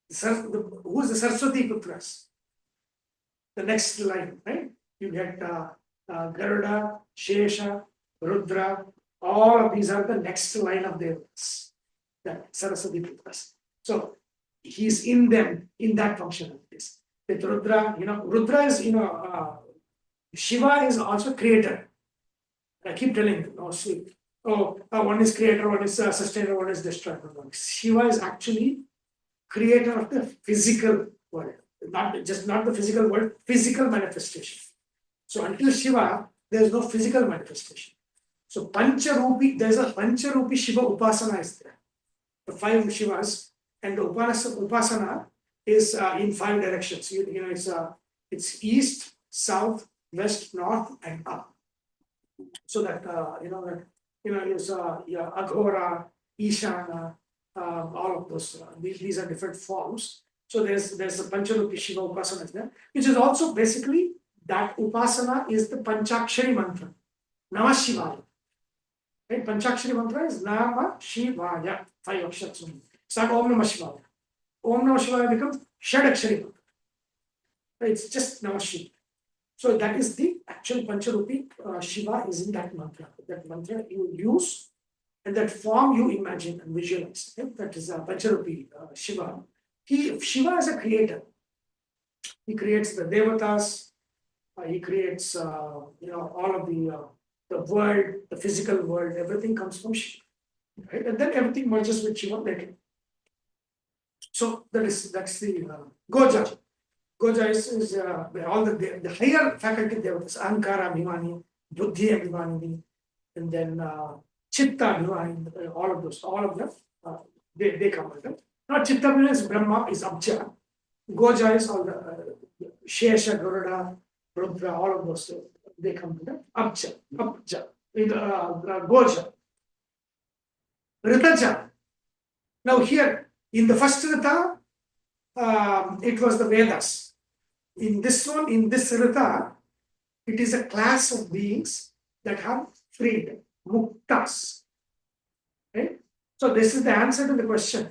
Who is the Saraswati Putras? The next line, right? You get Garuda, Shesha, Rudra. All of these are the next line of Devas. The Saraswati Putras. So he's in them, in that function of this. With Rudra, Rudra is, Shiva is also creator. I keep telling you, one is creator, one is sustainer, one is destroyer. Shiva is actually creator of the physical world, not the physical world, physical manifestation. So until Shiva, there is no physical manifestation. So Pancharupi, there is a Pancharupi Shiva upasana is there. The 5 Shivas, and the upasana is in 5 directions. It's east, south, west, north, and up. So that is Aghora, Ishana, all of those. These are different forms. So there's a Pancharupi Shiva upasana there, which is also basically that upasana is the Panchakshari mantra, Namah Shivaya. Right? Panchakshari mantra is Namah Shivaya, 5 akshars. Start Om Namah Shivaya. Om Namah Shivaya becomes Shadakshari mantra. Right? It's just Namah Shivaya. So that is the actual Pancharupi Shiva is in that mantra. That mantra you use and that form you imagine and visualize. Right? That is Pancharupi Shiva. Shiva is a creator. He creates the Devatas. He creates all of the world, the physical world. Everything comes from Shiva. Right? And then everything merges with Shiva later. So that's the Goja. Goja is all the higher faculty devatas, Ankara Abhimani, Buddhi Abhimani, and then Chitta Abhimani, all of them, they come with them. Now Chitta Abhimani is Brahma, is Abja. Goja is all the Shesha, Garuda, Rudra, all of those, they come with them. Abja, Goja. Ritaja. Now here, in the first Rita, it was the Vedas. In this one, in this Rita, it is a class of beings that have freedom, muktas. Right? So this is the answer to the question.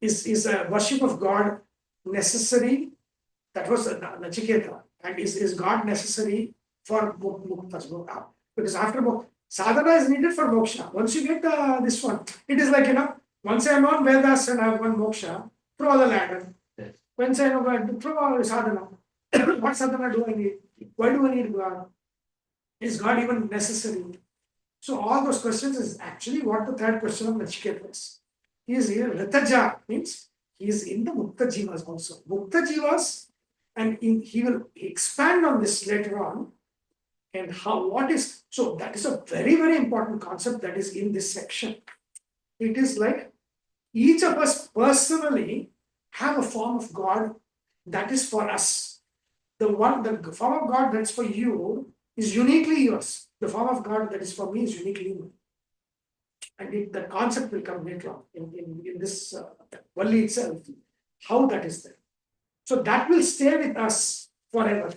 Is a worship of God necessary? That was Nachiketa. And is God necessary for muktas? Because after sadhana is needed for moksha. Once you get this one, it is like, once I know Vedas and I have one moksha, throw the ladder. Once I know, throw sadhana. What sadhana do I need? Why do I need God? Is God even necessary? So all those questions is actually what the third question of Nachiketa is. He is here, Ritaja, means he is in the Mukta Jivas also. Mukta Jivas, and he will expand on this later on. And so that is a very, very important concept that is in this section. It is like each of us personally have a form of God that is for us. The form of God that's for you is uniquely yours. The form of God that is for me is uniquely mine. And the concept will come later on in this valli itself, how that is there. So that will stay with us forever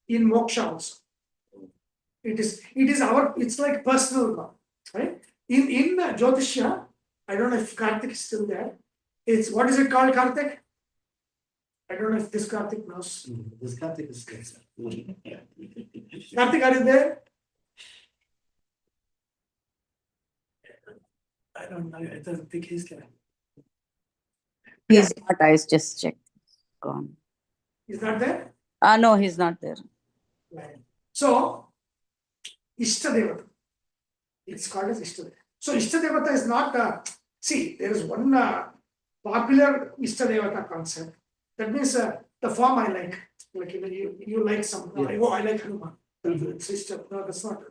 in moksha also. It's like personal God, right? In Jyotishya, I don't know if Karthik is still there. What is it called, Karthik? I don't know if this Karthik knows. This Karthik is good. Karthik, are you there? I don't know. I don't think he's there. He's not. I just checked. Gone. He's not there? No, he's not there. Right. So, Ishtadevata. It's called as Ishtadevata. So, Ishtadevata is not, see, there is one popular Ishtadevata concept. That means the form I like you like some, I like Hanuman. No, that's not.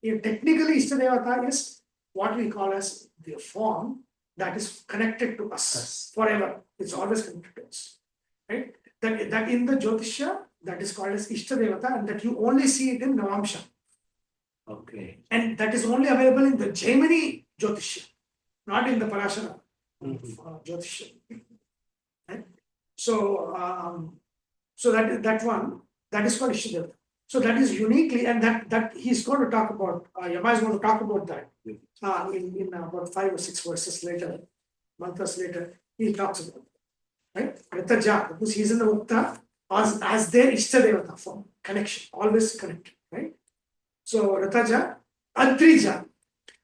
Technically, Ishtadevata is what we call as the form that is connected to us forever. It's always connected to us. Right? That in the Jyotishya, that is called as Ishtadevata, and that you only see it in Navamsha. Okay. And that is only available in the Jaimini Jyotishya, not in the Parashara Jyotishya. Right? So, that one, that is called Ishtadevata. So that is uniquely, and that he's going to talk about, Yama is going to talk about that in about 5 or 6 verses later, mantras later, he talks about it. Right? Ritaja, because he's in the Mukta as their Ishtadevata form, connection, always connected, right? So Ritaja, Adrija.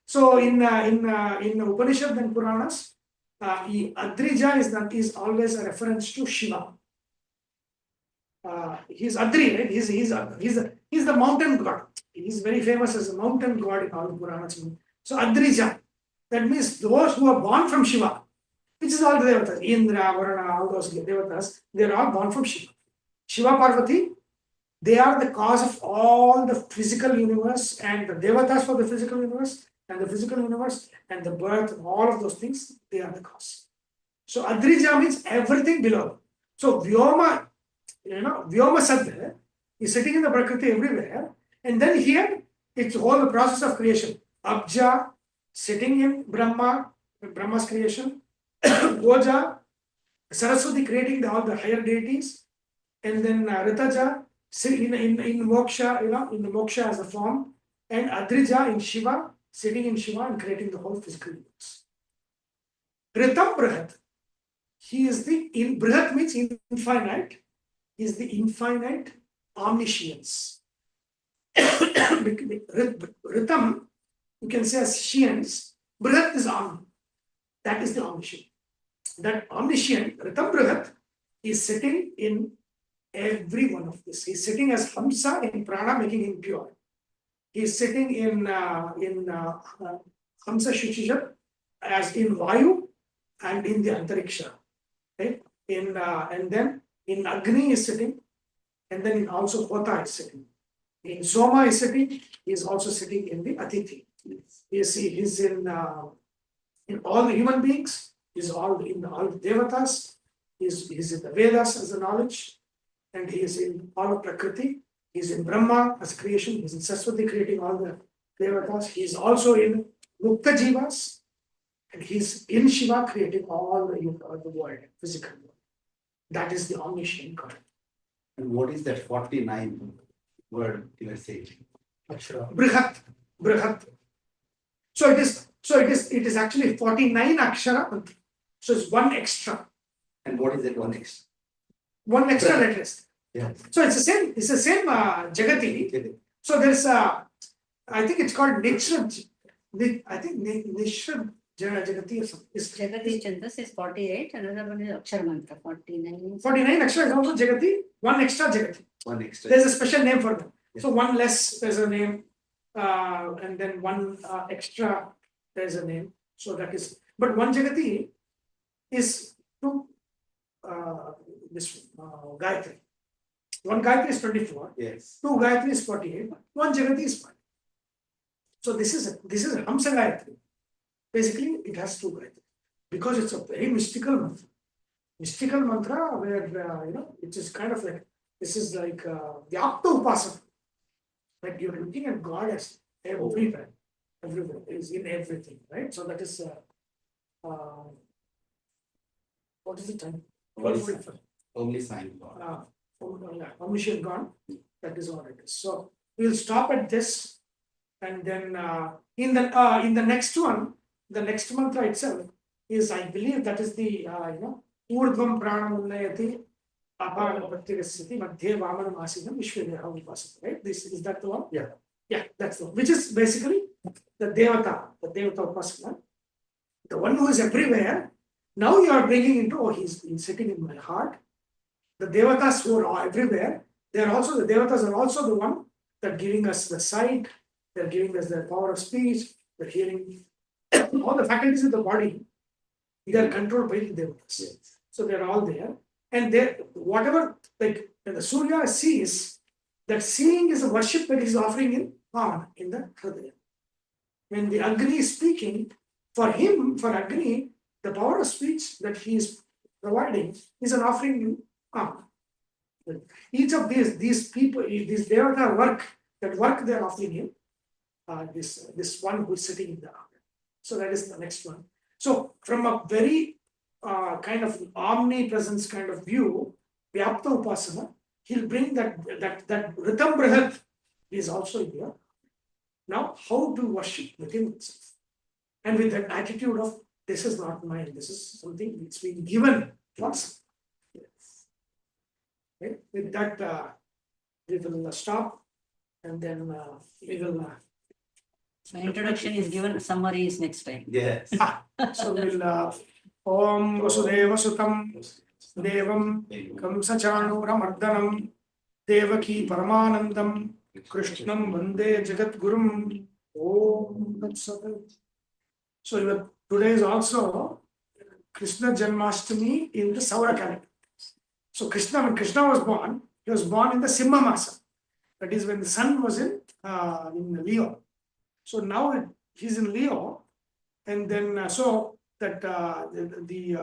So in Upanishad and Puranas, Adrija is always a reference to Shiva. He's Adri, right? He's the mountain god. He's very famous as a mountain god in all the Puranas. So Adrija, that means those who are born from Shiva, which is all the devatas, Indra, Varuna, all those devatas, they're all born from Shiva. Shiva Parvati, they are the cause of all the physical universe, and the devatas for the physical universe, and the physical universe, and the birth, and all of those things, they are the cause. So Adrija means everything below. So Vyoma, Vyoma Sadhya is sitting in the Prakriti everywhere, and then here it's all the process of creation. Abja sitting in Brahma's creation, Goja, Saraswati creating all the higher deities, and then Ritaja in Moksha, in the Moksha as a form, and Adrija in Shiva, sitting in Shiva and creating the whole physical universe. Ritam Brihat, he is Brihat means infinite. Is the infinite omniscience. Ritam, you can say as science, Brihat is Omni. That is the omniscient. That omniscient, Ritam Brihat, is sitting in every one of this. He's sitting as Hamsa in Prana, making him pure. He's sitting in Hamsa Shuchijat as in Vayu, and in the Antariksha. Right? And then in Agni is sitting, and then in also Hota is sitting. In Soma is sitting, he is also sitting in the Atithi. He's in all the human beings, he's all in all the Devatas, he's in the Vedas as a knowledge, and he is in all of Prakriti, he's in Brahma as creation, he's in Saraswati creating all the Devatas, he's also in Mukta Jivas, and he's in Shiva creating all the world, physical world. That is the omniscient God. And what is that 49 word you are saying? Brihat. So it is actually 49 akshara. So it's one extra. And what is that one extra? One extra letter. Yeah. So it's the same Jagati. So there's I think it's called Nishrad. I think Nishrad Jagati or something. Jagati Chandas is 48, another one is Akshar Mantra, 49. 49 extra is also Jagati, one extra Jagati. One extra. There's a special name for them. So one less, there's a name, and then one extra, there's a name. So that is, but one Jagati is two, this Gayatri. One Gayatri is 24. Yes. Two Gayatri is 48. One Jagati is 5. So this is Hamsa Gayatri. Basically, it has two Gayatri because it's a very mystical mantra. Mystical mantra where it is kind of like this is like vyapta upasana. Like you're looking at God as everywhere, is in everything, right? So that is what is the time? Only sign God. Omniscient God. That is what it is. So we'll stop at this, and then in the next one, the next mantra itself is, I believe, that is the urdhvam pranam unnayati apana pratyasati madhye vamanam asinam vishwadeha upasana. Right? Is that the one? Yeah, that's the one. Which is basically the devata upasana. The one who is everywhere. Now you are bringing into, he's sitting in my heart. The devatas who are everywhere, the devatas are also the one that giving us the sight, they're giving us the power of speech, the hearing, all the faculties of the body, they are controlled by the devatas. Yes. So they're all there. And they whatever, like when the Surya sees, that seeing is a worship that he's offering in Vamana, in the Hridaya. When the Agni is speaking, for him, for Agni, the power of speech that he is providing is an offering in Vamana. Each of these people, these devata work they are offering him, this one who is sitting in the Agni. So that is the next one. So from a very kind of omnipresence kind of view, vyapta upasana, he'll bring that Ritam Brihat is also here. Now, how to worship within itself? And with that attitude of, this is not mine, this is something that's been given to us. Yes. Okay. With that, we will stop, and then we will. So introduction is given, summary is next time. Yes. So we'll Om Vasudeva Sutam Devam Kamsachanuramardanam Devaki Paramanandam Krishnam Vande Jagat Gurum Om Tat Sat. So today is also Krishna Janmashtami in the Saura calendar. So when Krishna was born, he was born in the Simha Masa. That is when the sun was in Leo. So now he's in Leo, and then so that the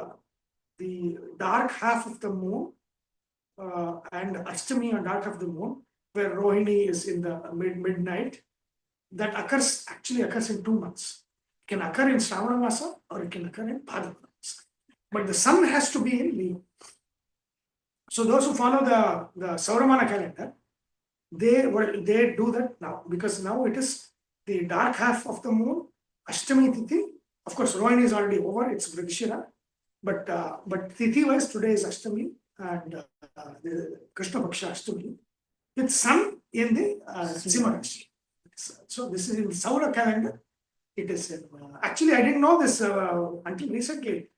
dark half of the moon and Ashtami or dark half of the moon, where Rohini is in the midnight, that actually occurs in 2 months. It can occur in Shravana Masa or it can occur in Bhadrapada Masa. But the sun has to be in Leo. So those who follow the Sauramana calendar, they do that now, because now it is the dark half of the moon, Ashtami Tithi. Of course, Rohini is already over, it's Vrigshira. But Tithi wise, today is Ashtami and the Krishna Paksha Ashtami, with sun in the Simha Rashi. So this is in Saura calendar. It is actually, I didn't know this until recently.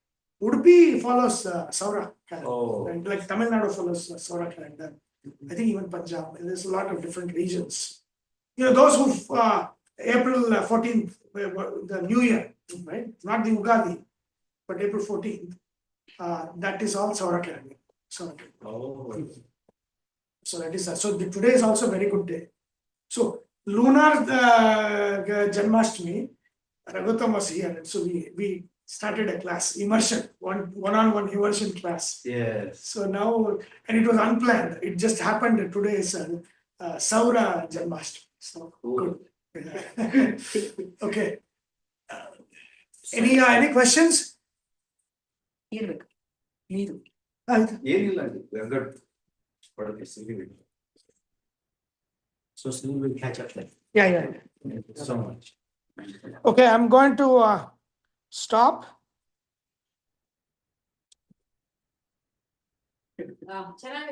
Udupi follows Saura calendar. Oh. And like Tamil Nadu follows Saura calendar. I think even Punjab. There's a lot of different regions. Those who April 14th, the New Year, right? Not the Ugadi, but April 14th, that is all Saura calendar. Oh. So that is so today is also a very good day. So lunar Janmashtami, Raghutam was here, so we started a class, immersion, one-on-one immersion class. Yes. So now, and it was unplanned. It just happened that today is Saura Janmashtami. So good. Okay. Any questions? ಏನಿಲ್ಲ good. So soon we'll catch up then. Yeah. Thank you so much. Okay, I'm going to stop. ಚೆನ್ನಾಗಿ